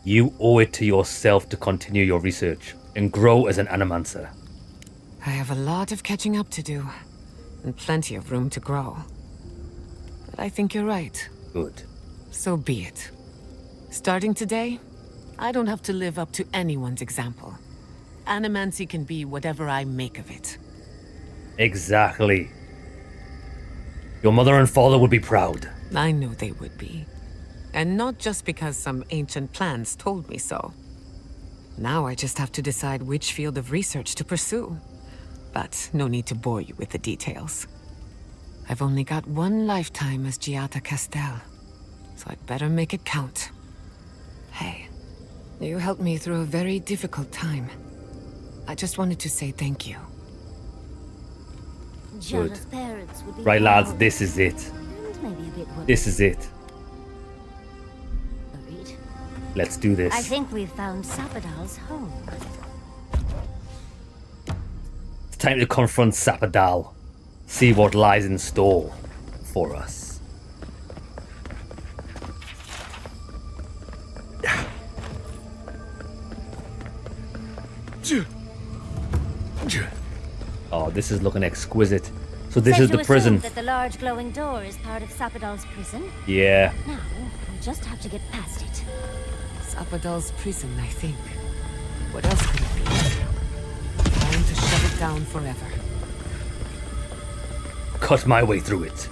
You owe it to yourself to continue your research and grow as an animancer. I have a lot of catching up to do, and plenty of room to grow. But I think you're right. Good. So be it. Starting today, I don't have to live up to anyone's example. Animancy can be whatever I make of it. Exactly. Your mother and father would be proud. I know they would be. And not just because some ancient plans told me so. Now I just have to decide which field of research to pursue. But no need to bore you with the details. I've only got one lifetime as Giata Castel, so I'd better make it count. Hey, you helped me through a very difficult time. I just wanted to say thank you. Good. Parents would be Right, lads, proud. this is it. And maybe a bit worried. This is it. Let's do this. I think we've found Sapadal's home. It's time to confront Sapadal. See what lies in store for us. Oh, this is looking exquisite. So this Safe is to the prison. assume that the large glowing door is part of Sapadal's prison. Yeah. Now, we just have to get past it. Sapadal's prison, I think. What else could it be? Time to shut it down forever. Cut my way through it.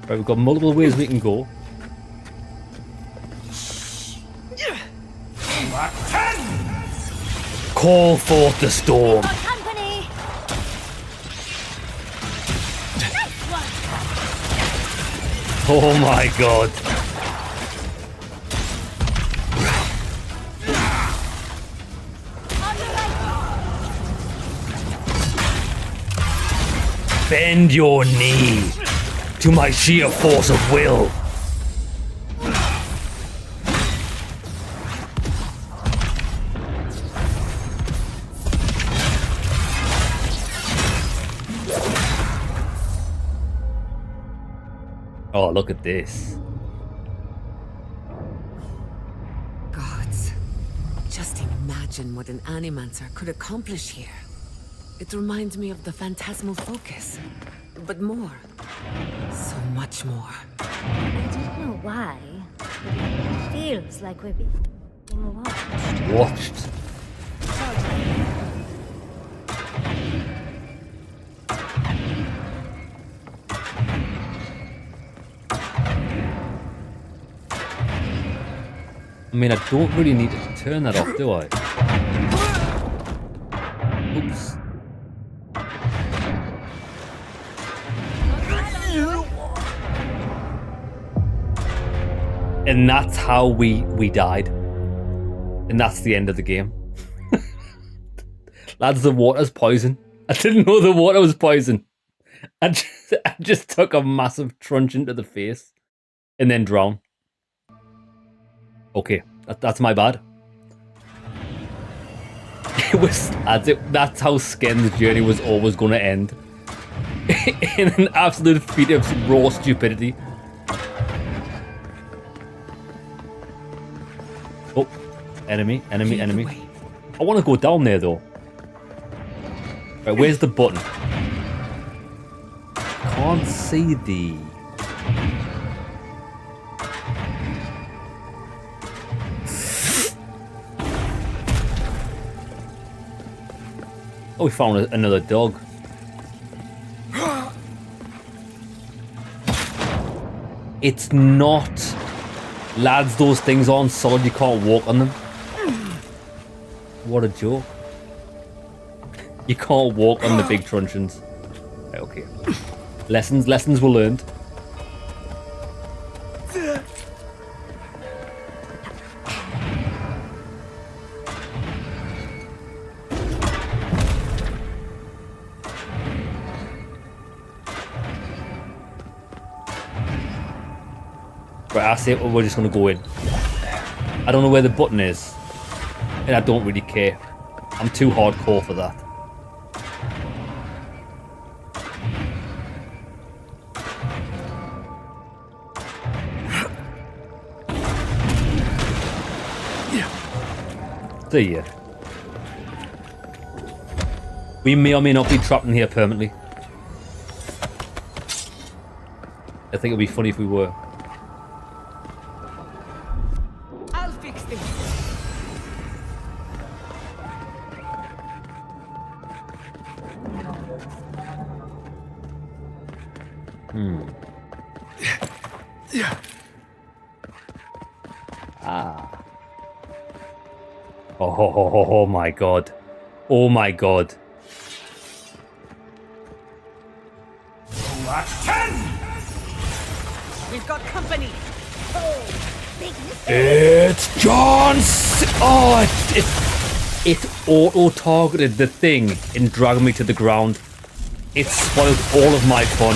Right, we've got multiple ways we can go. Call forth the storm. Company! Oh my god. Bend your knee to my sheer force of will. Oh, look at this. Gods. Just imagine what an animancer could accomplish here. It reminds me of the phantasmal focus. But more. So much more. I don't know why. It feels like we're being watched. Watched. I mean, I don't really need to turn that off, do I? Oops. And that's how we died. And that's the end of the game. Lads, the water's poison. I didn't know the water was poison. I just took a massive truncheon to the face. And then drowned. Okay, that's my bad. It was, that's how Sken's journey was always going to end. In an absolute feat of raw stupidity. Oh, enemy. I want to go down there though. Right, where's the button? Can't see the... Oh, we found another dog. It's not... Lads, those things aren't solid, you can't walk on them. What a joke. You can't walk on the big truncheons. Right, okay. Lessons were learned. Right, I say we're just gonna go in. I don't know where the button is, and I don't really care. I'm too hardcore for that. See ya. We may or may not be trapped in here permanently. I think it'd be funny if we were. I'll fix this. Ah. Oh my god. Oh my god. We've got company. It's John Oh, it auto-targeted the thing and dragged me to the ground. It spoiled all of my fun.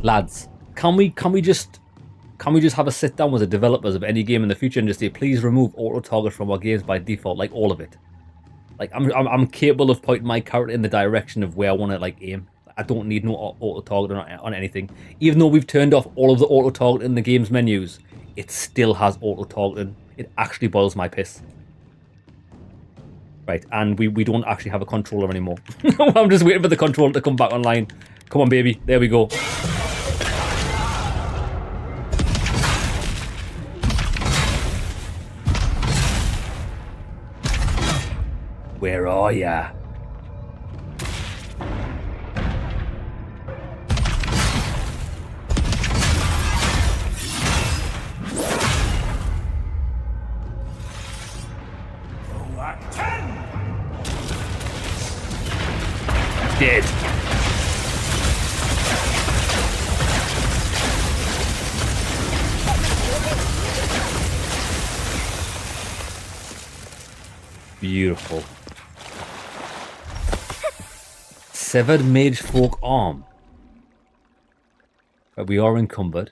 Lads, can we just have a sit down with the developers of any game in the future and just say, please remove auto-target from our games by default, like all of it. Like I'm capable of pointing my character in the direction of where I want to like aim. I don't need no auto-target on anything. Even though we've turned off all of the auto-target in the game's menus, it still has auto-targeting. It actually boils my piss. Right, and we don't actually have a controller anymore. I'm just waiting for the controller to come back online. Come on, baby. There we go. Where are ya? Dead. Beautiful. Severed mage folk arm. But we are encumbered.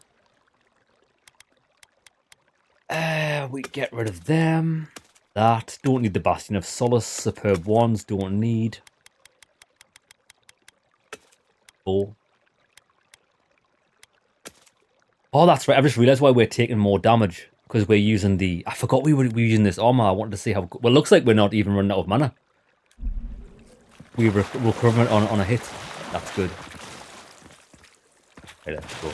We get rid of them. That. Don't need the Bastion of Solace. Superb ones. Don't need. Oh, that's right. I've just realised why we're taking more damage. Because we're using the... I forgot we were using this armor. I wanted to see how... Well, it looks like we're not even running out of mana. We recover it on a hit. That's good. Okay, let's go.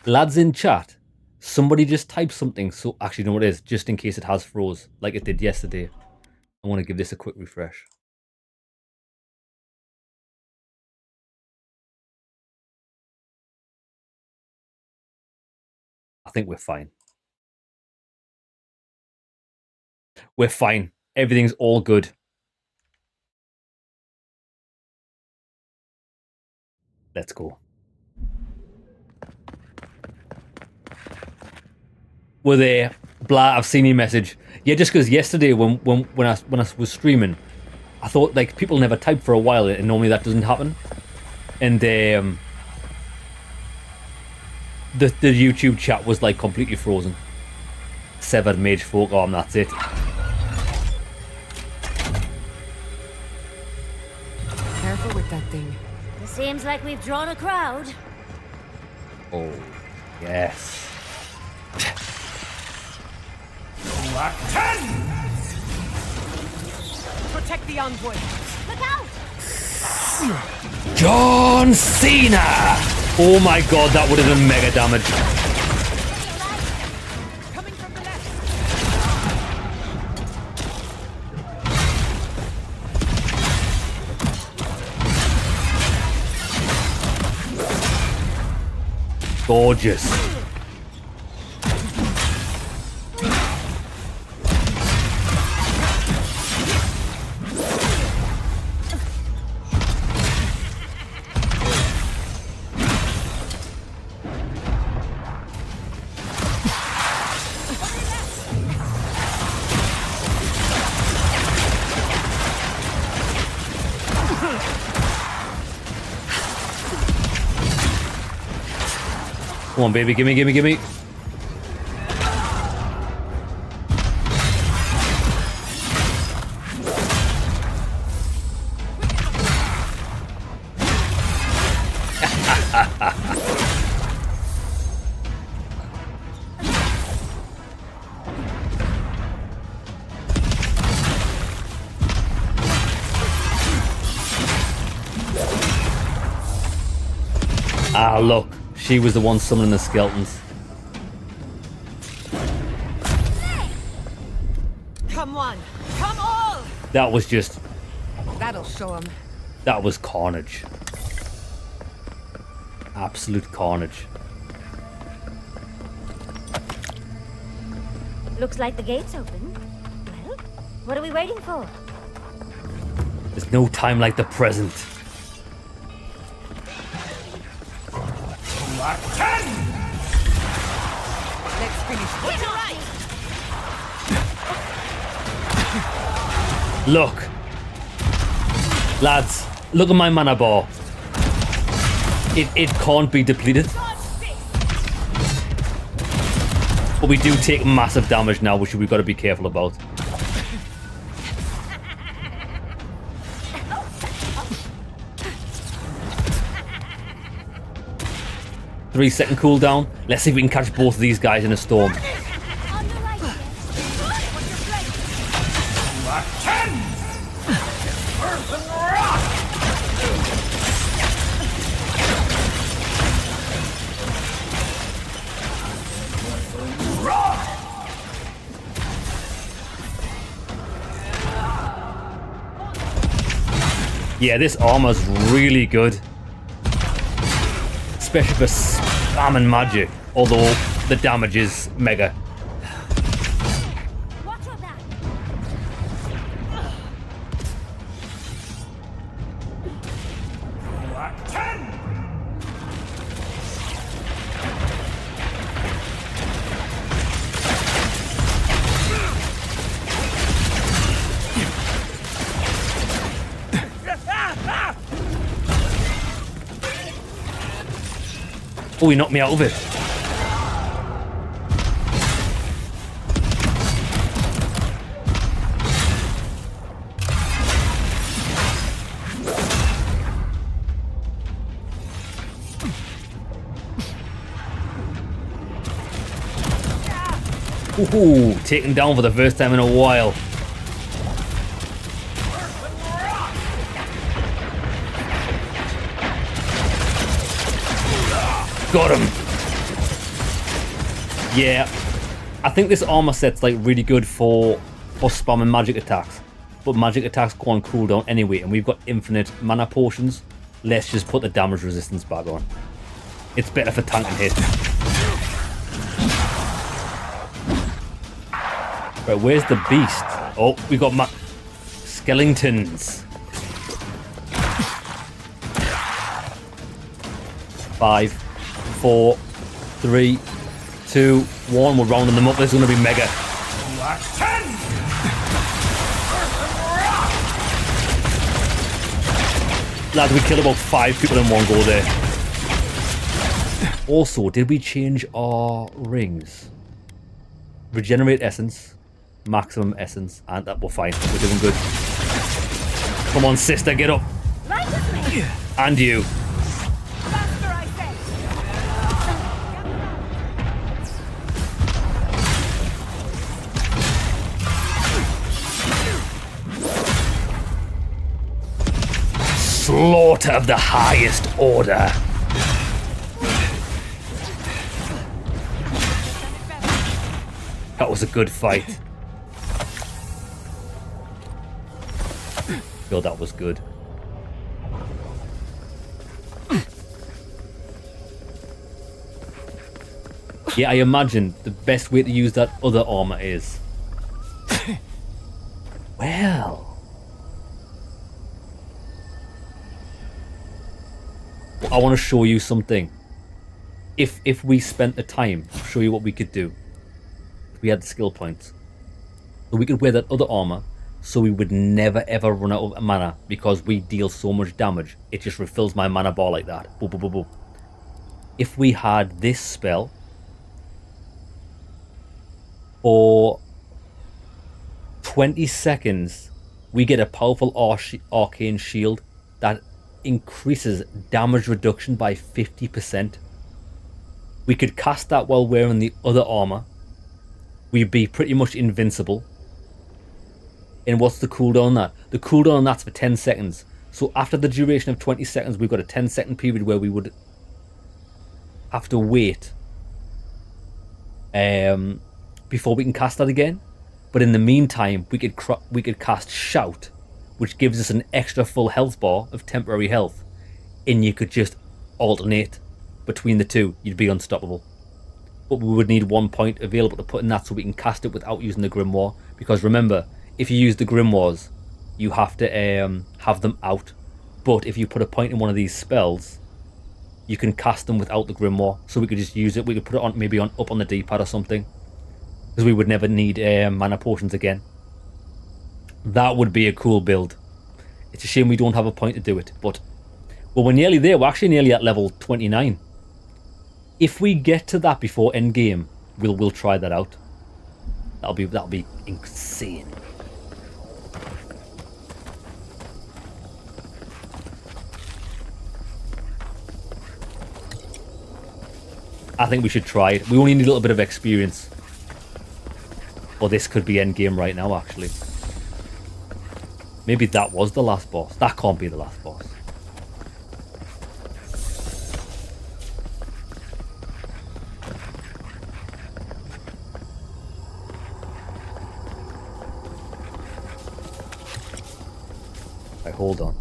Lads in chat, somebody just type something. So actually, you know what it is? Just in case it has froze, like it did yesterday. I want to give this a quick refresh. I think we're fine. We're fine. Everything's all good. Let's go. We're there. Blah, I've seen your message. Yeah, just because yesterday when I was streaming, I thought like people never type for a while, and normally that doesn't happen. And the YouTube chat was like completely frozen. Severed mage folk arm, that's it. with that thing. It seems like we've drawn a crowd. Oh, yes. Protect the envoy. Look out! John Cena! Oh my god, that would have done mega damage. Coming from the left. Gorgeous. Come on, baby. Gimme, gimme, gimme. Ah, look. She was the one summoning the skeletons. Come on. Come all. That was just... That'll show him. That was carnage. Absolute carnage. Looks like the gate's open. Well, what are we waiting for? There's no time like the present. Let's finish. Get it right. Look. Lads, look at my mana bar. It can't be depleted. But we do take massive damage now, which we've got to be careful about. Three-second cooldown. Let's see if we can catch both of these guys in a storm. Yeah, this armor's really good. Especially for spamming magic, although the damage is mega. Oh, he knocked me out of it. Ooh, taken down for the first time in a while. Got him. Yeah, I think this armor set's like really good for spamming magic attacks, but magic attacks go on cooldown anyway, and we've got infinite mana potions. Let's just put the damage resistance back on. It's better for tank and hit. Right, where's the beast? Oh, we got skeletons. 5, 4, 3, 2, 1. We're rounding them up. This is going to be mega. Lads, we killed about 5 people in one go there. Also, did we change our rings? Regenerate essence, maximum essence, and that we're fine. We're doing good. Come on, sister, get up. Right with me. And you. Faster, I say! Slaughter of the highest order. That was a good fight. God, that was good. Yeah, I imagine the best way to use that other armor is... Well... I want to show you something. If we spent the time, I'll show you what we could do. If we had the skill points. So we could wear that other armor, so we would never ever run out of mana, because we deal so much damage. It just refills my mana bar like that. Boop, boop, boop, boop. If we had this spell, for 20 seconds, we get a powerful arcane shield that increases damage reduction by 50%. We could cast that while wearing the other armor. We'd be pretty much invincible. And what's the cooldown on that? The cooldown on that's for 10 seconds. So after the duration of 20 seconds, we've got a 10-second period where we would have to wait before we can cast that again. But in the meantime, we could cast Shout, which gives us an extra full health bar of temporary health, and you could just alternate between the two. You'd be unstoppable. But we would need 1 point available to put in that so we can cast it without using the Grimoire. Because remember, if you use the Grimoires, you have to have them out. But if you put a point in one of these spells, you can cast them without the Grimoire. So we could just use it. We could put it on maybe up on the D-pad or something, because we would never need mana potions again. That would be a cool build. It's a shame we don't have a point to do it, but well, we're nearly there. We're actually nearly at level 29. If we get to that before end game, we'll try that out. That'll be insane. I think we should try it. We only need a little bit of experience. Or this could be end game right now, actually. Maybe that was the last boss. That can't be the last boss. Right, hold on.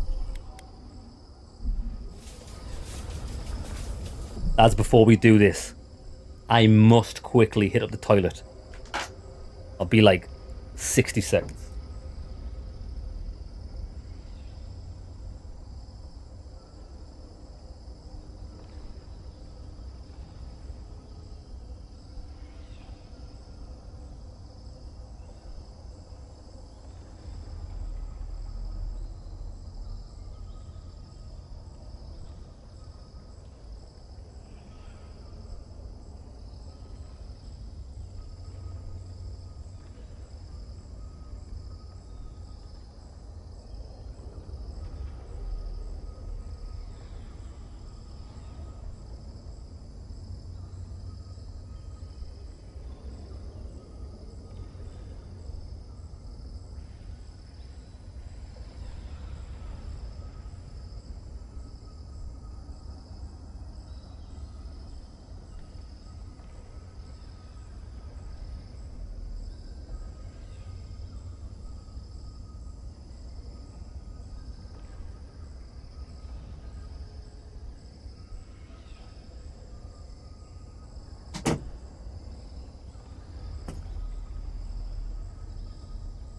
As before we do this, I must quickly hit up the toilet. I'll be like 60 seconds.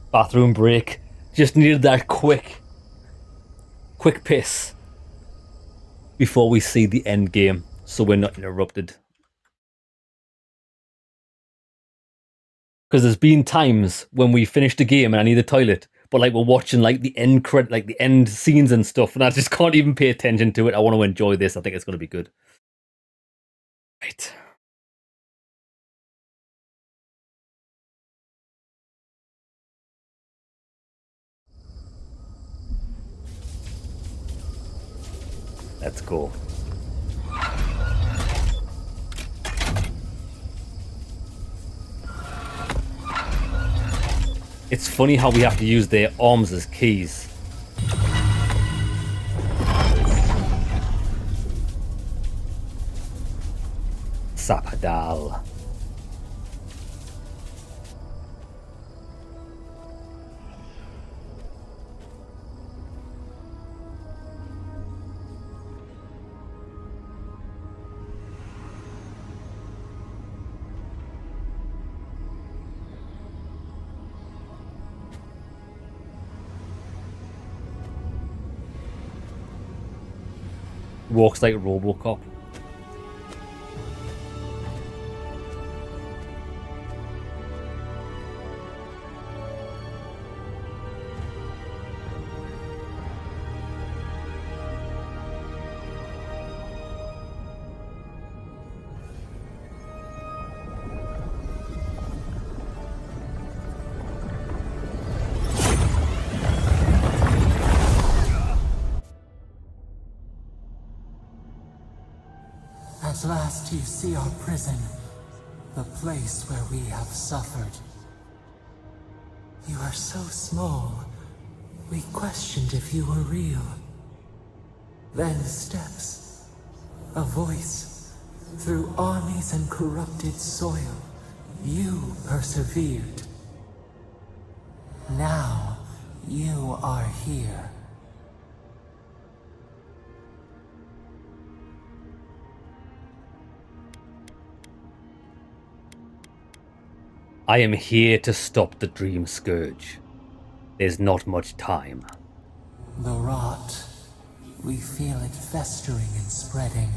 Bathroom break. Just needed that quick piss before we see the end game, so we're not interrupted. Because there's been times when we finished the game and I need the toilet, but like we're watching like the end credit, like the end scenes and stuff, and I just can't even pay attention to it. I want to enjoy this. I think it's going to be good. Right. Let's go. It's funny how we have to use their arms as keys. Sapadal. Walks like Robocop. At last you see our prison, the place where we have suffered. You are so small, we questioned if you were real. Then steps, a voice, through armies and corrupted soil, you persevered. Now, you are here. I am here to stop the Dream Scourge. There's not much time. The rot. We feel it festering and spreading.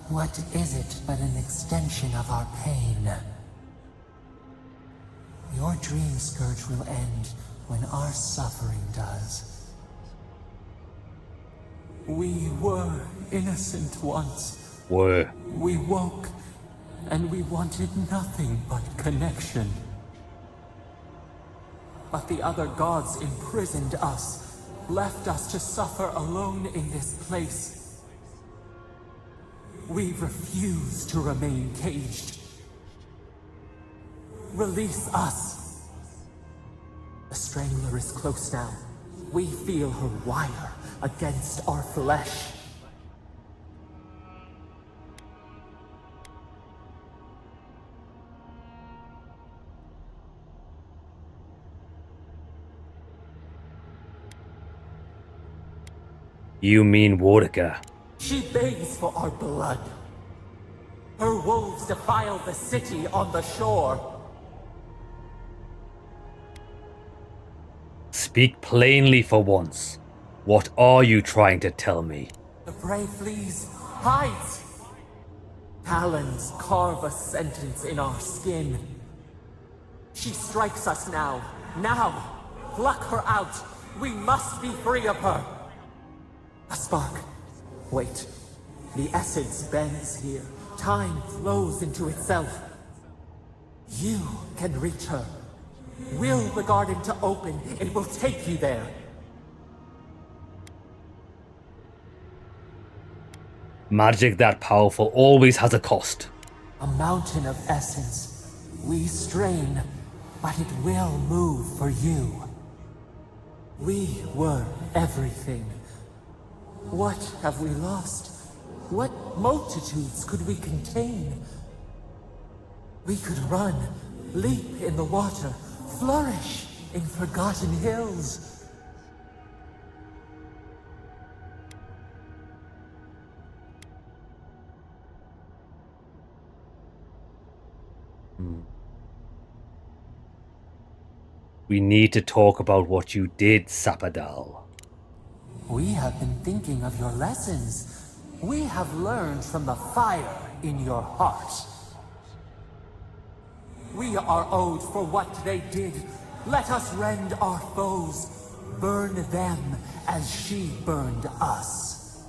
What is it but an extension of our pain? Your Dream Scourge will end when our suffering does. We were innocent once. Were. We woke, and we wanted nothing but connection. But the other gods imprisoned us, left us to suffer alone in this place. We refuse to remain caged. Release us. The Strangler is close now. We feel her wire against our flesh. You mean Warwicker? She begs for our blood. Her wolves defile the city on the shore. Speak plainly for once. What are you trying to tell me? The prey flees, hides. Talons carve a sentence in our skin. She strikes us now. Now! Pluck her out! We must be free of her! A spark. Wait. The essence bends here. Time flows into itself. You can reach her. Will the garden to open. It will take you there. Magic that powerful always has a cost. A mountain of essence. We strain, but it will move for you. We were everything. What have we lost? What multitudes could we contain? We could run, leap in the water, flourish in forgotten hills. We need to talk about what you did, Sapadal. We have been thinking of your lessons. We have learned from the fire in your heart. We are owed for what they did. Let us rend our foes, burn them as she burned us.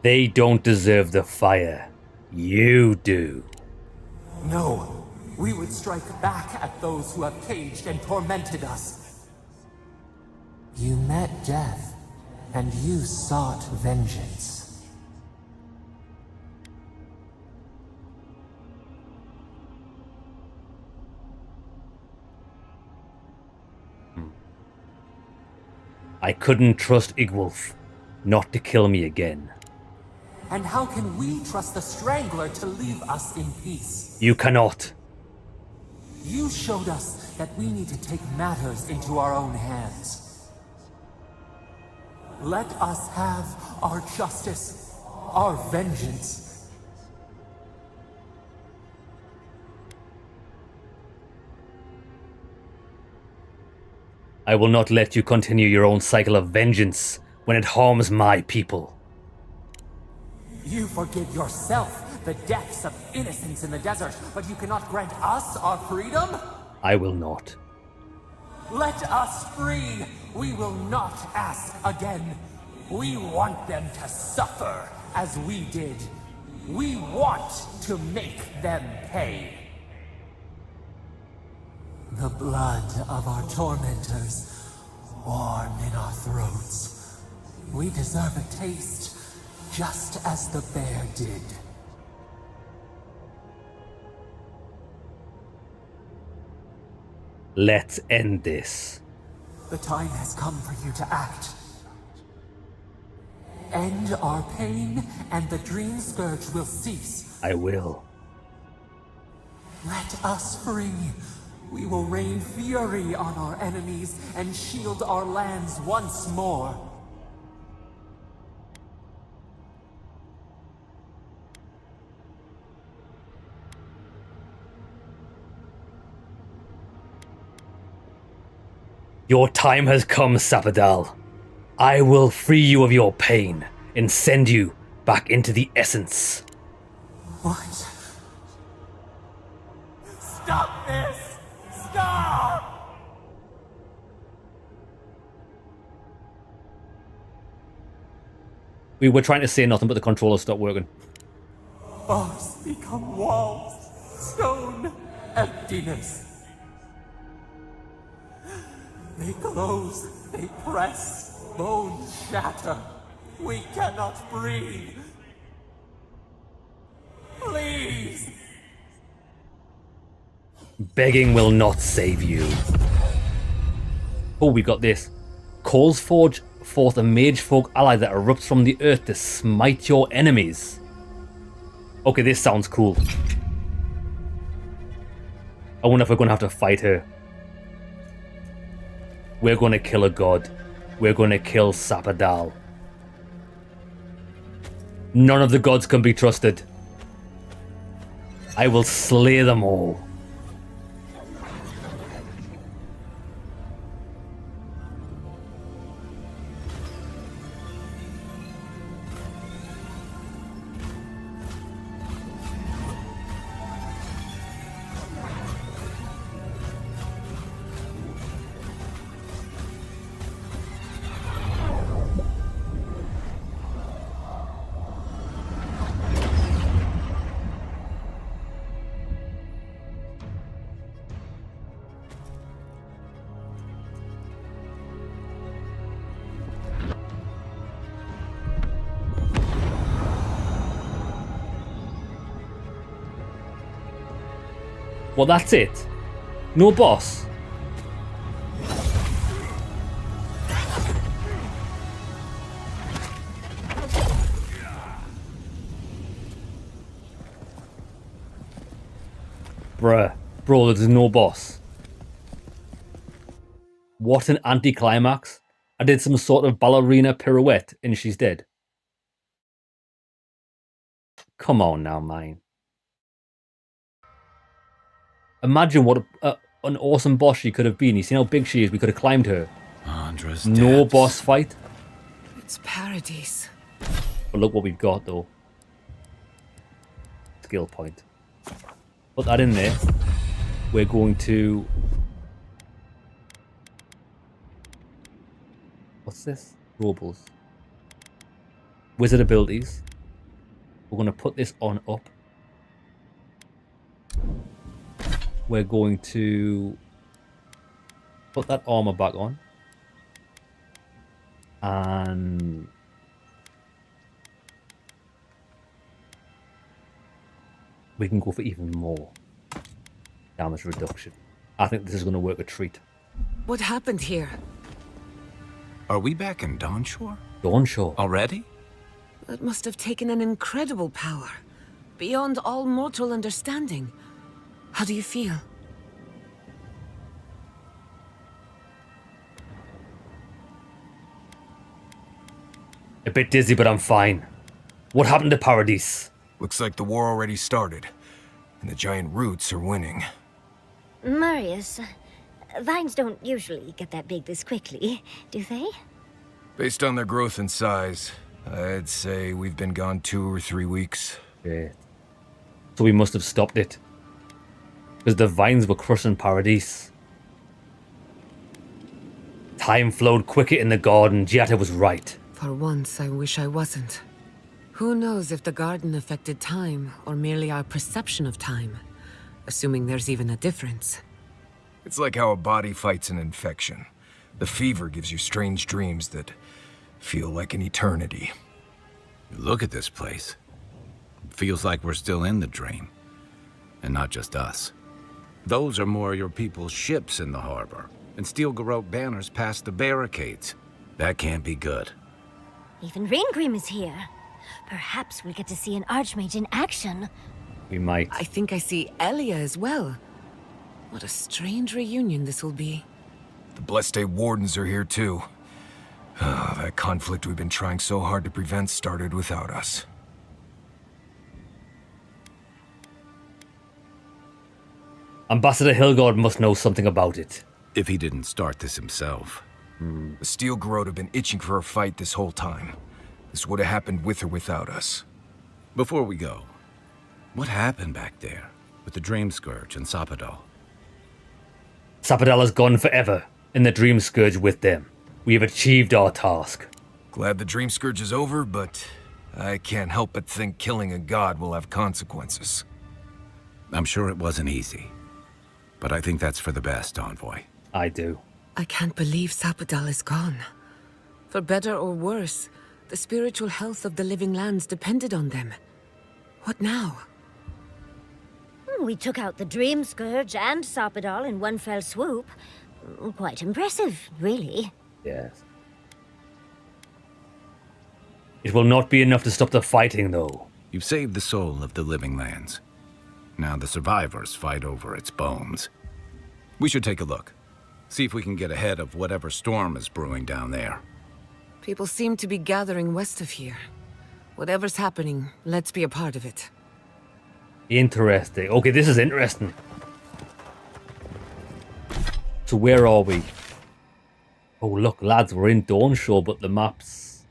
They don't deserve the fire. You do. No, we would strike back at those who have caged and tormented us. You met death, and you sought vengeance. I couldn't trust Igwulf not to kill me again. And how can we trust the Strangler to leave us in peace? You cannot. You showed us that we need to take matters into our own hands. Let us have our justice, our vengeance. I will not let you continue your own cycle of vengeance when it harms my people. You forgive yourself the deaths of innocents in the desert, but you cannot grant us our freedom? I will not. Let us free! We will not ask again. We want them to suffer as we did. We want to make them pay. The blood of our tormentors, warm in our throats. We deserve a taste, just as the bear did. Let's end this. The time has come for you to act. End our pain, and the dream scourge will cease. I will. Let us free. We will rain fury on our enemies and shield our lands once more. Your time has come, Sapadal. I will free you of your pain and send you back into the essence. What? Stop this! Stop! We were trying to say nothing, but the controller stopped working. Bars become walls, stone, emptiness. They close, they press, bones shatter. We cannot breathe. Please! Begging will not save you. Oh, we got this. Calls forge forth a mage folk ally that erupts from the earth to smite your enemies. Okay, this sounds cool. I wonder if we're going to have to fight her. We're going to kill a god. We're going to kill Sapadal. None of the gods can be trusted. I will slay them all. Well, that's it. No boss. Bruh. Bro, there's no boss. What an anticlimax. I did some sort of ballerina pirouette and she's dead. Come on now, man. Imagine what an awesome boss she could have been. You see how big she is? We could have climbed her. Andra's no depths. boss fight. It's paradise. But look what we've got, though. Skill point. Put that in there. We're going to... What's this? Robles. Wizard abilities. We're going to put this on up. we're going to put that armor back on. And we can go for even more damage reduction. I think this is going to work a treat. What happened here? Are we back in Dawnshore? Dawnshore. Already? That must have taken an incredible power. Beyond all mortal understanding. How do you feel? A bit dizzy, but I'm fine. What happened to Paradise? Looks like the war already started, and the giant roots are winning. Marius, vines don't usually get that big this quickly, do they? Based on their growth and size, I'd say we've been gone 2 or 3 weeks. Yeah. So we must have stopped it. Because the vines were crushing Paradise. Time flowed quicker in the garden. Giada was right. For once, I wish I wasn't. Who knows if the garden affected time, or merely our perception of time? Assuming there's even a difference. It's like how a body fights an infection. The fever gives you strange dreams that feel like an eternity. Look at this place. It feels like we're still in the dream. And not just us. Those are more your people's ships in the harbor. And steel garrote banners past the barricades. That can't be good. Even Raingrim is here. Perhaps we'll get to see an Archmage in action. We might. I think I see Elia as well. What a strange reunion this will be. The Blessed Wardens are here too. That conflict we've been trying so hard to prevent started without us. Ambassador Hilgard must know something about it. If he didn't start this himself. The Steel Garrote have been itching for a fight this whole time. This would have happened with or without us. Before we go, what happened back there with the Dream Scourge and Sapadal? Sapadal is gone forever, and the Dream Scourge with them. We have achieved our task. Glad the Dream Scourge is over, but I can't help but think killing a god will have consequences. I'm sure it wasn't easy, but I think that's for the best, Envoy. I do. I can't believe Sapadal is gone. For better or worse, the spiritual health of the living lands depended on them. What now? We took out the Dream Scourge and Sapadal in one fell swoop. Quite impressive, really. Yes. It will not be enough to stop the fighting, though. You've saved the soul of the living lands. Now the survivors fight over its bones. We should take a look. See if we can get ahead of whatever storm is brewing down there. People seem to be gathering west of here. Whatever's happening, let's be a part of it. Interesting. Okay, this is interesting. So where are we? Oh, look, lads, we're in Dawnshore, but the map's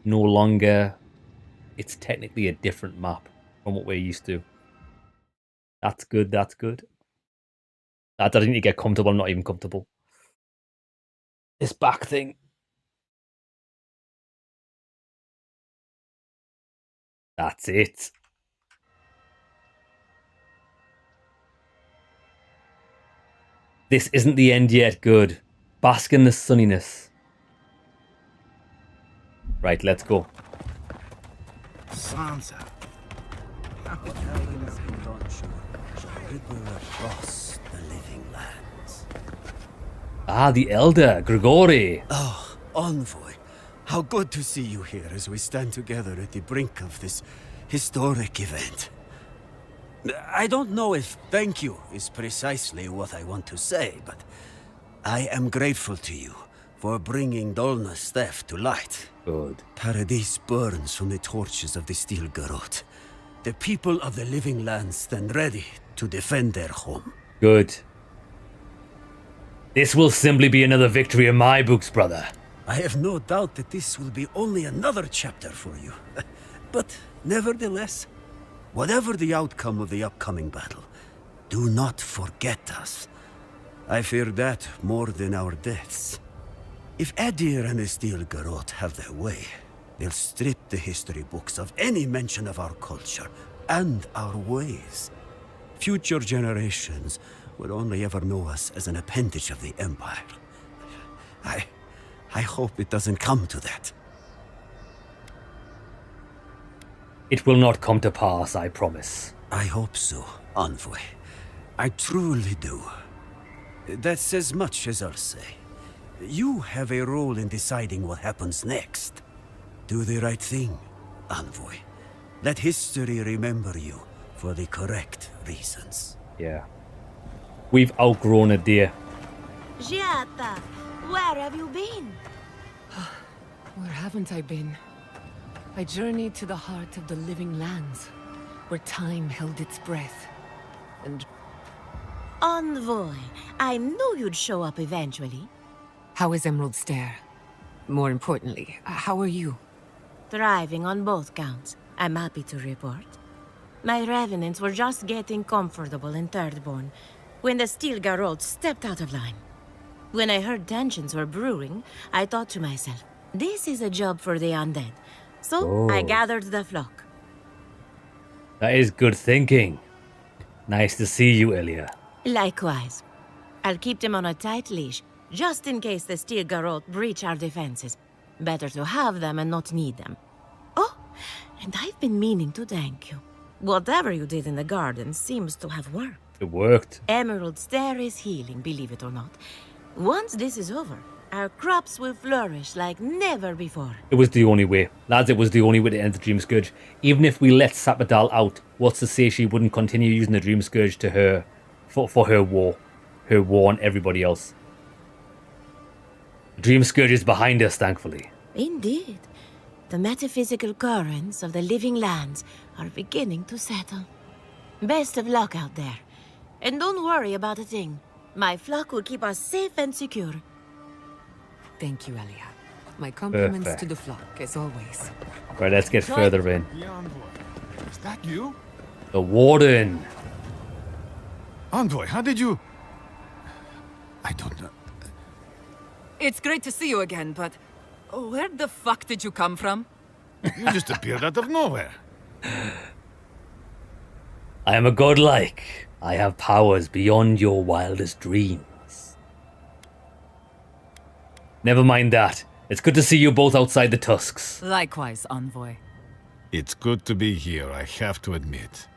no longer... It's technically a different map from what we're used to. That's good, that's good. Lads, I didn't need to get comfortable. I'm not even comfortable. This back thing. That's it. This isn't the end yet. Good. Bask in the sunniness. Right, let's go. Sansa. Italians in Dawnshore shall ripple across the living lands. Ah, the Elder, Grigori. Oh, Envoy. How good to see you here as we stand together at the brink of this historic event. I don't know if thank you is precisely what I want to say, but I am grateful to you for bringing Dolna's theft to light. Good. Paradise burns from the torches of the Steel Garrote. The people of the living lands stand ready to defend their home. Good. This will simply be another victory in my books, brother. I have no doubt that this will be only another chapter for you. But nevertheless, whatever the outcome of the upcoming battle, do not forget us. I fear that more than our deaths. If Adir and the Steel Garrote have their way, they'll strip the history books of any mention of our culture and our ways. Future generations will only ever know us as an appendage of the Empire. I hope it doesn't come to that. It will not come to pass, I promise. I hope so, Envoy. I truly do. That's as much as I'll say. You have a role in deciding what happens next. Do the right thing, Envoy. Let history remember you for the correct reasons. Yeah. We've outgrown it, dear. Giata, where have you been? Where haven't I been? I journeyed to the heart of the living lands, where time held its breath. And Envoy, I knew you'd show up eventually. how is Emerald Stair? More importantly, how are you? Thriving on both counts, I'm happy to report. My revenants were just getting comfortable in Thirdborn when the Steel Garrote stepped out of line. When I heard tensions were brewing, I thought to myself, this is a job for the undead. So I gathered the flock. That is good thinking. Nice to see you, Elia. Likewise. I'll keep them on a tight leash, just in case the Steel Garrote breach our defenses. Better to have them and not need them. Oh, and I've been meaning to thank you. Whatever you did in the garden seems to have worked. It worked. Emerald Stair is healing, believe it or not. Once this is over, our crops will flourish like never before. It was the only way. Lads, it was the only way to end the Dream Scourge. Even if we let Sapadal out, what's to say she wouldn't continue using the Dream Scourge to her, for her war. Her war on everybody else. The Dream Scourge is behind us, thankfully. Indeed. The metaphysical currents of the living lands are beginning to settle. Best of luck out there. And don't worry about a thing. My flock will keep us safe and secure. Thank you, Elia. My compliments Perfect. to the flock, as always. Right, let's get further in. The Envoy. Is that you? The Warden. Envoy, how did you... I don't know. It's great to see you again, but where the fuck did you come from? You just appeared out of nowhere. I am a godlike. I have powers beyond your wildest dreams. Never mind that. It's good to see you both outside the tusks. Likewise, Envoy. It's good to be here, I have to admit.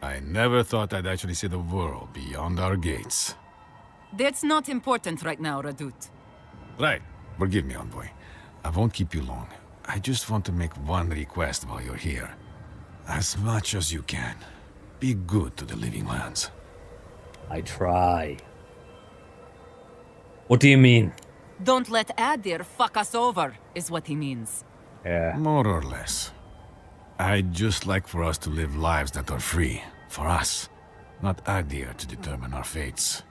I never thought I'd actually see the world beyond our gates. That's not important right now, Radut. Right. Forgive me, Envoy. I won't keep you long. I just want to make one request while you're here. As much as you can, be good to the living lands. I try. What do you mean? Don't let Adir fuck us over, is what he means. Yeah. More or less. I'd just like for us to live lives that are free. For us. Not Adir to determine our fates.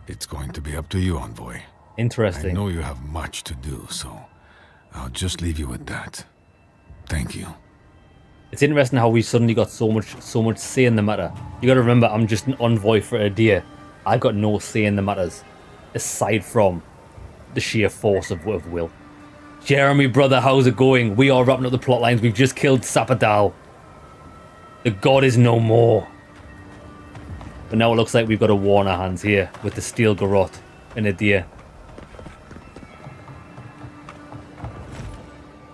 It's going to be up to you, Envoy. Interesting. I know you have much to do, so I'll just leave you with that. Thank you. It's interesting how we suddenly got so much say in the matter. You gotta remember, I'm just an envoy for Adir. I've got no say in the matters, aside from the sheer force of will. Jeremy, brother, how's it going? We are wrapping up the plot lines. We've just killed Sapadal. The god is no more. But now it looks like we've got a war on our hands here with the Steel Garrote and Adir.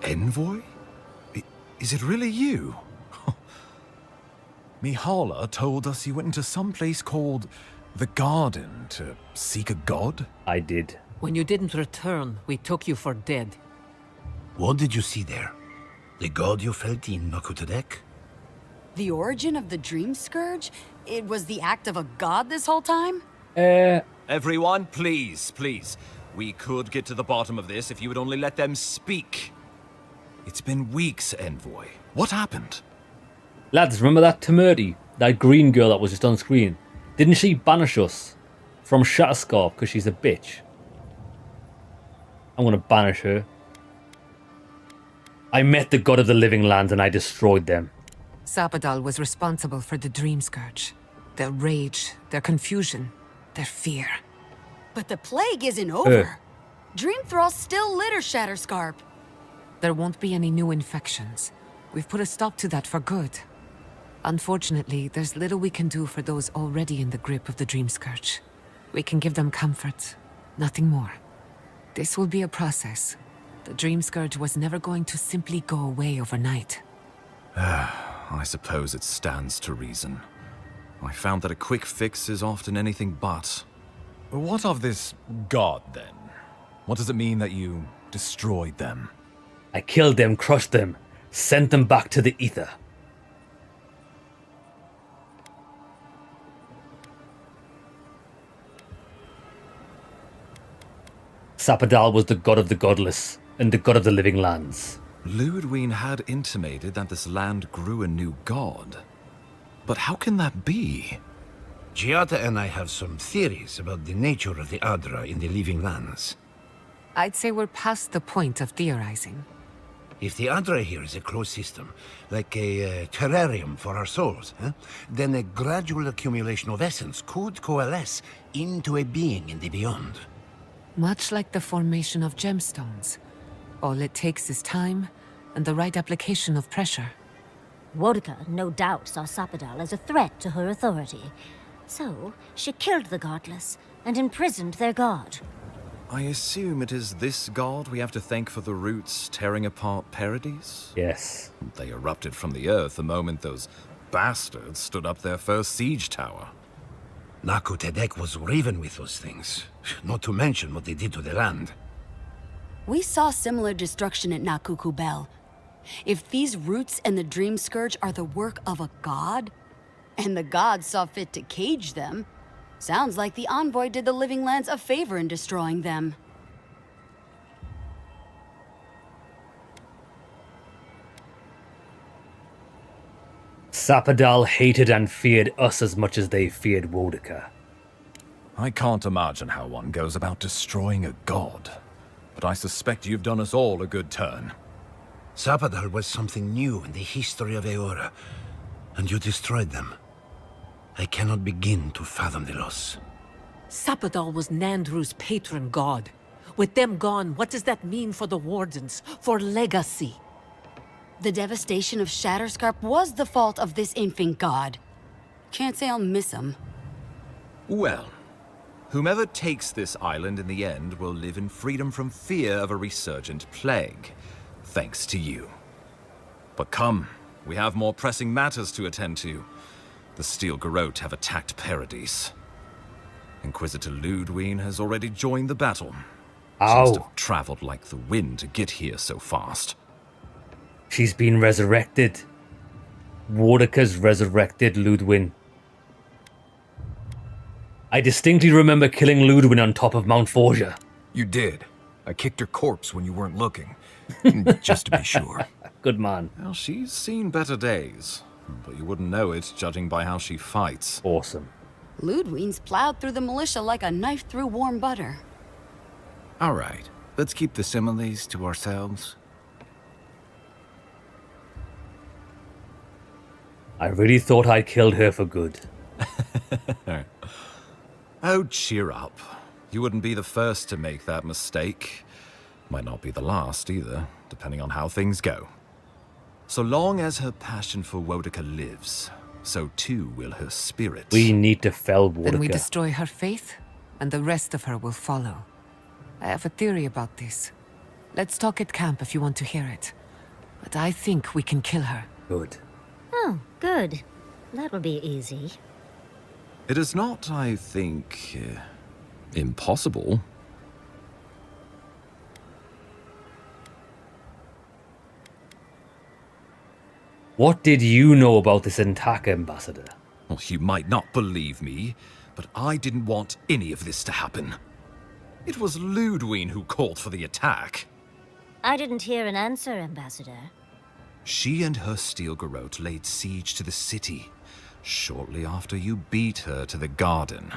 Envoy? Is it really you? Mihala told us you went into some place called the Garden to seek a god? I did. When you didn't return, we took you for dead. What did you see there? The god you felt in Makutadek? The origin of the Dream Scourge? It was the act of a god this whole time? Everyone, please. We could get to the bottom of this if you would only let them speak. It's been weeks, Envoy. What happened? Lads, remember that Temerti? That green girl that was just on screen? Didn't she banish us from Shatterscarf because she's a bitch? I'm gonna banish her. I met the god of the living lands and I destroyed them. Sapadal was responsible for the Dream Scourge. Their rage, their confusion, their fear. But the plague isn't over. Dreamthrall still litter Shatterscarp. There won't be any new infections. We've put a stop to that for good. Unfortunately, there's little we can do for those already in the grip of the Dream Scourge. We can give them comfort, nothing more. This will be a process. The Dream Scourge was never going to simply go away overnight. I suppose it stands to reason. I found that a quick fix is often anything but. What of this god, then? What does it mean that you destroyed them? I killed them, crushed them, sent them back to the ether. Sapadal was the god of the godless, and the god of the living lands. Ludwig had intimated that this land grew a new god. But how can that be? Giada and I have some theories about the nature of the Adra in the living lands. I'd say we're past the point of theorizing. If the Adra here is a closed system, like a terrarium for our souls, then a gradual accumulation of essence could coalesce into a being in the beyond. Much like the formation of gemstones. All it takes is time and the right application of pressure. Wodka no doubt saw Sapadal as a threat to her authority. So, she killed the godless and imprisoned their god. I assume it is this god we have to thank for the roots tearing apart Paradise? Yes. They erupted from the earth the moment those bastards stood up their first siege tower. Naku Tedek was riven with those things, not to mention what they did to the land. We saw similar destruction at Nakuku Bell. If these roots and the Dream Scourge are the work of a god, and the gods saw fit to cage them, sounds like the Envoy did the Living Lands a favor in destroying them. Sapadal hated and feared us as much as they feared Wodka. I can't imagine how one goes about destroying a god. But I suspect you've done us all a good turn. Sapadal was something new in the history of Eora, and you destroyed them. I cannot begin to fathom the loss. Sapadal was Nandru's patron god. With them gone, what does that mean for the Wardens, for legacy? The devastation of Shatterscarp was the fault of this infant god. Can't say I'll miss him. Well, whomever takes this island in the end will live in freedom from fear of a resurgent plague. Thanks to you. But come, we have more pressing matters to attend to. The Steel Garrote have attacked Paradise. Inquisitor Ludwig has already joined the battle. Ow. Seems to have traveled like the wind to get here so fast. She's been resurrected. Wodka's resurrected Ludwig. I distinctly remember killing Ludwig on top of Mount Forja. You did. I kicked her corpse when you weren't looking. Just to be sure. Good man. Well, she's seen better days. But you wouldn't know it, judging by how she fights. Awesome. Ludwig's plowed through the militia like a knife through warm butter. All right, let's keep the similes to ourselves. I really thought I killed her for good. Oh, cheer up. You wouldn't be the first to make that mistake. Might not be the last either, depending on how things go. So long as her passion for Wodka lives, so too will her spirit. We need to fell Wodka. Then we destroy her faith, and the rest of her will follow. I have a theory about this. Let's talk at camp if you want to hear it. But I think we can kill her. Good. Oh, good. That will be easy. It is not, I think, impossible. What did you know about this attack, Ambassador? Well, you might not believe me, but I didn't want any of this to happen. It was Ludwig who called for the attack. I didn't hear an answer, Ambassador. She and her Steel Garrote laid siege to the city, shortly after you beat her to the garden.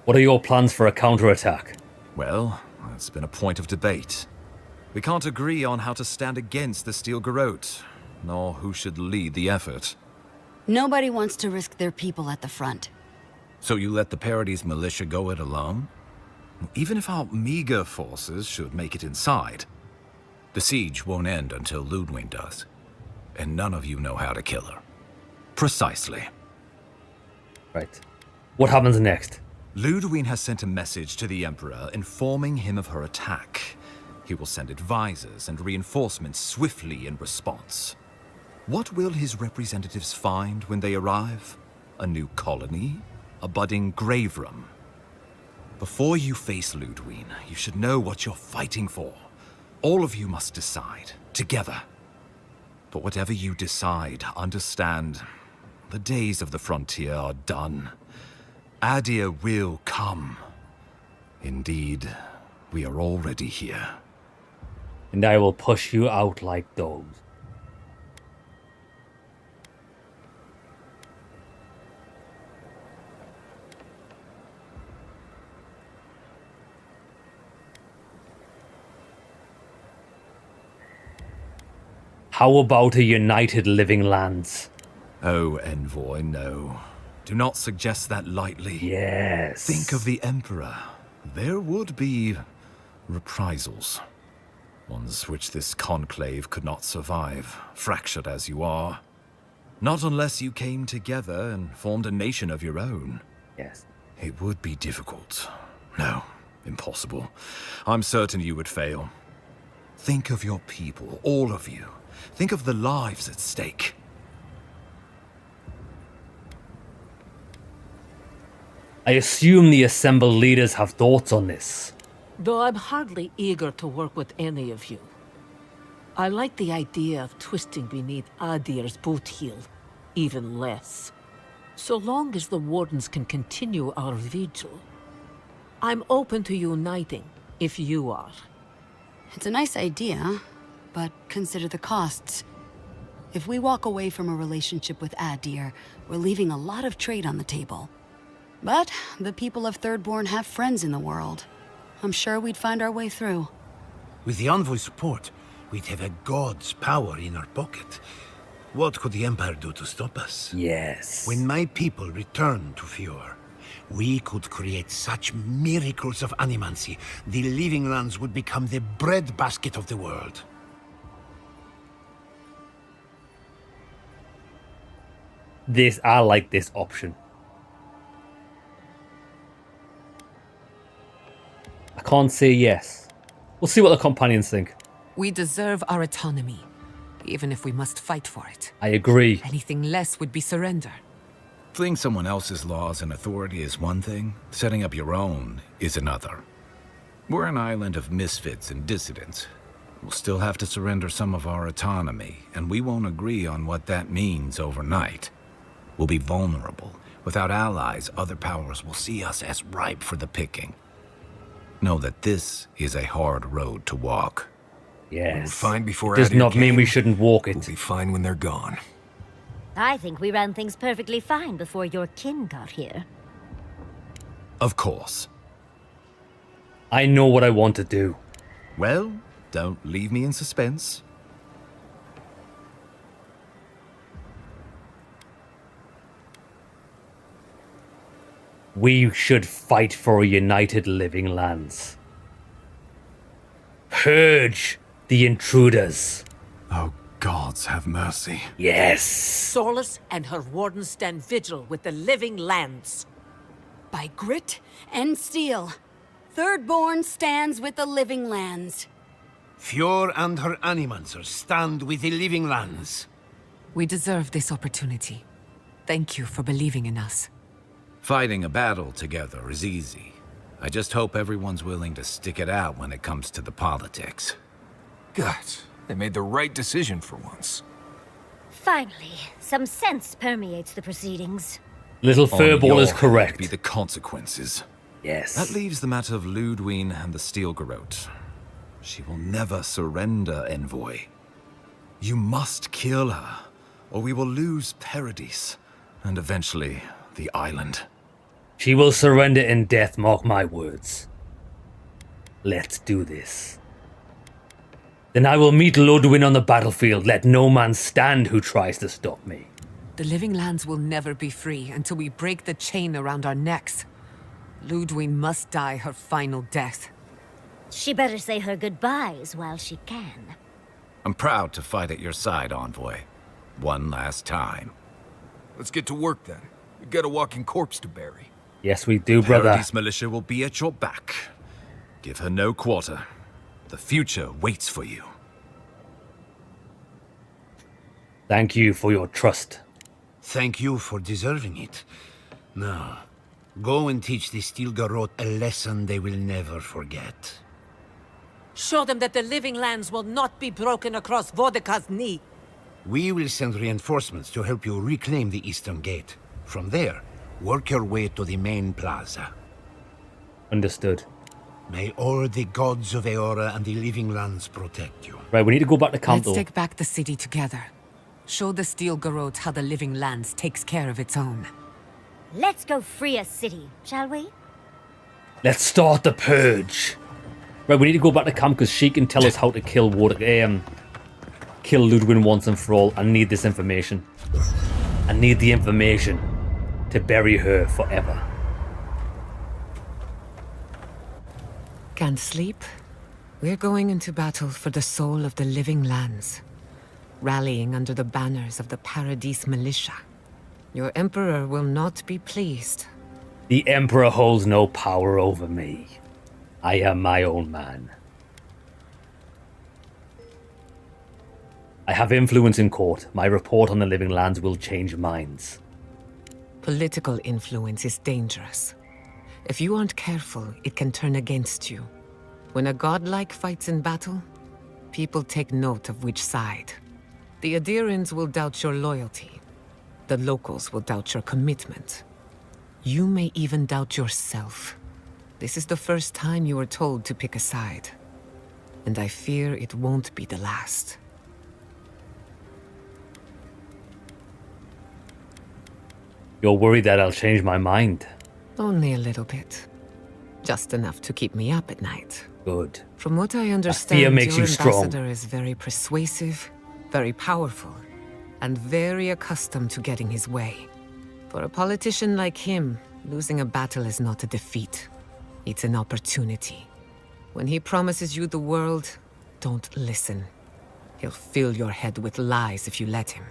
What are your plans for a counterattack? Well, it's been a point of debate. We can't agree on how to stand against the Steel Garrote, nor who should lead the effort. Nobody wants to risk their people at the front. So you let the Paradise militia go it alone? Even if our meager forces should make it inside, the siege won't end until Ludwig does. And none of you know how to kill her. Precisely. Right. What happens next? Ludwig has sent a message to the Emperor informing him of her attack. He will send advisors and reinforcements swiftly in response. What will his representatives find when they arrive? A new colony? A budding grave room? Before you face Ludwig, you should know what you're fighting for. All of you must decide, together. But whatever you decide, understand, the days of the frontier are done. Adir will come. Indeed, we are already here. And I will push you out like dogs. How about a united living lands? Oh, Envoy, no. Do not suggest that lightly. Yes. Think of the Emperor. There would be reprisals. Ones which this conclave could not survive, fractured as you are. Not unless you came together and formed a nation of your own. Yes. It would be difficult. No, impossible. I'm certain you would fail. Think of your people, all of you. Think of the lives at stake. I assume the assembled leaders have thoughts on this. Though I'm hardly eager to work with any of you. I like the idea of twisting beneath Adir's boot heel, even less. So long as the Wardens can continue our vigil. I'm open to uniting, if you are. It's a nice idea, but consider the costs. If we walk away from a relationship with Adir, we're leaving a lot of trade on the table. But the people of Thirdborn have friends in the world. I'm sure we'd find our way through. With the Envoy's support, we'd have a god's power in our pocket. What could the Empire do to stop us? Yes. When my people return to Fjord, we could create such miracles of animancy, the Living Lands would become the breadbasket of the world. I like this option. I can't say yes. We'll see what the companions think. We deserve our autonomy, even if we must fight for it. I agree. Anything less would be surrender. Fleeing someone else's laws and authority is one thing, setting up your own is another. We're an island of misfits and dissidents. We'll still have to surrender some of our autonomy, and we won't agree on what that means overnight. We'll be vulnerable. Without allies, other powers will see us as ripe for the picking. Know that this is a hard road to walk. Yes. We were fine before Does Adir not mean came. we shouldn't walk it. We'll be fine when they're gone. I think we ran things perfectly fine before your kin got here. Of course. I know what I want to do. Well, don't leave me in suspense. We should fight for a united living lands. Purge the intruders. Oh, gods have mercy. Yes. Sorlus and her Wardens stand vigil with the Living Lands. By grit and steel, Thirdborn stands with the Living Lands. Fjord and her animancers stand with the Living Lands. We deserve this opportunity. Thank you for believing in us. Fighting a battle together is easy. I just hope everyone's willing to stick it out when it comes to the politics. God, they made the right decision for once. Finally, some sense permeates the proceedings. Little On Furball is your correct. head be the consequences. Yes. That leaves the matter of Ludwig and the Steel Garrote. She will never surrender, Envoy. You must kill her, or we will lose Paradise, and eventually the island. She will surrender in death, mark my words. Let's do this. Then I will meet Ludwig on the battlefield. Let no man stand who tries to stop me. The Living Lands will never be free until we break the chain around our necks. Ludwig must die her final death. She better say her goodbyes while she can. I'm proud to fight at your side, Envoy. One last time. Let's get to work then. We've got a walking corpse to bury. Yes, we do, brother. Paradise Militia will be at your back. Give her no quarter. The future waits for you. Thank you for your trust. Thank you for deserving it. Now, go and teach the Stilgarot a lesson they will never forget. Show them that the living lands will not be broken across Vodka's knee. We will send reinforcements to help you reclaim the Eastern Gate. From there, work your way to the main plaza. Understood. May all the gods of Eora and the living lands protect you. Right, we need to go back to camp. Let's take back the city together. Show the Steel Garrote how the living lands takes care of its own. Let's go free a city, shall we? Let's start the purge. Right, we need to go back to camp because she can tell us how to kill kill Ludwig once and for all. I need this information. I need the information to bury her forever. Can't sleep? We're going into battle for the soul of the living lands, rallying under the banners of the Paradise Militia. Your Emperor will not be pleased. The Emperor holds no power over me. I am my own man. I have influence in court. My report on the living lands will change minds. Political influence is dangerous. If you aren't careful, it can turn against you. When a godlike fights in battle, people take note of which side. The Adirans will doubt your loyalty. The locals will doubt your commitment. You may even doubt yourself. This is the first time you were told to pick a side. And I fear it won't be the last. You're worried that I'll change my mind? Only a little bit. Just enough to keep me up at night. Good. From what I understand, fear makes your you strong. ambassador is very persuasive, very powerful, and very accustomed to getting his way. For a politician like him, losing a battle is not a defeat. It's an opportunity. When he promises you the world, don't listen. He'll fill your head with lies if you let him.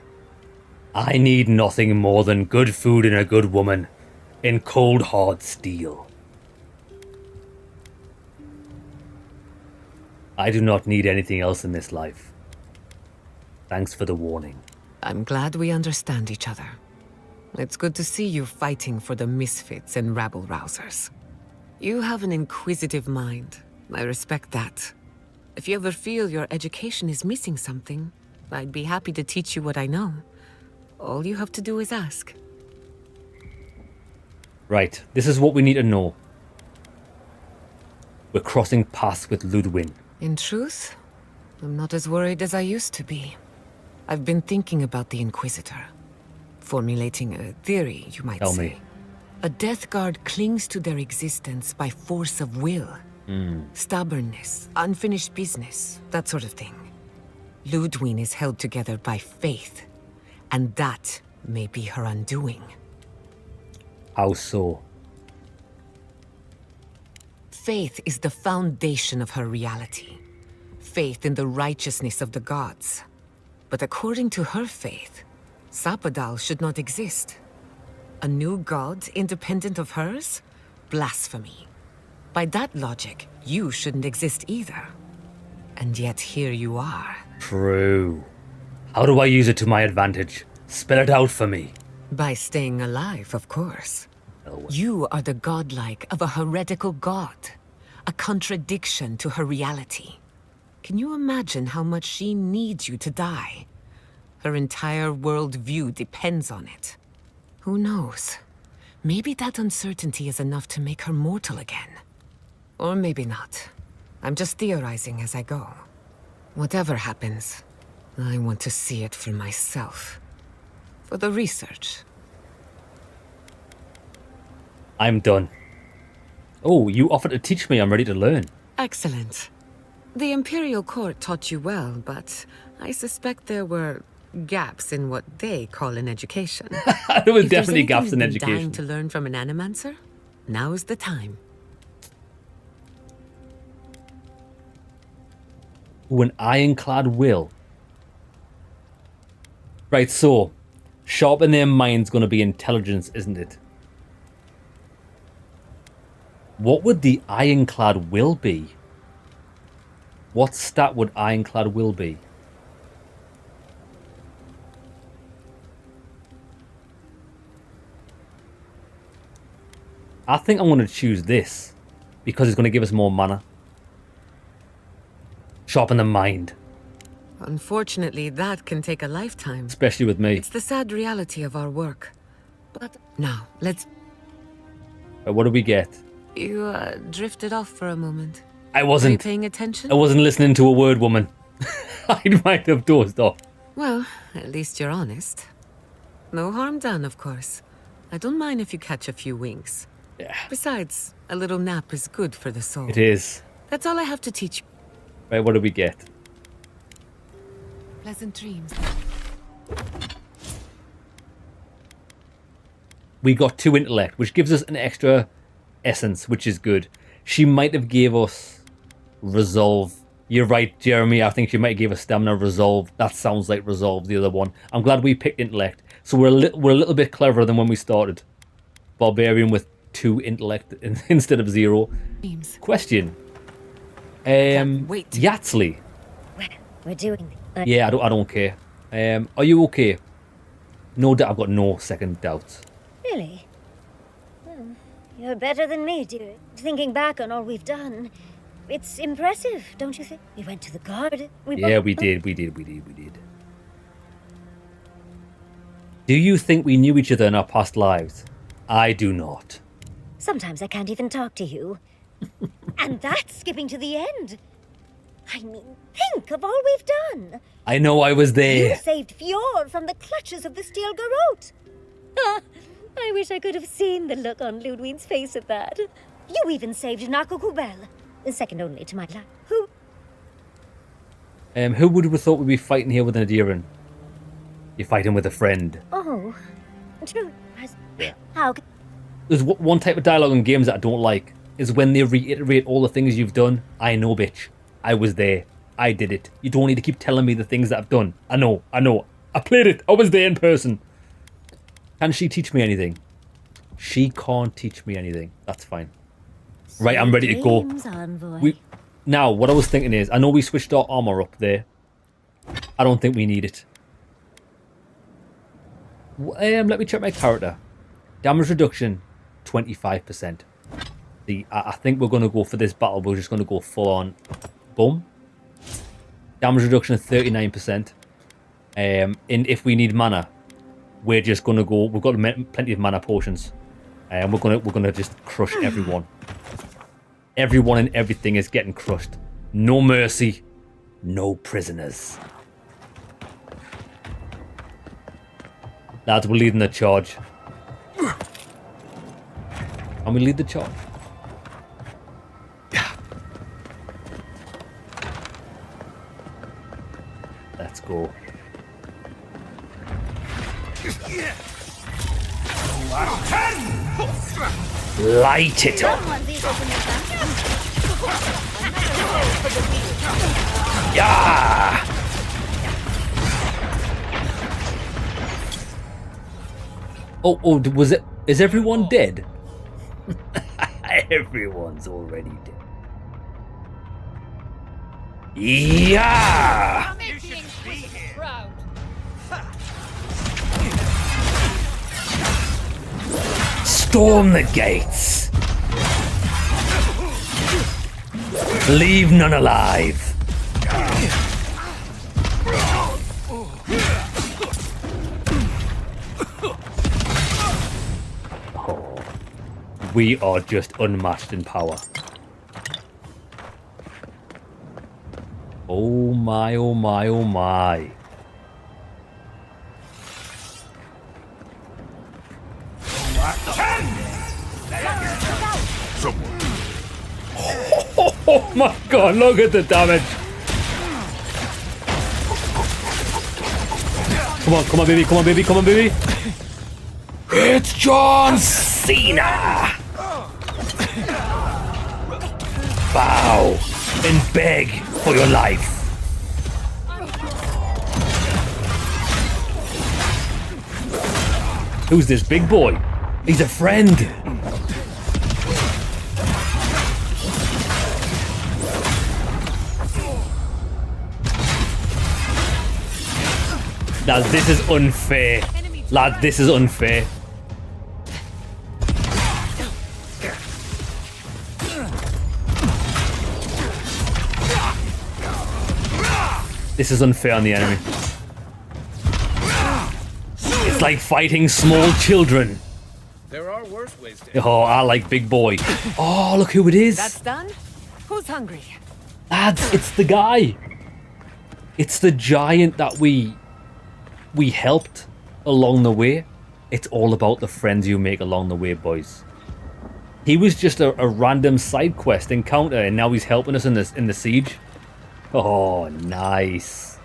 I need nothing more than good food and a good woman in cold hard steel. I do not need anything else in this life. Thanks for the warning. I'm glad we understand each other. It's good to see you fighting for the misfits and rabble-rousers. You have an inquisitive mind. I respect that. If you ever feel your education is missing something, I'd be happy to teach you what I know. All you have to do is ask. Right, this is what we need to know. We're crossing paths with Ludwig. In truth, I'm not as worried as I used to be. I've been thinking about the Inquisitor. Formulating a theory, you might Tell say. me. A Death Guard clings to their existence by force of will. Stubbornness, unfinished business, that sort of thing. Ludwig is held together by faith, and that may be her undoing. How so? Faith is the foundation of her reality. Faith in the righteousness of the gods. But according to her faith, Sapadal should not exist. A new god independent of hers? Blasphemy. By that logic, you shouldn't exist either. And yet here you are. True. How do I use it to my advantage? Spell it out for me. By staying alive, of course. You are the godlike of a heretical god. A contradiction to her reality. Can you imagine how much she needs you to die? Her entire worldview depends on it. Who knows? Maybe that uncertainty is enough to make her mortal again. Or maybe not. I'm just theorizing as I go. Whatever happens, I want to see it for myself. For the research. I'm done. Oh, you offered to teach me. I'm ready to learn. Excellent. The Imperial Court taught you well, but I suspect there were gaps in what they call an education. There were If there's definitely gaps anything in you've been dying education. to learn from an animancer? Now's the time. Ooh, an ironclad will. Right, so sharpen their mind's going to be intelligence, isn't it? What would the ironclad will be? What stat would ironclad will be? I think I'm going to choose this because it's going to give us more mana. Sharpen the mind. Unfortunately, that can take a lifetime. Especially with me. It's the sad reality of our work. But now, let's... What do we get? You drifted off for a moment. I wasn't. Were you paying attention? I wasn't listening to a word, woman. I might have dozed off. Well, at least you're honest. No harm done, of course. I don't mind if you catch a few winks. Yeah. Besides, a little nap is good for the soul. It is. That's all I have to teach you. Right, what do we get? Pleasant dreams. We got 2 intellect, which gives us an extra essence, which is good. She might have gave us resolve. You're right, Jeremy. I think she might give us stamina, resolve. That sounds like resolve, the other one. I'm glad we picked intellect. So we're a little bit cleverer than when we started. Barbarian with 2 intellect instead of 0. Question. Wait. Yatsley. We're doing... Yeah, I don't care. Are you okay? No doubt. I've got no second doubts. Really? Hmm. You're better than me, dear. Thinking back on all we've done, it's impressive, don't you think? We went to the garden. Yeah, we did. Do you think we knew each other in our past lives? I do not. Sometimes I can't even talk to you. And that's skipping to the end. I mean, think of all we've done. I know I was there. You saved Fjord from the clutches of the Steel Garrote. I wish I could have seen the look on Ludwig's face at that. You even saved Nakukubel, second only to my life. Who would have thought we'd be fighting here with an Adiran? You're fighting with a friend. Oh, true. How? There's one type of dialogue in games that I don't like, is when they reiterate all the things you've done. I know, bitch. I was there. I did it. You don't need to keep telling me the things that I've done. I know. I played it. I was there in person. Can she teach me anything? She can't teach me anything. That's fine. Right, I'm ready to go. Now, what I was thinking is, I know we switched our armor up there. I don't think we need it. Let me check my character. Damage reduction, 25%. I think we're going to go for this battle. We're just going to go full on. Boom. Damage reduction of 39%. And if we need mana, we're just going to go. We've got plenty of mana potions, and we're gonna just crush everyone. Everyone and everything is getting crushed. No mercy, no prisoners. Lads, we're leading the charge. And we lead the charge. Let's go. Light it up. Yeah. Oh, was it? Is everyone dead? Everyone's already dead. Yeah. Storm the gates. Leave none alive. Oh, we are just unmatched in power. Oh my, oh my, oh my. Oh my god, look at the damage. Come on, baby, come on, baby, come on, baby. It's John Cena. Bow and beg for your life. Who's this big boy? He's a friend. Now this is unfair. Lad, this is unfair. This is unfair on the enemy. It's like fighting small children. There are worse ways to. Oh, I like big boy. Oh, look who it is. That's done? Who's hungry? Lads, it's the guy. It's the giant that we helped along the way. It's all about the friends you make along the way, boys. He was just a random side quest encounter, and now he's helping us in the siege. Oh, nice.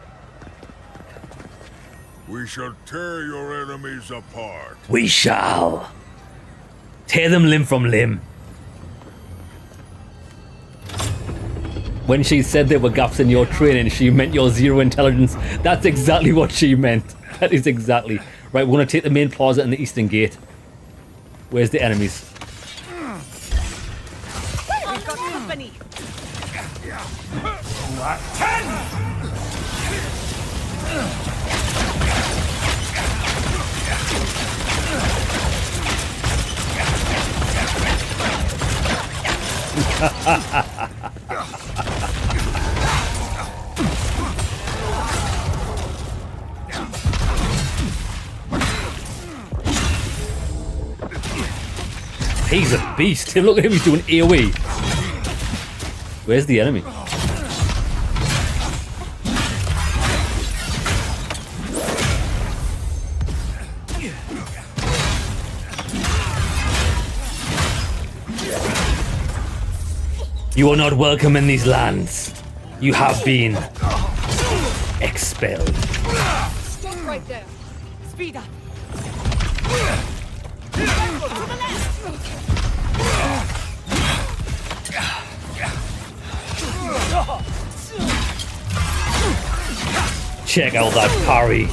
We shall tear your enemies apart. We shall. Tear them limb from limb. When she said there were gaps in your training, she meant your zero intelligence. That's exactly what she meant. That is exactly. Right, we're going to take the main plaza and the eastern gate. Where's the enemies? I've got company. He's a beast. Look at him, he's doing AoE. Where's the enemy? You are not welcome in these lands. You have been expelled. Stop right there. Speed up. Check out that parry.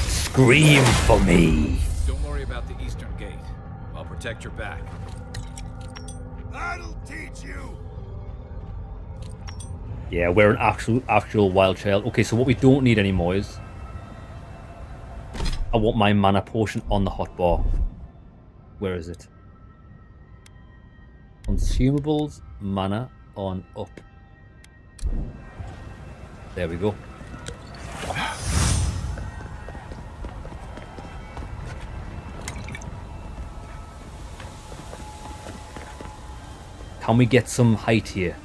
Scream for me. Don't worry about the eastern gate. I'll protect your back. That'll teach you. Yeah, we're an actual wild child. Okay, so what we don't need anymore is I want my mana potion on the hotbar. Where is it? Consumables, mana on up. There we go. Can we get some height here?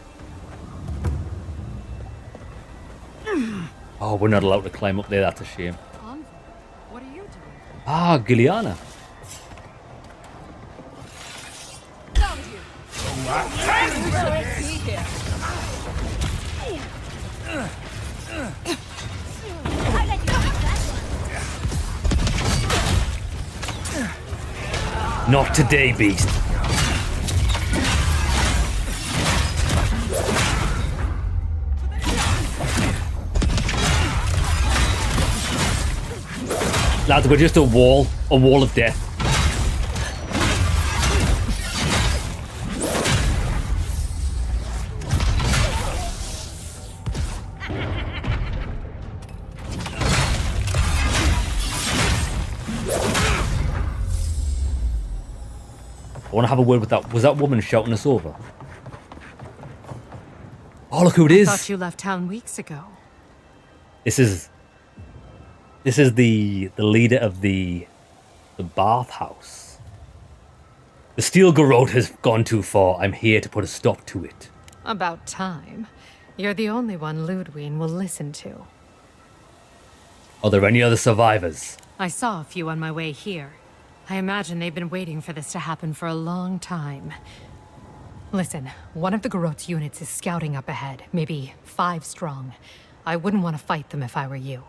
Oh, we're not allowed to climb up there. That's a shame. What are you doing? Ah, Giliana. Found you. See here. I let you have that one. Not today, beast. Lads, we're just a wall of death. I want to have a word with that. Was that woman shouting us over? Oh, look who it is. I thought you left town weeks ago. This is the leader of the bathhouse. The steel garrote has gone too far. I'm here to put a stop to it. About time. You're the only one Ludwig will listen to. Are there any other survivors? I saw a few on my way here. I imagine they've been waiting for this to happen for a long time. Listen, one of the Garrote's units is scouting up ahead, maybe 5 strong. I wouldn't want to fight them if I were you.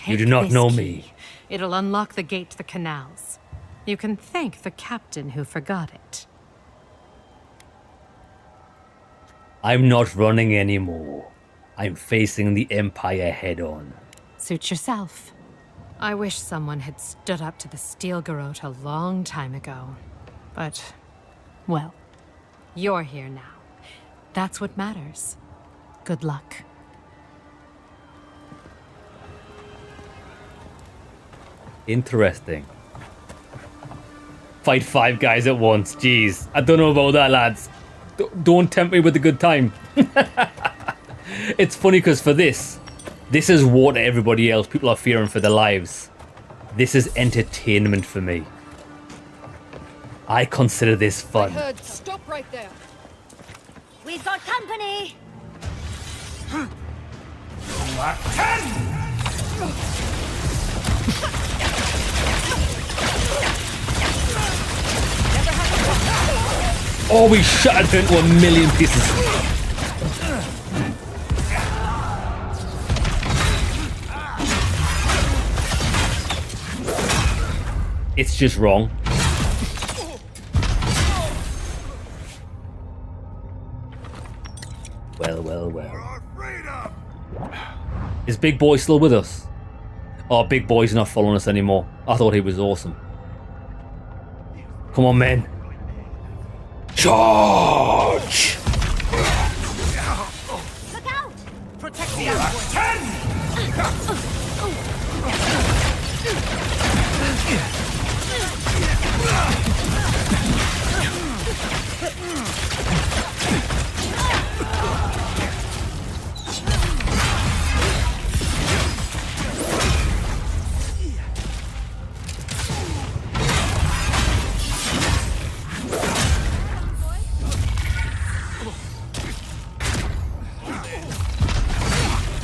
You do not this know key. me. It'll unlock the gate to the canals. You can thank the captain who forgot it. I'm not running anymore. I'm facing the Empire head on. Suit yourself. I wish someone had stood up to the Steel Garrote a long time ago. But, well, you're here now. That's what matters. Good luck. Interesting. Fight 5 guys at once. Jeez. I don't know about that, lads. Don't tempt me with a good time. It's funny because for this is war to everybody else. People are fearing for their lives. This is entertainment for me. I consider this fun. I heard, stop right there. We've got company. Oh, we shattered her into a million pieces. It's just wrong. Well, well, well. Is Big Boy still with us? Oh, Big Boy's not following us anymore. I thought he was awesome. Come on, men. Charge! Look out! Protect the outpost.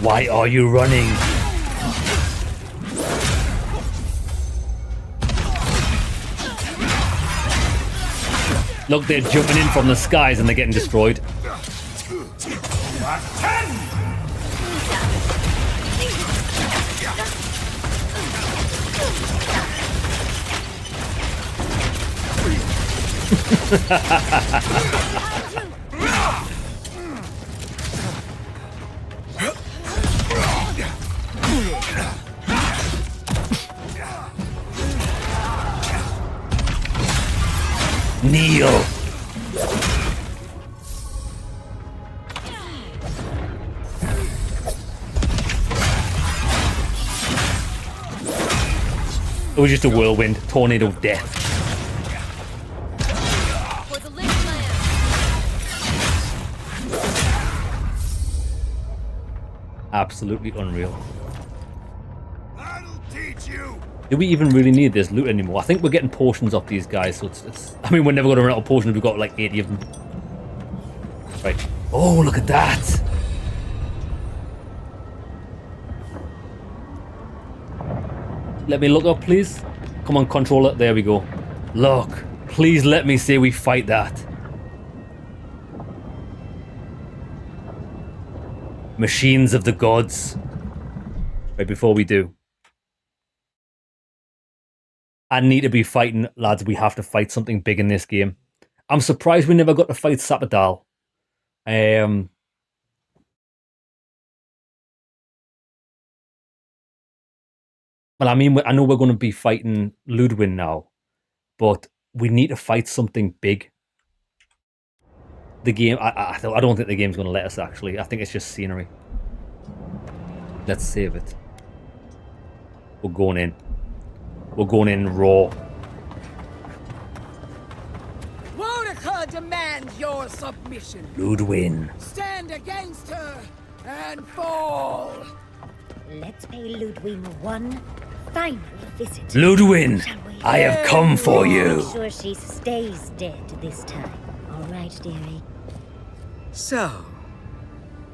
Why are you running? Look, they're jumping in from the skies and they're getting destroyed. Kneel. It was just a whirlwind, tornado of death. For the Link Land. Absolutely unreal. That'll teach you. Do we even really need this loot anymore? I think we're getting portions off these guys, so it's I mean, we're never going to run out of portions. We've got like 80 of them. Right. Oh, look at that. Let me look up, please. Come on, controller. There we go. Look. Please let me say we fight that. Machines of the gods. Right, before we do. I need to be fighting, lads. We have to fight something big in this game. I'm surprised we never got to fight Sappadal. Well, I mean, I know we're going to be fighting Ludwin now, but we need to fight something big. The game, I don't think the game's going to let us, actually. I think it's just scenery. Let's save it. We're going in. We're going in raw. Wodeca demands your submission. Ludwin. Stand against her and fall. Let's pay Ludwin one final visit. Ludwin, I have come for you. Make sure she stays dead this time. All right, dearie. So,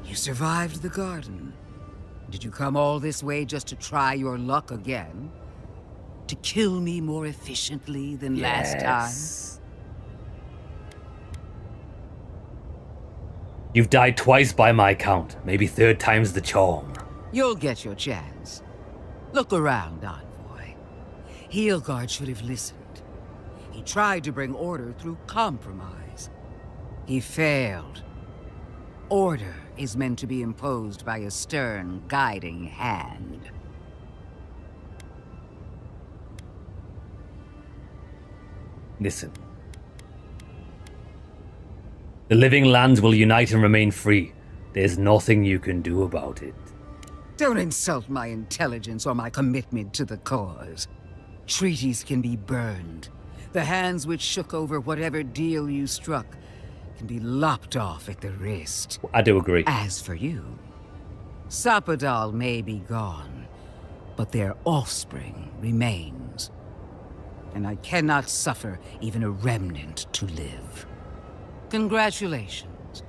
you survived the garden. Did you come all this way just to try your luck again? to kill me more efficiently than last time? You've died twice by my count. Maybe third time's the charm. You'll get your chance. Look around, Envoy. Heelguard should have listened. He tried to bring order through compromise. He failed. Order is meant to be imposed by a stern, guiding hand. Listen. The living lands will unite and remain free. There's nothing you can do about it. Don't insult my intelligence or my commitment to the cause. Treaties can be burned. The hands which shook over whatever deal you struck can be lopped off at the wrist. I do agree. As for you, Sapadal may be gone, but their offspring remains. And I cannot suffer even a remnant to live. Congratulations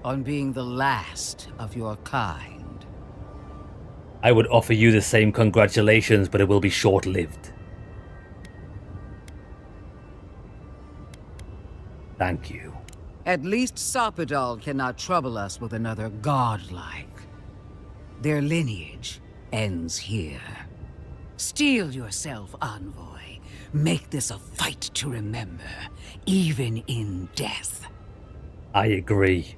on being the last of your kind. I would offer you the same congratulations, but it will be short-lived. Thank you. At least Sapadal cannot trouble us with another godlike. Their lineage ends here. Steel yourself, Envoy. Make this a fight to remember, even in death. I agree.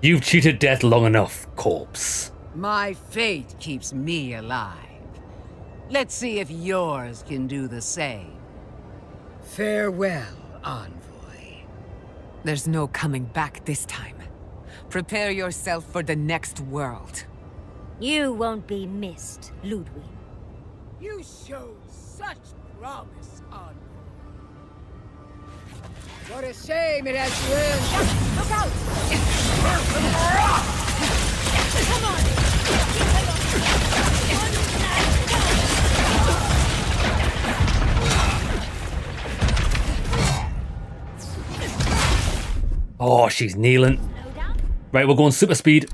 You've cheated death long enough, corpse. My fate keeps me alive. Let's see if yours can do the same. Farewell, Envoy. There's no coming back this time. Prepare yourself for the next world. You won't be missed, Ludwig. You showed such promise, Envoy. What a shame it has to end. Look out! Come on! Oh, she's kneeling. Right, we're going super speed.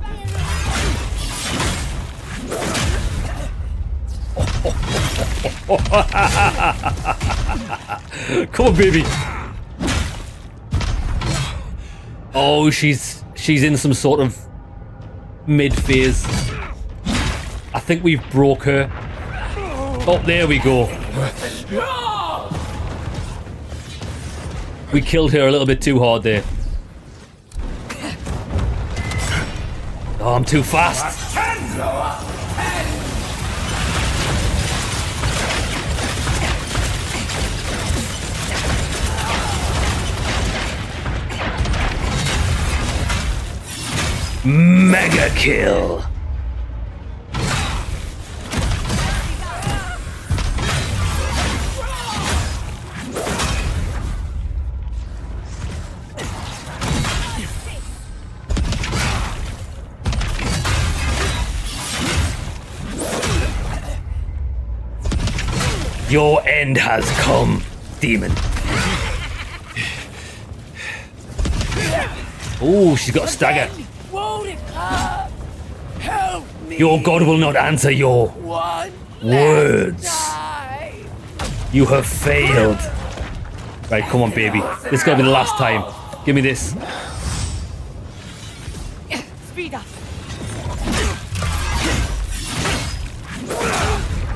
Come on, baby. Oh, she's in some sort of mid-phase. I think we've broke her. Oh, there we go. We killed her a little bit too hard there. Oh, I'm too fast. Mega kill. Your end has come, demon. Oh, she's got a stagger. Help me. Your god will not answer your words. You have failed. Right, come on, baby. This is gonna be the last time. Give me this. Speed up.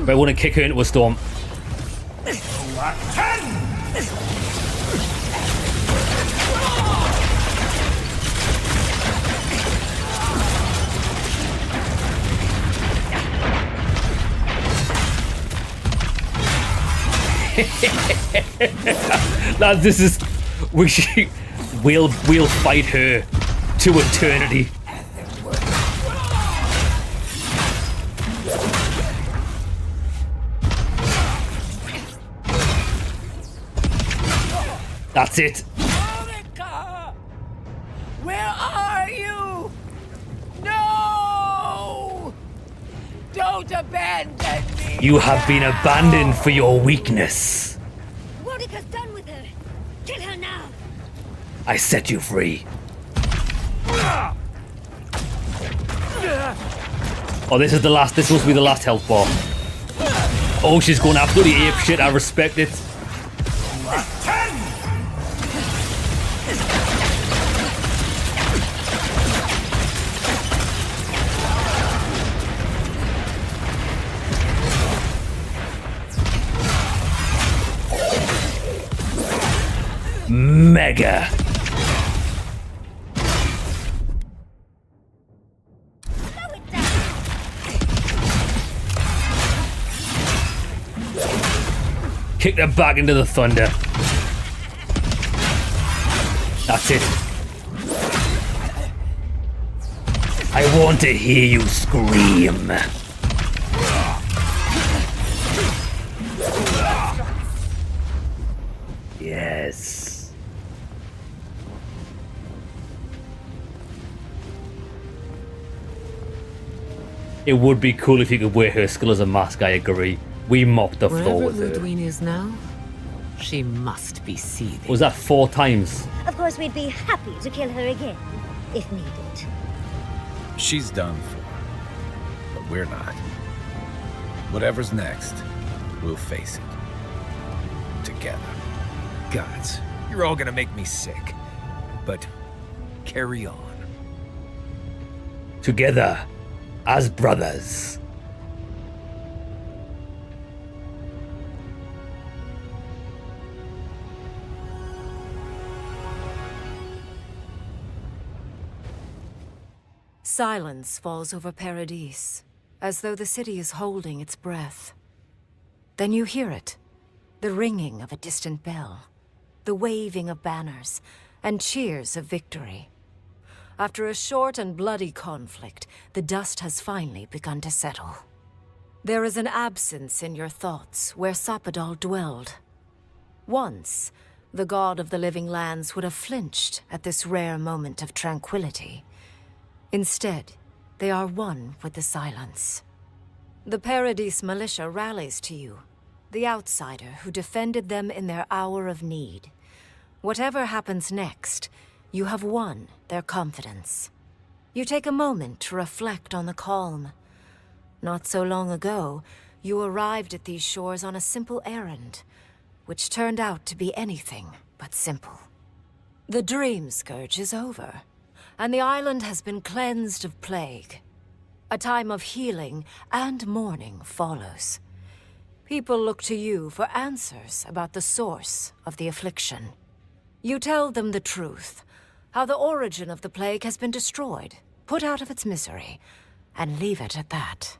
Right, I want to kick her into a storm. Lads, this is we'll fight her to eternity. That's it. Monica! Where are you? No! Don't abandon me! You have been abandoned for your weakness. Monica's done with her. Kill her now. I set you free. Oh, this is the last. This must be the last health bar. Oh, she's going absolutely ape shit. I respect it. Mega. Kick them back into the thunder. That's it. I want to hear you scream. Yes. It would be cool if you could wear her skull as a mask, I agree. We mopped the floor with Wherever her. Ludwig is now, she must be seething. Was that 4 times? Of course, we'd be happy to kill her again, if needed. She's done for. But we're not. Whatever's next, we'll face it. Together. Gods, you're all gonna make me sick. But carry on. Together, as brothers. Silence falls over Paradise, as though the city is holding its breath. Then you hear it, the ringing of a distant bell, the waving of banners, and cheers of victory. After a short and bloody conflict, the dust has finally begun to settle. There is an absence in your thoughts where Sapadal dwelled. Once, the god of the living lands would have flinched at this rare moment of tranquility. Instead, they are one with the silence. The Paradise militia rallies to you, the outsider who defended them in their hour of need. Whatever happens next, you have won their confidence. You take a moment to reflect on the calm. Not so long ago, you arrived at these shores on a simple errand, which turned out to be anything but simple. The Dream Scourge is over, and the island has been cleansed of plague. A time of healing and mourning follows. People look to you for answers about the source of the affliction. You tell them the truth, how the origin of the plague has been destroyed, put out of its misery, and leave it at that.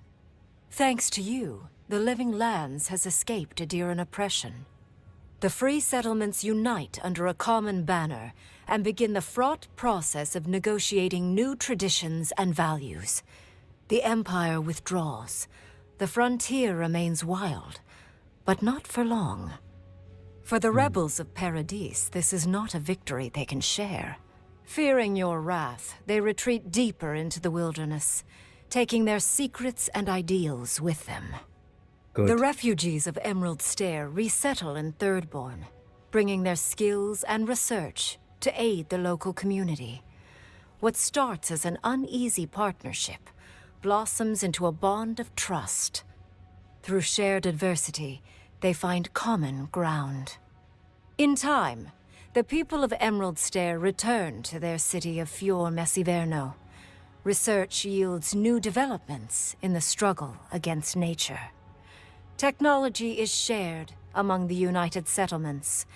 Thanks to you, the Living Lands has escaped Adiran oppression. The free settlements unite under a common banner and begin the fraught process of negotiating new traditions and values. The Empire withdraws. The frontier remains wild, but not for long. For the rebels of Paradise, this is not a victory they can share. Fearing your wrath, they retreat deeper into the wilderness, taking their secrets and ideals with them. Good. The refugees of Emerald Stair resettle in Thirdborn, bringing their skills and research to aid the local community. What starts as an uneasy partnership blossoms into a bond of trust. Through shared adversity, they find common ground. In time, the people of Emerald Stair return to their city of Fior Messiverno. Research yields new developments in the struggle against nature. Technology is shared among the united settlements.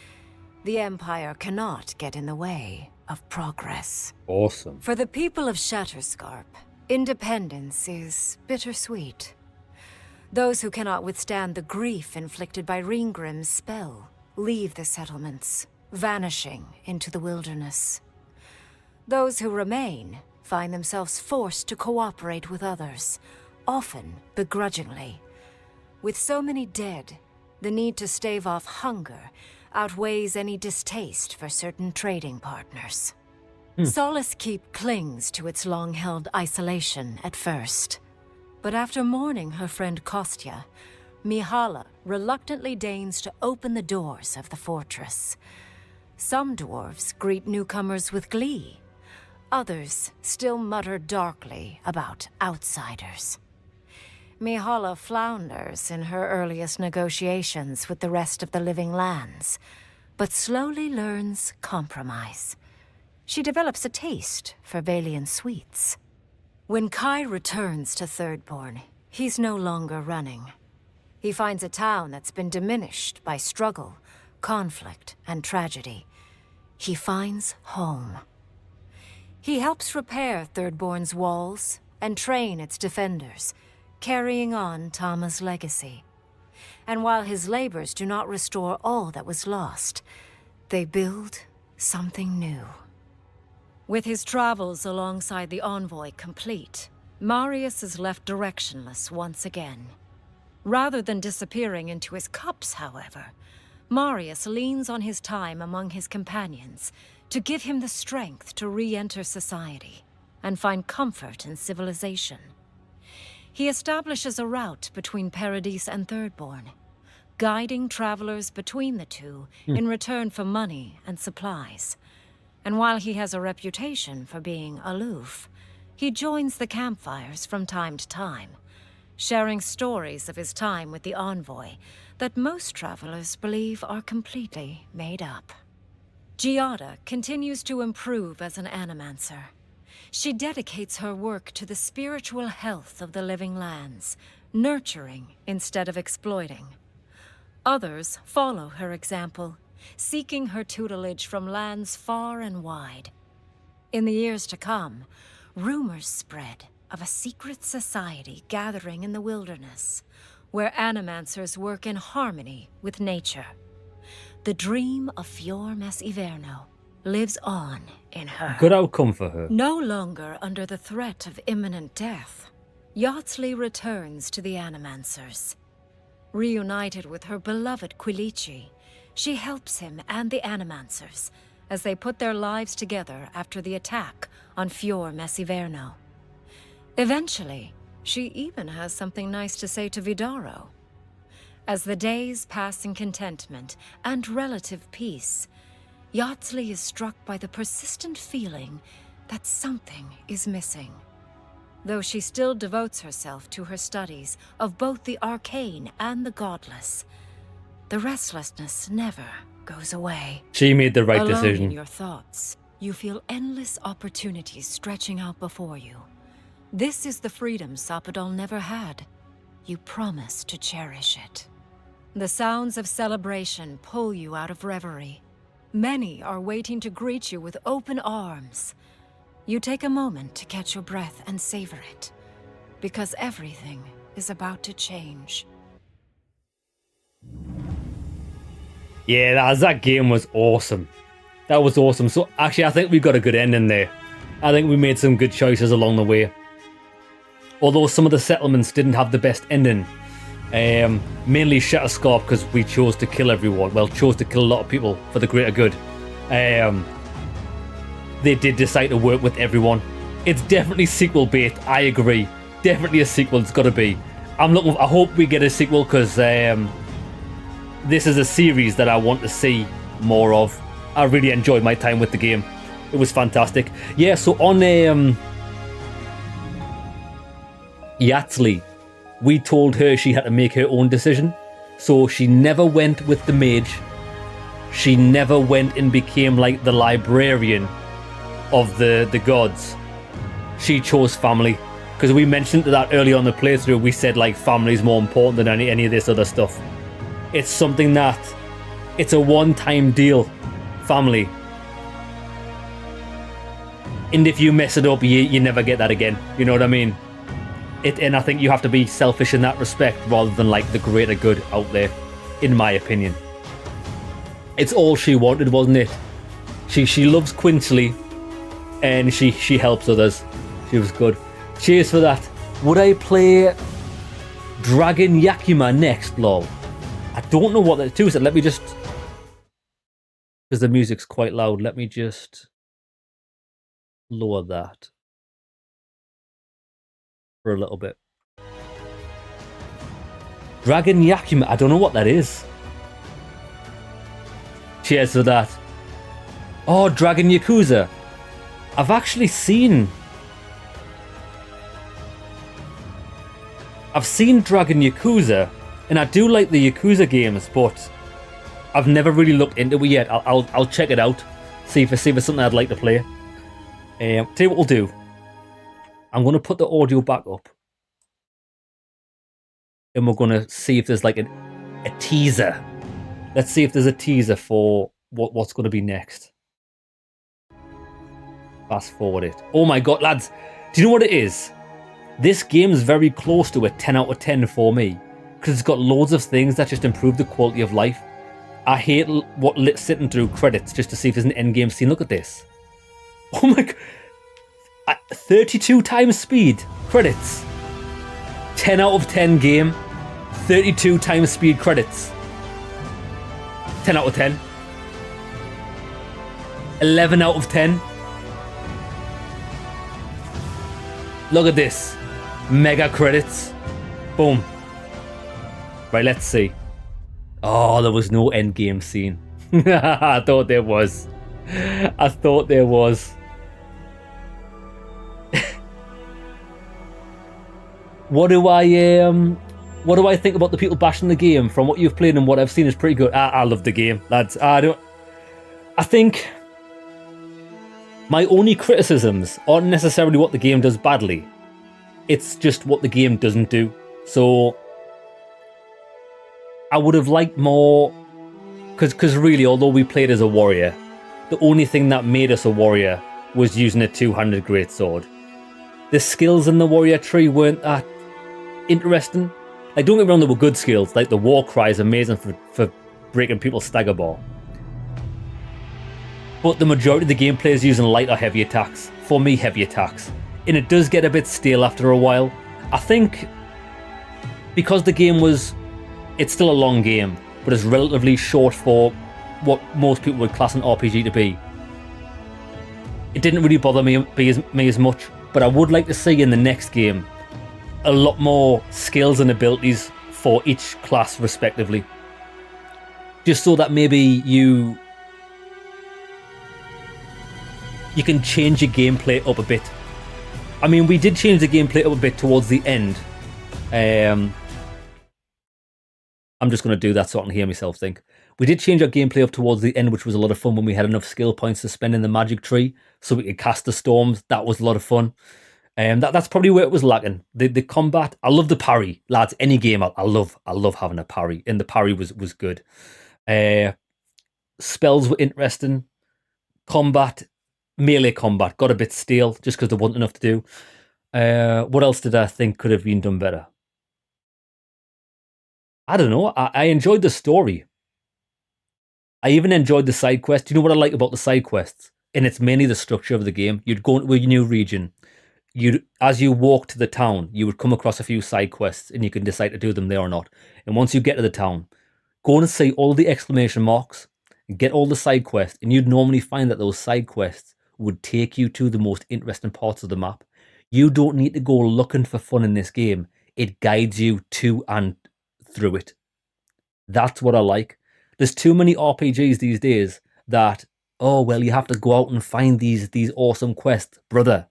The Empire cannot get in the way of progress. Awesome. For the people of Shatterscarp, independence is bittersweet. Those who cannot withstand the grief inflicted by Ringgrim's spell leave the settlements, vanishing into the wilderness. Those who remain find themselves forced to cooperate with others, often begrudgingly. With so many dead, the need to stave off hunger outweighs any distaste for certain trading partners. Solace Keep clings to its long-held isolation at first. But after mourning her friend Kostya, Mihala reluctantly deigns to open the doors of the fortress. Some dwarves greet newcomers with glee. others still mutter darkly about outsiders. Mihala flounders in her earliest negotiations with the rest of the living lands, but slowly learns compromise. She develops a taste for Valian sweets. When Kai returns to Thirdborn, he's no longer running. He finds a town that's been diminished by struggle, conflict, and tragedy. He finds home. He helps repair Thirdborn's walls and train its defenders, carrying on Tama's legacy. And while his labors do not restore all that was lost, they build something new. With his travels alongside the envoy complete, Marius is left directionless once again. Rather than disappearing into his cups, however, Marius leans on his time among his companions to give him the strength to re-enter society and find comfort in civilization. He establishes a route between Paradise and Thirdborn, guiding travelers between the two in return for money and supplies. And while he has a reputation for being aloof, he joins the campfires from time to time, sharing stories of his time with the envoy that most travelers believe are completely made up. Giada continues to improve as an animancer. She dedicates her work to the spiritual health of the living lands, nurturing instead of exploiting. Others follow her example, seeking her tutelage from lands far and wide. In the years to come, rumors spread of a secret society gathering in the wilderness, where animancers work in harmony with nature. The dream of Fior Mes Iverno lives on in her. Good outcome for her. No longer under the threat of imminent death, Yardsley returns to the Animancers. Reunited with her beloved Quilici, she helps him and the Animancers as they put their lives together after the attack on Fior Mes Iverno. Eventually, she even has something nice to say to Vidaro. As the days pass in contentment and relative peace, Yardsley is struck by the persistent feeling that something is missing. Though she still devotes herself to her studies of both the arcane and the godless, the restlessness never goes away. She made the right Alone decision. in your thoughts, you feel endless opportunities stretching out before you. This is the freedom Sapadal never had. You promise to cherish it. The sounds of celebration pull you out of reverie. Many are waiting to greet you with open arms. You take a moment to catch your breath and savor it, because everything is about to change. Yeah, that game was awesome. That was awesome. So actually, I think we got a good ending there. I think we made some good choices along the way. Although some of the settlements didn't have the best ending. Mainly Shatterscarp because we chose to kill everyone. Well, chose to kill a lot of people for the greater good. They did decide to work with everyone. It's definitely sequel bait. I agree. Definitely a sequel. It's got to be. I hope we get a sequel because this is a series that I want to see more of. I really enjoyed my time with the game. It was fantastic. Yeah. So on Yardsley, we told her she had to make her own decision. So she never went with the mage. She never went and became like the librarian of the gods. She chose family. Because we mentioned that earlier on the playthrough, we said like family is more important than any of this other stuff. It's something that, it's a one-time deal, family. And if you mess it up, you never get that again. You know what I mean? And I think you have to be selfish in that respect rather than like the greater good out there, in my opinion. It's all she wanted, wasn't it? She loves Quinsley and she helps others. She was good. Cheers for that. Would I play Dragon Yakima next, lol? I don't know what that is. So let me just... Because the music's quite loud. Let me just lower that for a little bit. Dragon Yakima. I don't know what that is. Cheers for that. Oh, Dragon Yakuza. I've actually seen... I've seen Dragon Yakuza, and I do like the Yakuza games, but I've never really looked into it yet. I'll check it out, see if it's something I'd like to play. Tell you what we'll do. I'm going to put the audio back up, and we're going to see if there's like a teaser. Let's see if there's a teaser for what's going to be next. Fast forward it. Oh my god, lads. Do you know what it is? This game's very close to a 10 out of 10 for me. Because it's got loads of things that just improve the quality of life. I hate sitting through credits just to see if there's an endgame scene. Look at this. Oh my god. 32 times speed. Credits. 10 out of 10 game. 32 times speed credits. 10 out of 10. 11 out of 10. Look at this. Mega credits. Boom. Right, let's see. Oh, there was no endgame scene. I thought there was. I thought there was. What do I think about the people bashing the game? From what you've played and what I've seen is pretty good. I love the game, lads. I think my only criticisms aren't necessarily what the game does badly. It's just what the game doesn't do. So I would have liked more, because really, although we played as a warrior, the only thing that made us a warrior was using a two-handed greatsword. The skills in the warrior tree weren't that interesting. Like, don't get me wrong, there were good skills. Like the war cry is amazing for breaking people's stagger bar. But the majority of the gameplay is using light or heavy attacks. For me, heavy attacks. And it does get a bit stale after a while. I think because the game it's still a long game, but it's relatively short for what most people would class an RPG to be. It didn't really bother me as much, but I would like to see in the next game a lot more skills and abilities for each class respectively. Just so that maybe you can change your gameplay up a bit. I mean, we did change the gameplay up a bit towards the end. I'm just going to do that so I can hear myself think. We did change our gameplay up towards the end, which was a lot of fun when we had enough skill points to spend in the magic tree so we could cast the storms. That was a lot of fun. That's probably where it was lacking. The combat, I love the parry, lads. Any game, I love having a parry, and the parry was good. Spells were interesting. Combat, melee combat, got a bit stale just because there wasn't enough to do. What else did I think could have been done better? I don't know. I enjoyed the story. I even enjoyed the side quests. Do you know what I like about the side quests? And it's mainly the structure of the game. You'd go into a new region. As you walk to the town, you would come across a few side quests, and you can decide to do them there or not. And once you get to the town, go and see all the exclamation marks, and get all the side quests, and you'd normally find that those side quests would take you to the most interesting parts of the map. You don't need to go looking for fun in this game. It guides you to and through it. That's what I like. There's too many RPGs these days that, oh, well, you have to go out and find these awesome quests. Brother,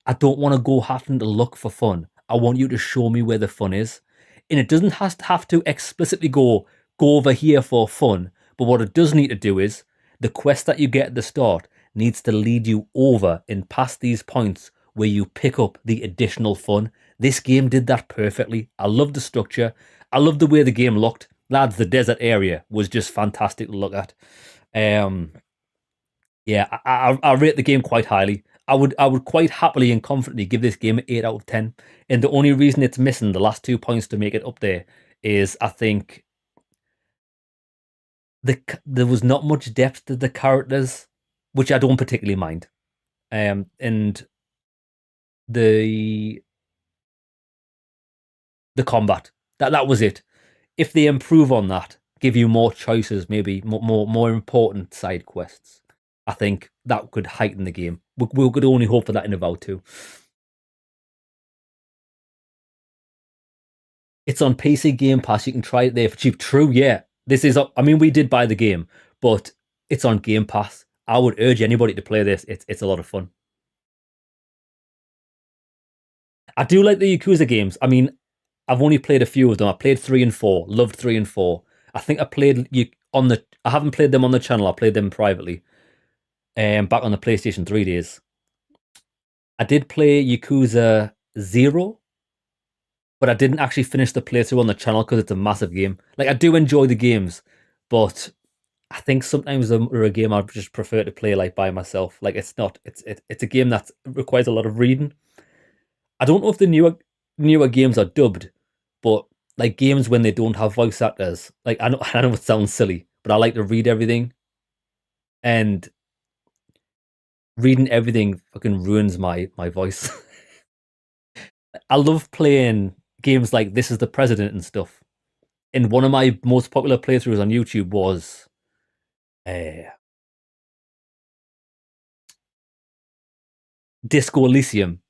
I don't want to go having to look for fun. I want you to show me where the fun is. And it doesn't have to explicitly go over here for fun. But what it does need to do is, the quest that you get at the start needs to lead you over and past these points where you pick up the additional fun. This game did that perfectly. I love the structure. I love the way the game looked. Lads, the desert area was just fantastic to look at. Yeah, I rate the game quite highly. I would quite happily and confidently give this game an 8 out of 10. And the only reason it's missing the last 2 points to make it up there is, I think, there was not much depth to the characters, which I don't particularly mind. And the combat, that was it. If they improve on that, give you more choices, maybe more important side quests, I think that could heighten the game. We could only hope for that in Avowed 2. It's on PC Game Pass. You can try it there for cheap. True, yeah. This is, I mean, we did buy the game, but it's on Game Pass. I would urge anybody to play this. It's a lot of fun. I do like the Yakuza games. I mean, I've only played a few of them. I played 3 and 4, loved 3 and 4. I think I played I haven't played them on the channel. I played them privately. Back on the PlayStation 3 days. I did play Yakuza 0, but I didn't actually finish the playthrough on the channel because it's a massive game. Like, I do enjoy the games, but I think sometimes they're a game I just prefer to play like by myself. Like, it's a game that requires a lot of reading. I don't know if the newer games are dubbed, but like games when they don't have voice actors, like I know it sounds silly, but I like to read everything, and reading everything fucking ruins my voice. I love playing games like This Is the President and stuff. And one of my most popular playthroughs on YouTube was Disco Elysium.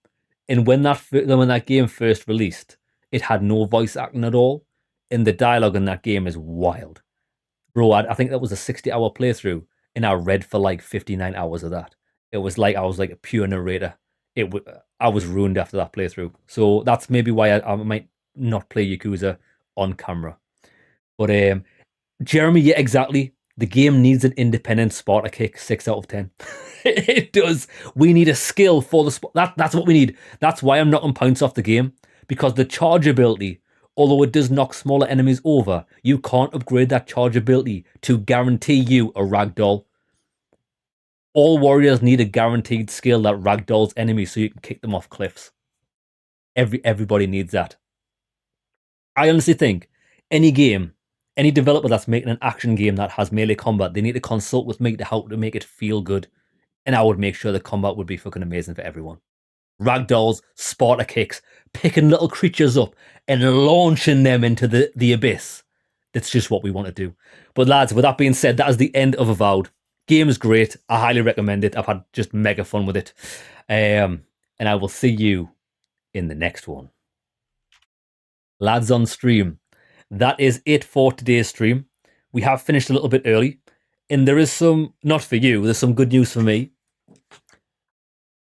And when that game first released, it had no voice acting at all, and the dialogue in that game is wild. Bro, I think that was a 60-hour playthrough, and I read for like 59 hours of that. It was like I was like a pure narrator. I was ruined after that playthrough. So that's maybe why I might not play Yakuza on camera. But Jeremy, yeah, exactly. The game needs an independent Sparta kick. 6 out of 10. It does. We need a skill for the spot. That's what we need. That's why I'm knocking points off the game, because the charge ability, although it does knock smaller enemies over, you can't upgrade that charge ability to guarantee you a ragdoll. All warriors need a guaranteed skill that ragdolls enemies so you can kick them off cliffs. Everybody needs that. I honestly think any developer that's making an action game that has melee combat, they need to consult with me to help to make it feel good. And I would make sure the combat would be fucking amazing for everyone. Ragdolls, Sparta kicks, picking little creatures up and launching them into the abyss. That's just what we want to do. But lads, with that being said, that is the end of Avowed. Game is great. I highly recommend it. I've had just mega fun with it. And I will see you in the next one. Lads on stream, that is it for today's stream. We have finished a little bit early, and there is some, not for you, there's some good news for me.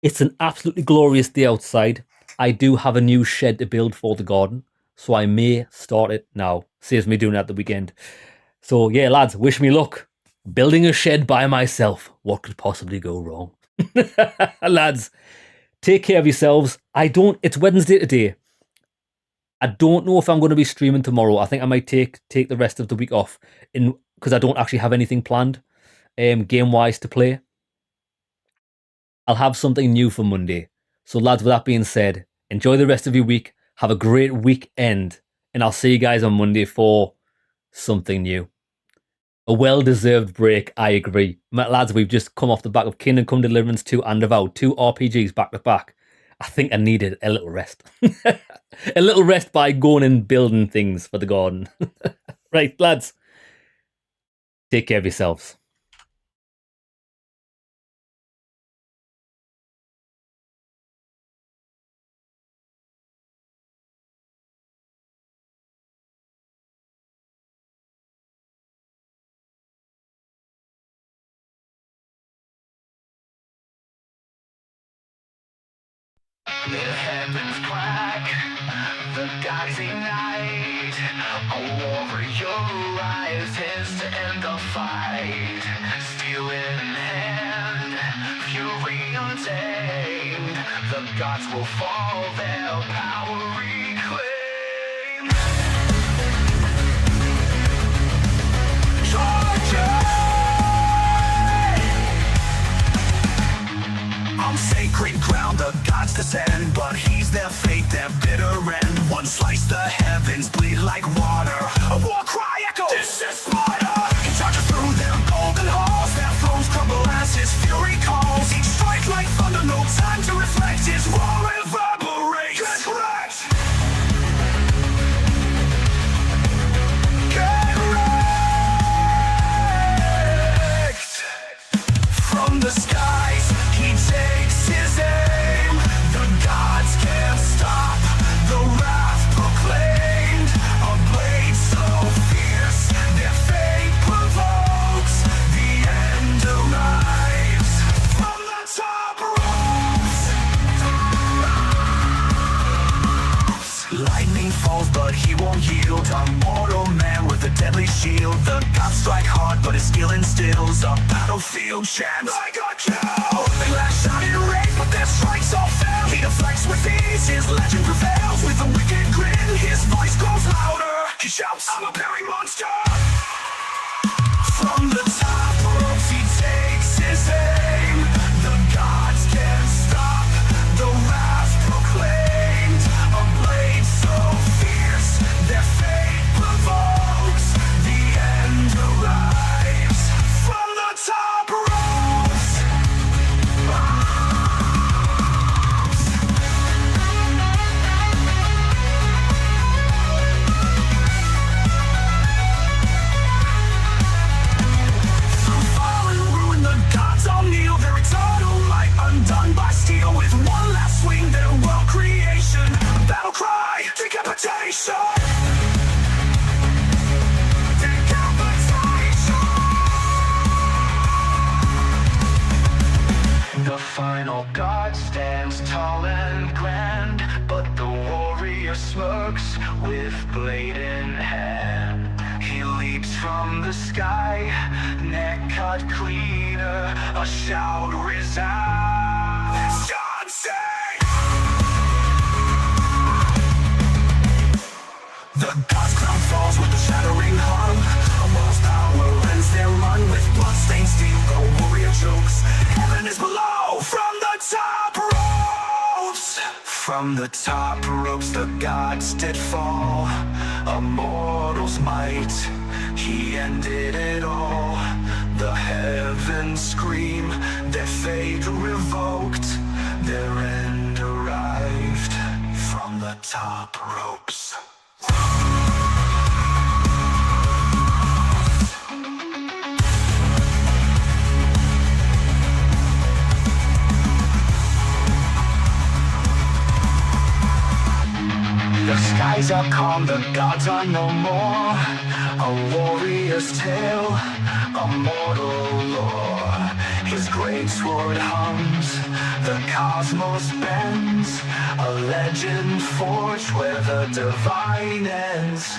It's an absolutely glorious day outside. I do have a new shed to build for the garden, so I may start it now. Saves me doing it at the weekend. So yeah, lads, wish me luck. Building a shed by myself. What could possibly go wrong? Lads, take care of yourselves. It's Wednesday today. I don't know if I'm going to be streaming tomorrow. I think I might take the rest of the week off because I don't actually have anything planned game-wise to play. I'll have something new for Monday. So lads, with that being said, enjoy the rest of your week. Have a great weekend. And I'll see you guys on Monday for something new. A well-deserved break, I agree. Lads, we've just come off the back of Kingdom Come Deliverance 2 and Avowed. 2 RPGs back to back. I think I needed a little rest. A little rest by going and building things for the garden. Right, lads. Take care of yourselves. The heavens crack, the gods ignite. A warrior rises to end the fight. Steel in hand, fury untamed. The gods will fall, their power reclaimed. On sacred ground, the gods descend, but he's their fate, their bitter end. One slice, the heavens bleed like water. A war cry echoes. This is Sparta. He charges through their golden halls. Their thrones crumble as his fury calls. Each strike like thunder, no time to reflect. His roar reverberates. Get wrecked. shield. The gods strike hard, but his skill instills a battlefield chance. I got killed. They lash out in rage, but their strikes all fail. He deflects with ease, his legend prevails. With a wicked grin, his voice grows louder. He shouts, I'm a berry monster. From the top ropes he takes his aim. The gods can't stop the wrath proclaimed. A blade so fierce, their fate provokes. The end arrives from the top ropes. Through fall and ruin, the gods all kneel. Their eternal light undone by steel. With one last swing, their world creation. Battle cry, decapitation. The final god stands tall and grand, but the warrior smirks with blade in hand. He leaps from the sky, neck cut cleaner, a shout resounds. God save! The god's crown falls with a shattering hum. A mortal's power ends their run with blood-stained steel. The warrior chokes. Heaven is below from the top ropes. From the top ropes the gods did fall. A mortal's might, he ended it all. The heavens scream, their fate revoked. Their end arrived from the top ropes. The skies are calm, the gods are no more. A warrior's tale, a mortal lore. His great sword hums, the cosmos bends. A legend forged where the divine ends.